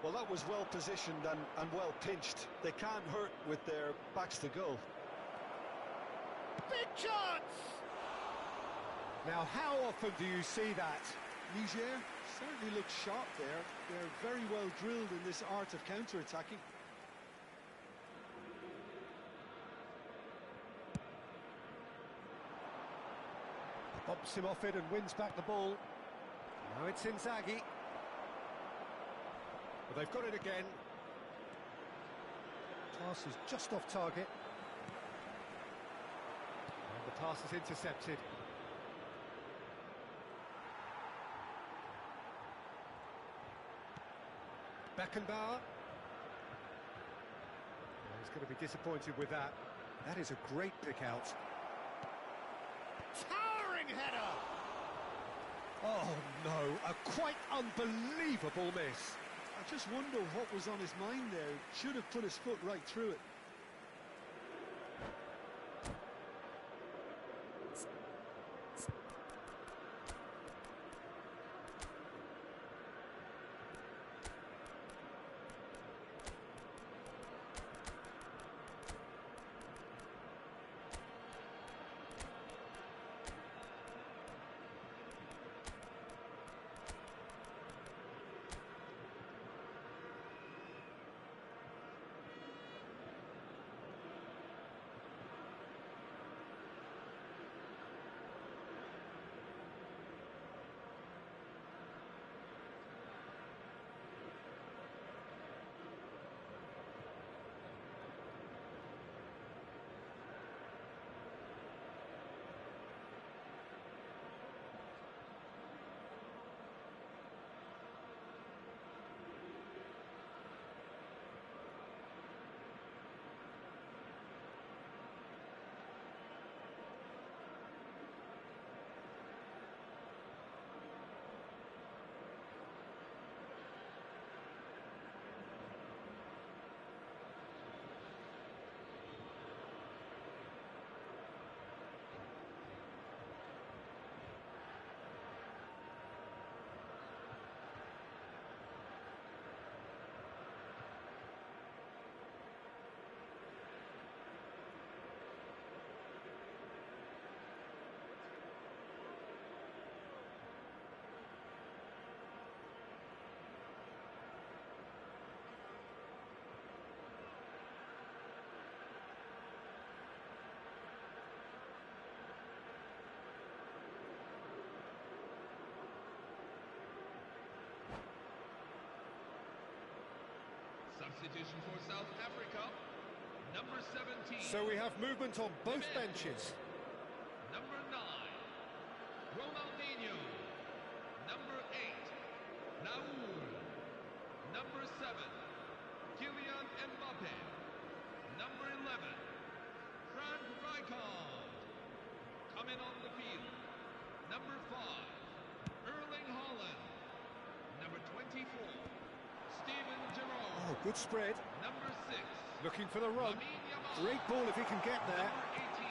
Well, that was well positioned and well pinched. They can't hurt with their backs to goal. Big chance! Now, how often do you see that? Niger certainly looks sharp there. They're very well drilled in this art of counter-attacking. Bumps him off it and wins back the ball. Now it's Inzaghi. But they've got it again. Pass is just off target. And the pass is intercepted. Beckenbauer. He's going to be disappointed with that. That is a great pick out. Towering header! Oh no, a quite unbelievable miss. I just wonder what was on his mind there. Should have put his foot right through it. Substitution for South Africa. Number 17. So we have movement on both benches. Number 9, Ronaldinho. Number 8, Raul. Number 7, Kylian Mbappe. Number 11, Frank Rijkaard. Coming on the field, number 5, Erling Haaland. Number 24, Steven Gerrard. Oh, good spread. Number 6, Looking for the run. Lamine Yamal. Great ball if he can get there. Number 18,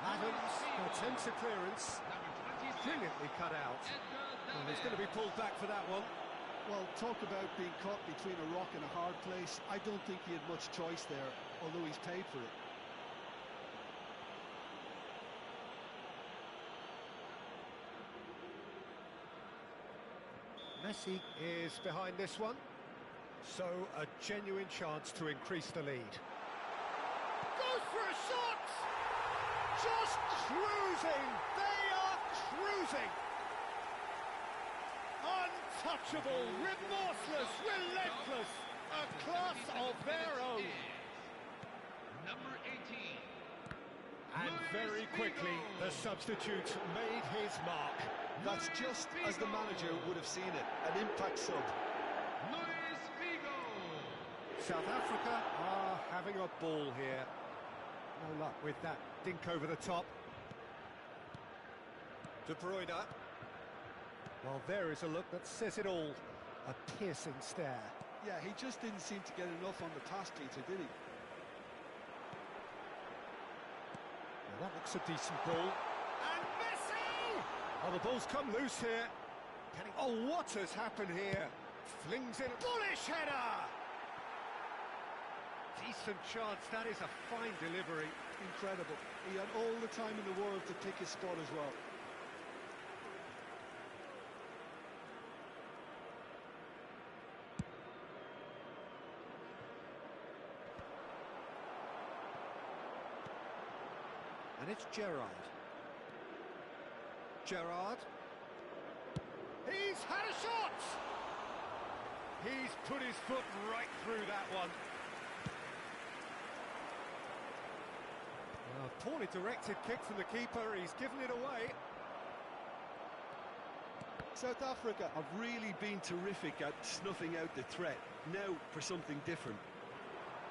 Adams attempts a clearance. number 26, Brilliantly cut out. Edgar And he's going to be pulled back for that one. Well, talk about being caught between a rock and a hard place. I don't think he had much choice there, although he's paid for it. Messi is behind this one. So a genuine chance to increase the lead. Goes for a shot! Just cruising! They are cruising! Untouchable, remorseless, relentless, a class of their own. Number 18. And very quickly, the substitute made his mark. That's just as the manager would have seen it, an impact sub. Luis Figo. South Africa are having a ball here. No luck with that dink over the top. De Bruyne. Well, there is a look that says it all. A piercing stare. Yeah, he just didn't seem to get enough on the pass, Peter, did he? Well, that looks a decent ball. And Messi! Oh, the ball's come loose here. Oh, what has happened here? Flings in. Bullish header! Decent chance. That is a fine delivery. Incredible. He had all the time in the world to pick his spot as well. And it's Gerrard. Gerrard. He's had a shot! He's put his foot right through that one. Well, a poorly directed kick from the keeper. He's given it away. South Africa have really been terrific at snuffing out the threat. Now for something different.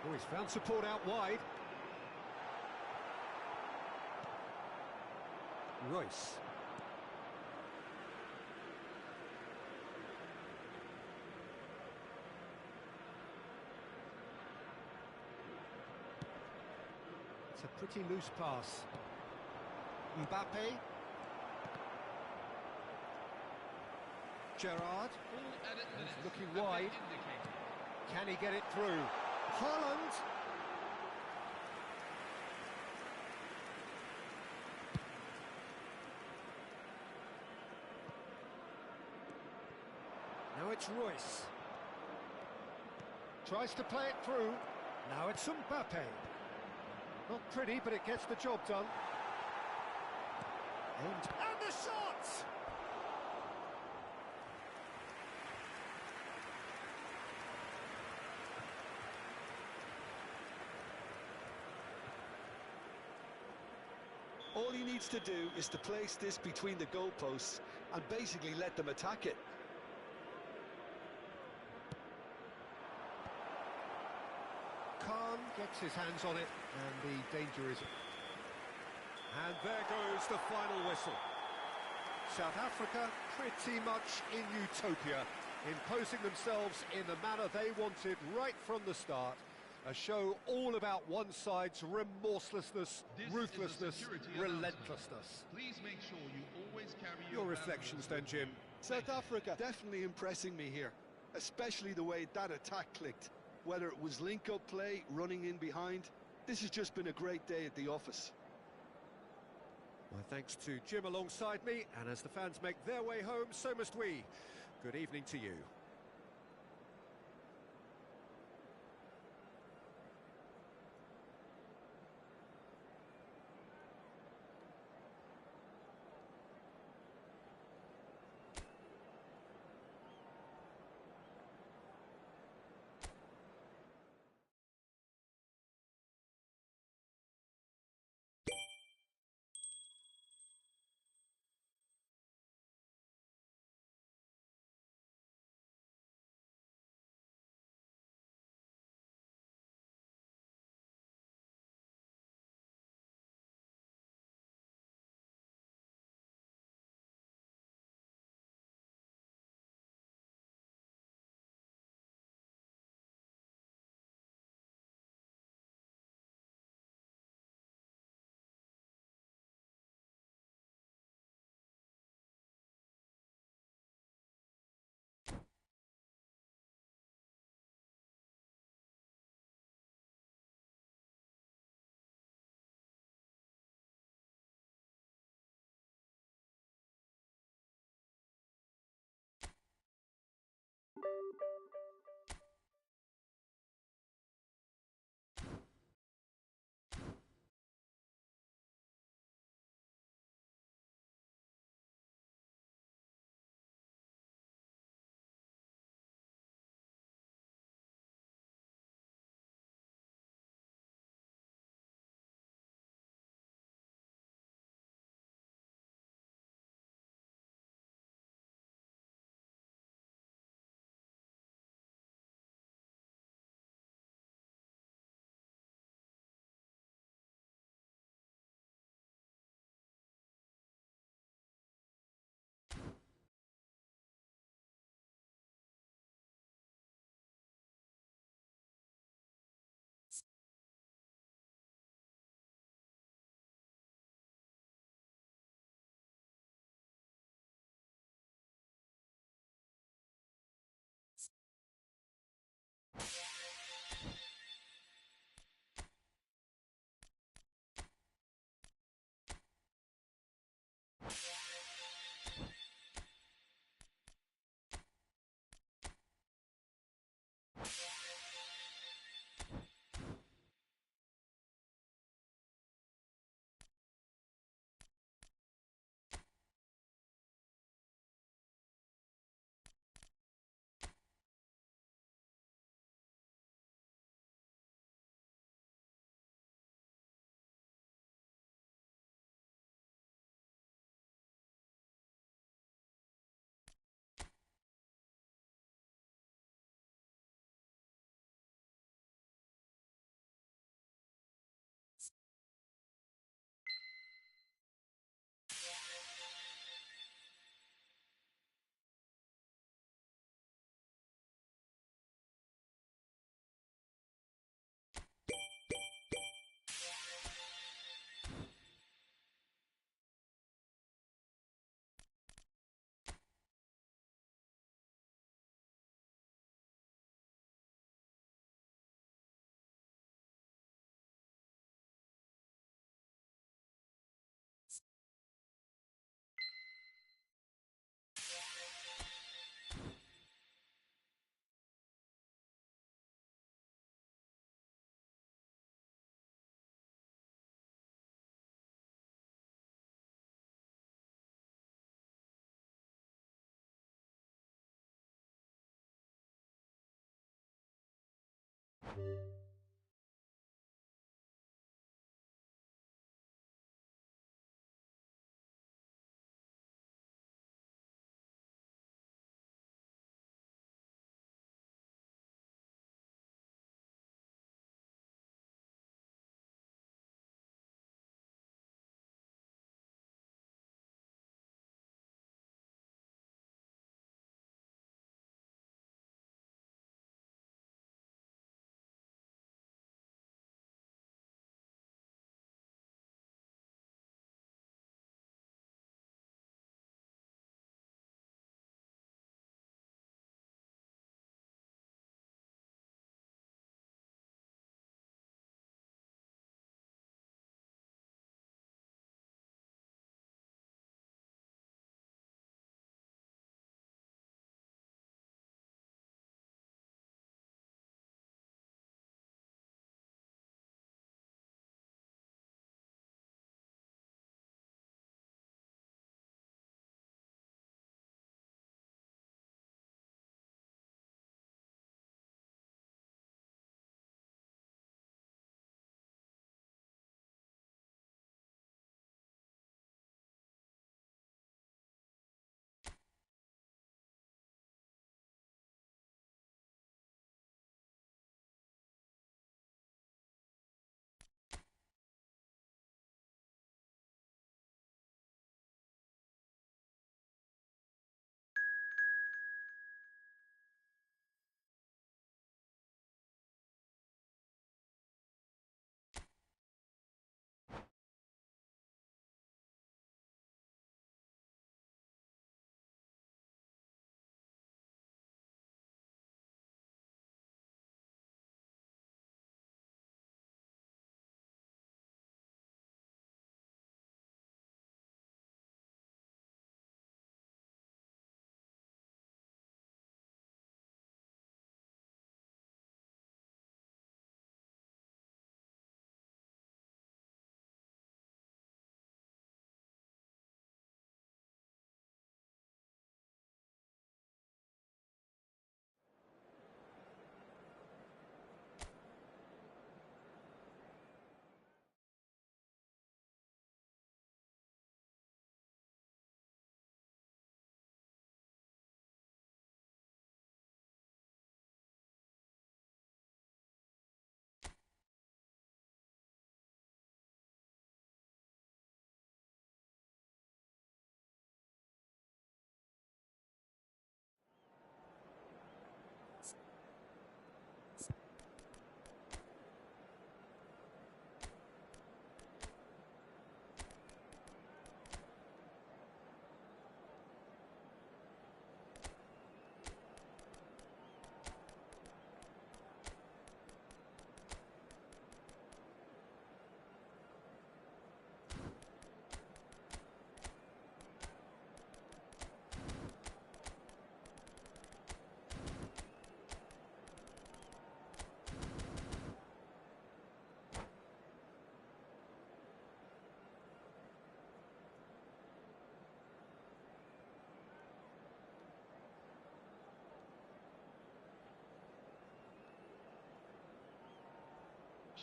Oh, he's found support out wide. Royce. It's a pretty loose pass. Mbappe. Gerrard. He's looking wide. Can he get it through? Haaland. Now it's Royce. Tries to play it through. Now it's Mbappe. Not pretty, but it gets the job done. And the shot! All he needs to do is to place this between the goalposts and basically let them attack it. Khan gets his hands on it, and the danger is... And there goes the final whistle. South Africa pretty much in utopia, imposing themselves in the manner they wanted right from the start. A show all about one side's remorselessness, ruthlessness, relentlessness. Please make sure you always carry Your reflections then, Jim. South Africa definitely impressing me here, especially the way that attack clicked. Whether it was link-up play, running in behind, this has just been a great day at the office. My thanks to Jim alongside me, and as the fans make their way home, so must we. Good evening to you.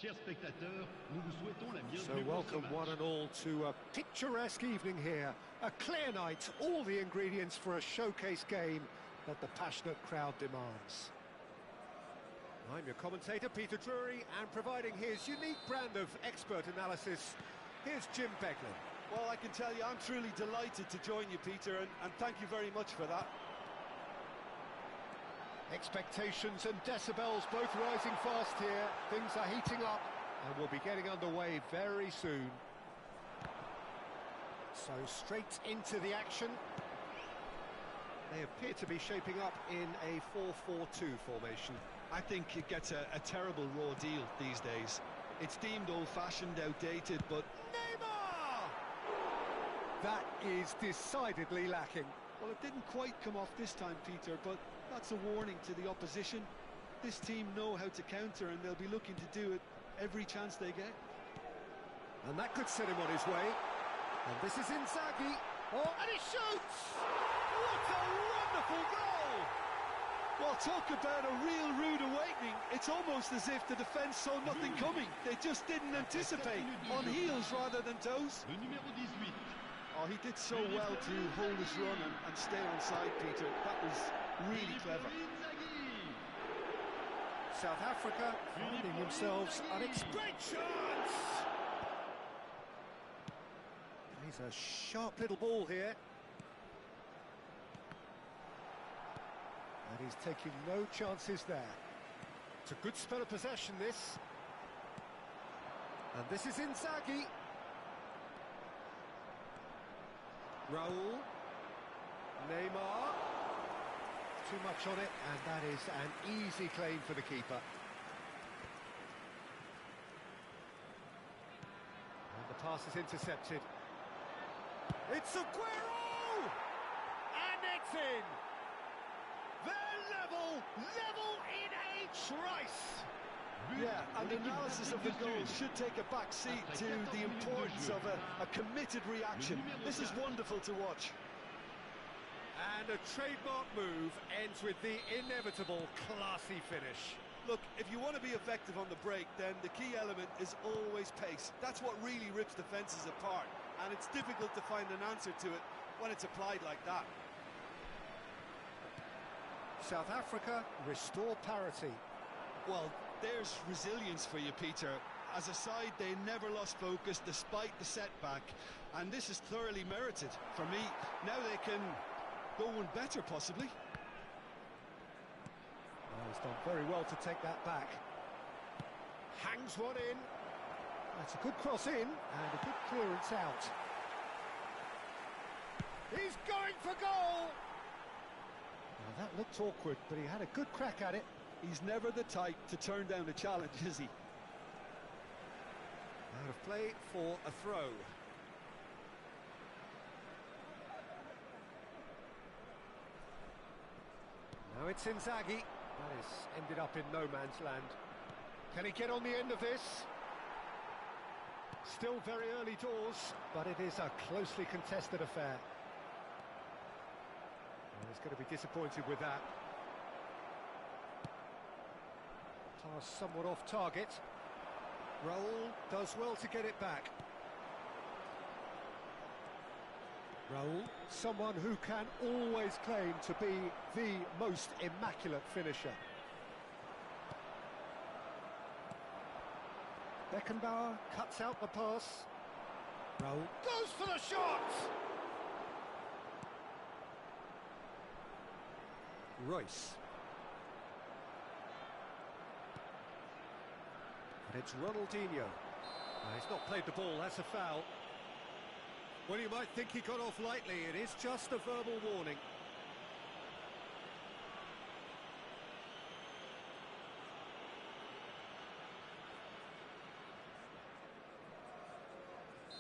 Chers spectateurs, nous vous souhaitons la So bienvenue pour ce welcome one match. and all to a picturesque evening here. A clear night, all the ingredients for a showcase game that the passionate crowd demands. I'm your commentator, Peter Drury, and providing his unique brand of expert analysis, here's Jim Beglin. Well, I can tell you, I'm truly delighted to join you, Peter, and thank you very much for that. Expectations and decibels both rising fast here. Things are heating up and we'll be getting underway very soon. So straight into the action. They appear to be shaping up in a 4-4-2 formation. I think it gets a terrible raw deal these days. It's deemed old-fashioned, outdated, but Neymar! That is decidedly lacking. well, it didn't quite come off this time, Peter, but that's a warning to the opposition. This team know how to counter, and they'll be looking to do it every chance they get. And that could set him on his way. And this is Inzaghi. Oh, and he shoots! What a wonderful goal! Well, talk about a real rude awakening. It's almost as if the defence saw nothing coming. They just didn't anticipate. On heels rather than toes. Le numéro 18. Oh, he did so well to hold his run and stay on side, Peter. That was really clever. South Africa finding themselves unexpected chance. He's a sharp little ball here. And he's taking no chances there. It's a good spell of possession, this. And this is Inzaghi. Raul. Neymar. Too much on it, and that is an easy claim for the keeper. And the pass is intercepted. It's Aguero! And it's in! They're level in a trice! Yeah, and analysis of the goal should take a back seat to the importance of a committed reaction. This is wonderful to watch. And a trademark move ends with the inevitable classy finish. Look, if you want to be effective on the break, then the key element is always pace. That's what really rips defences apart, and it's difficult to find an answer to it when it's applied like that. South Africa restore parity. Well, there's resilience for you, Peter. As a side, they never lost focus despite the setback, and this is thoroughly merited. For me, now they can go one better, possibly. Oh, he's done very well to take that back. Hangs one in. That's a good cross in, and a good clearance out. He's going for goal! Well, that looked awkward, but he had a good crack at it. He's never the type to turn down a challenge, is he? Out of play for a throw. Now it's Inzaghi. That has ended up in no man's land. Can he get on the end of this? Still very early doors, but it is a closely contested affair. Well, he's going to be disappointed with that. Pass somewhat off target. Raul does well to get it back. Raul, someone who can always claim to be the most immaculate finisher. Beckenbauer cuts out the pass. Raul goes for the shot! Royce. And it's Ronaldinho. He's not played the ball, that's a foul. Well, you might think he got off lightly, it is just a verbal warning.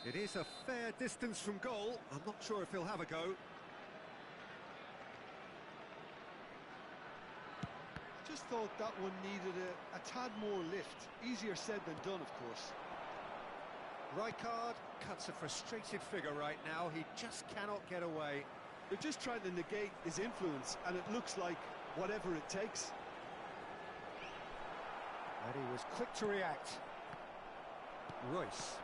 It is a fair distance from goal. I'm not sure if he'll have a go. Just thought that one needed a tad more lift. Easier said than done, of course. Rijkaard cuts a frustrated figure right now. He just cannot get away. They're just trying to negate his influence, and it looks like whatever it takes. And he was quick to react. Royce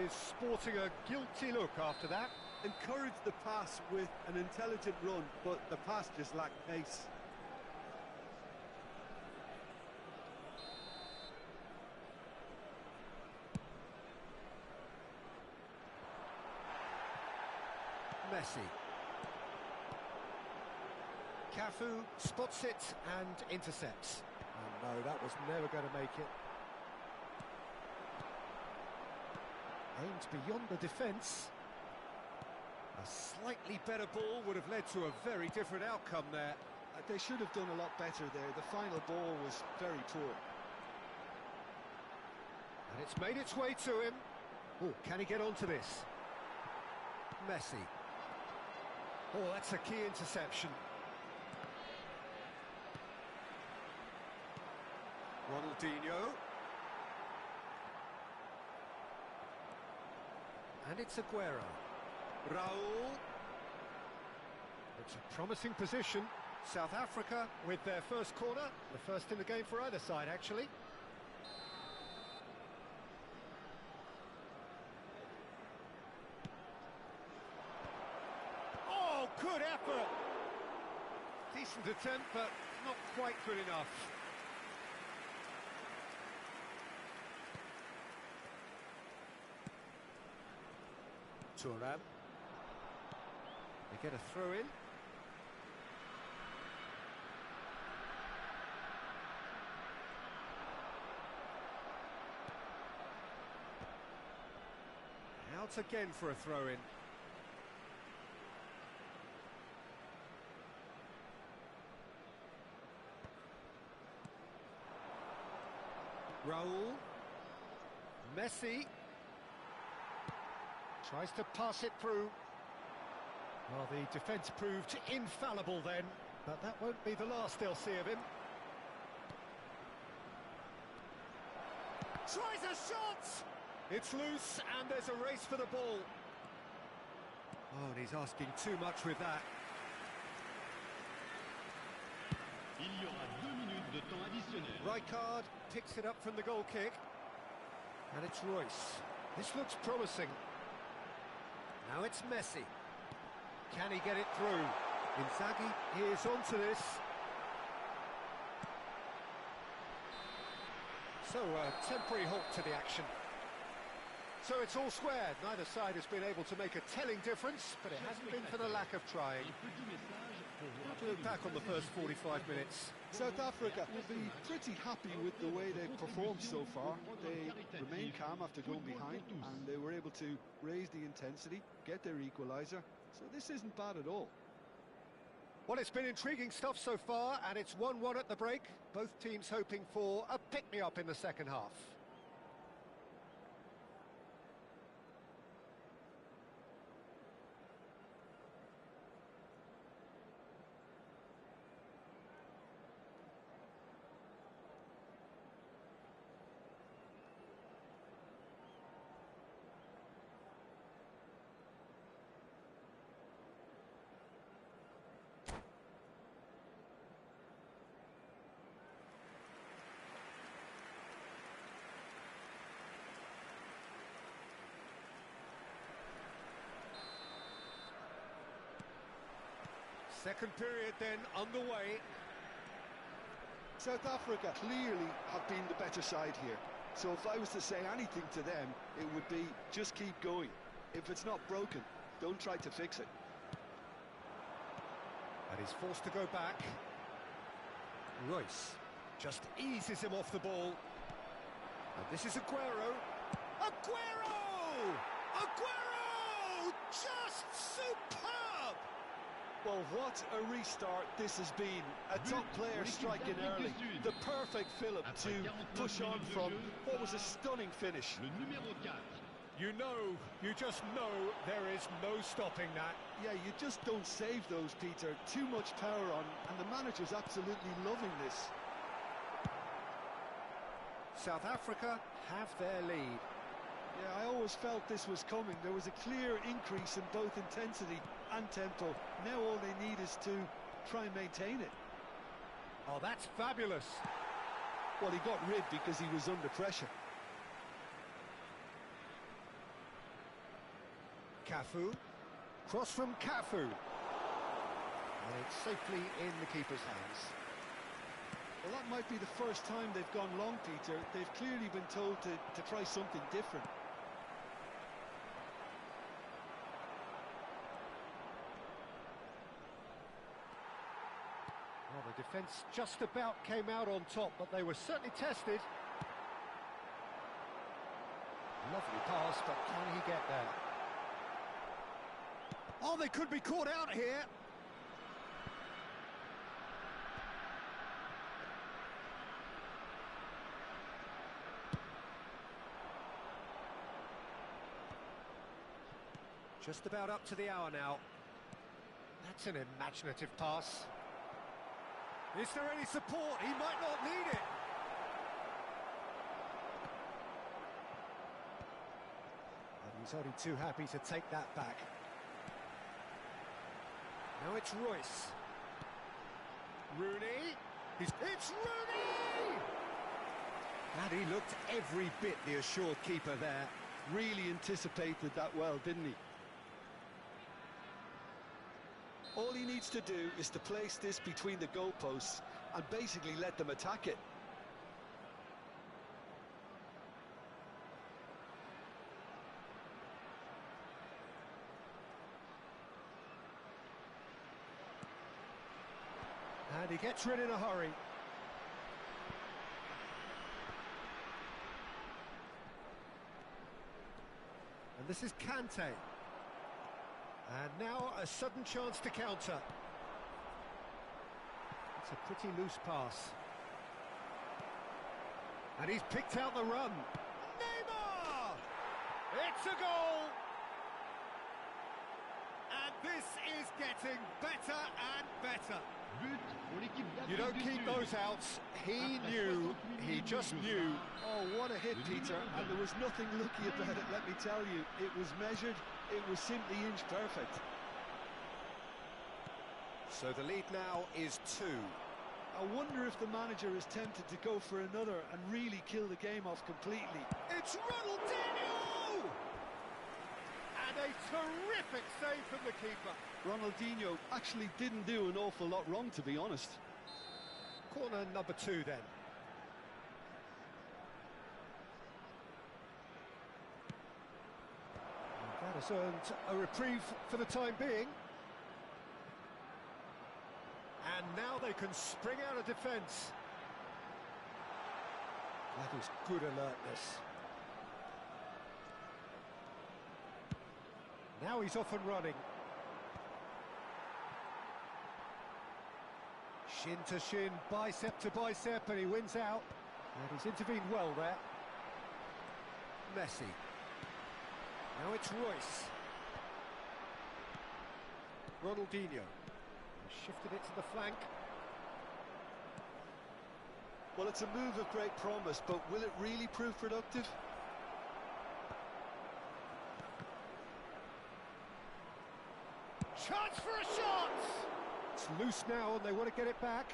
is sporting a guilty look after that. Encouraged the pass with an intelligent run, but the pass just lacked pace. Messi. Cafu spots it and intercepts. Oh no, that was never going to make it. Aimed beyond the defence. A slightly better ball would have led to a very different outcome there. They should have done a lot better there. The final ball was very poor. And it's made its way to him. Oh, can he get onto this? Messi. Oh, that's a key interception. Ronaldinho. And it's Aguero. Raul. It's a promising position. South Africa with their first corner, the first in the game for either side, actually. Oh, good effort! Decent attempt, but not quite good enough. Thuram. They get a throw in. Out again for a throw in. Raul. Messi. Tries to pass it through. Well, the defence proved infallible then, but that won't be the last they'll see of him. Tries a shot! It's loose, and there's a race for the ball. Oh, and he's asking too much with that. Il y aura 2 minutes de temps additionnel. Rijkaard picks it up from the goal kick. And it's Royce. This looks promising. Now it's Messi. Can he get it through? Inzaghi is onto this. So a temporary halt to the action. So it's all squared. Neither side has been able to make a telling difference, but it hasn't been for the lack of trying. How to look back on the first 45 minutes? South Africa will be pretty happy with the way they've performed so far. They remained calm after going behind, and they were able to raise the intensity, get their equaliser. So this isn't bad at all. Well, it's been intriguing stuff so far, and it's 1-1 at the break. Both teams hoping for a pick-me-up in the second half. Second period then underway. South Africa clearly have been the better side here. So if I was to say anything to them, it would be just keep going. If it's not broken, don't try to fix it. And he's forced to go back. Royce just eases him off the ball. And this is Aguero. Aguero! Aguero! Just superb! Well, what a restart this has been. A top player striking early. The perfect fillip to push on from what was a stunning finish. Le numéro 4. You just know there is no stopping that. Yeah, you just don't save those, Peter. Too much power on, and the manager's absolutely loving this. South Africa have their lead. Yeah, I always felt this was coming. There was a clear increase in both intensity and tempo. Now all they need is to try and maintain it. Oh, that's fabulous. Well, he got rid because he was under pressure. Cafu. Cross from Cafu. And it's safely in the keeper's hands. Well, that might be the first time they've gone long, Peter. They've clearly been told to try something different. Well, the defence just about came out on top, but they were certainly tested. Lovely pass, but can he get there? Oh, they could be caught out here. Just about up to the hour now. That's an imaginative pass. Is there any support? He might not need it. And he's only too happy to take that back. Now it's Royce. Rooney. It's Rooney! And he looked every bit the assured keeper there. Really anticipated that well, didn't he? All he needs to do is to place this between the goalposts and basically let them attack it. And he gets rid in a hurry. And this is Kante. And now a sudden chance to counter. It's a pretty loose pass. And he's picked out the run. Neymar! It's a goal! And this is getting better and better. But pour l'équipe You don't d'Afrique du keep Sud. those out. He knew, he just knew. Oh, what a hit, Peter, and there was nothing lucky about it, let me tell you. It was measured, it was simply inch perfect. So the lead now is 2. I wonder if the manager is tempted to go for another and really kill the game off completely. It's Ronaldinho! And a terrific save from the keeper. Ronaldinho actually didn't do an awful lot wrong, to be honest. Corner number 2 then. And that has earned a reprieve for the time being. And now they can spring out of defence. That is good alertness. Now he's off and running. Shin to shin, bicep to bicep, and he wins out. And he's intervened well there. Messi. Now it's Royce. Ronaldinho. He's shifted it to the flank. Well, it's a move of great promise, but will it really prove productive? Chance for a shot! It's loose now and they want to get it back.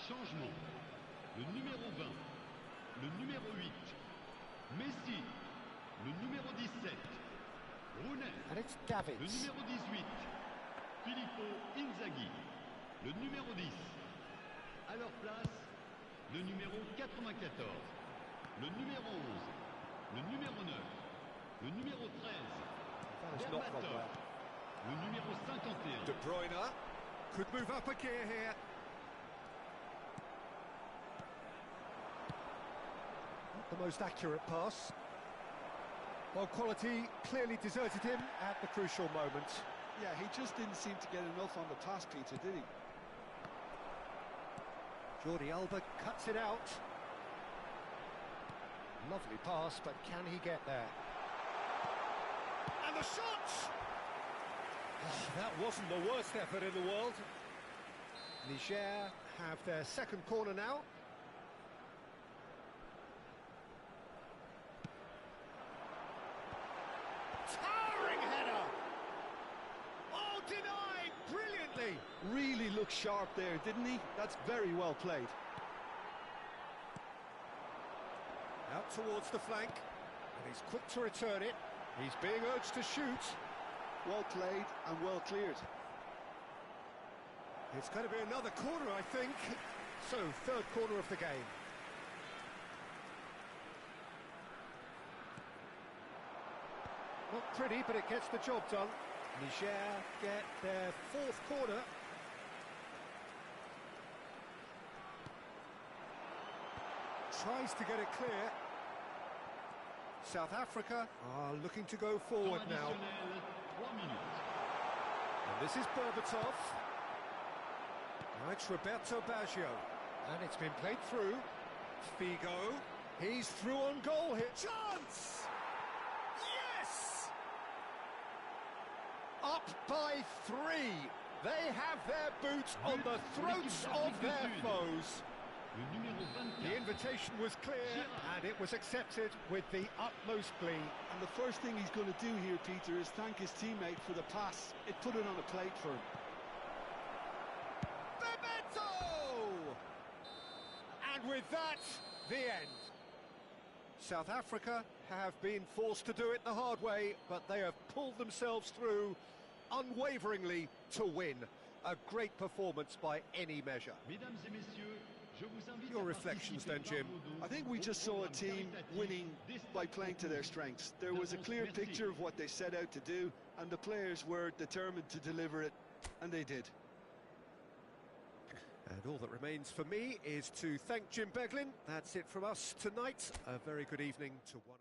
Changement. Le numéro 20. Le numéro 8. Messi. Le numéro 17. Rooney. And it's Le Davids. numéro 18. Filippo Inzaghi. Le numéro 10. À leur place, le numéro 94. Le numéro 11. Le numéro 9. Le numéro 13. That has not gone Berbatov. well. Le numéro 51. De Bruyne could move up a gear here. Not the most accurate pass. Well, quality clearly deserted him at the crucial moment. Yeah, he just didn't seem to get enough on the pass, Peter, did he? Jordi Alba cuts it out. Lovely pass, but can he get there? And the shot! Oh, that wasn't the worst effort in the world. Niger have their second corner now. Towering header! Oh, denied brilliantly! Really looked sharp there, didn't he? That's very well played. Out towards the flank, and he's quick to return it. He's being urged to shoot. Well played and well cleared. It's going to be another corner, I think. So, third corner of the game. Not pretty, but it gets the job done. Niger get their fourth corner. Tries to get it clear. South Africa are looking to go forward now. And this is Berbatov. Now it's Roberto Baggio. And it's been played through. Figo. He's through on goal here. Chance! Yes! Up by 3. They have their boots on the throats of their foes. The invitation was clear, and it was accepted with the utmost glee. And the first thing he's going to do here, Peter, is thank his teammate for the pass. It put it on a plate for him. Bebeto! And with that, the end. South Africa have been forced to do it the hard way, but they have pulled themselves through unwaveringly to win. A great performance by any measure. Your reflections then, Jim? I think we just saw a team winning by playing to their strengths. There was a clear picture of what they set out to do, and the players were determined to deliver it, and they did. And all that remains for me is to thank Jim Beglin. That's it from us tonight. A very good evening to one.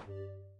You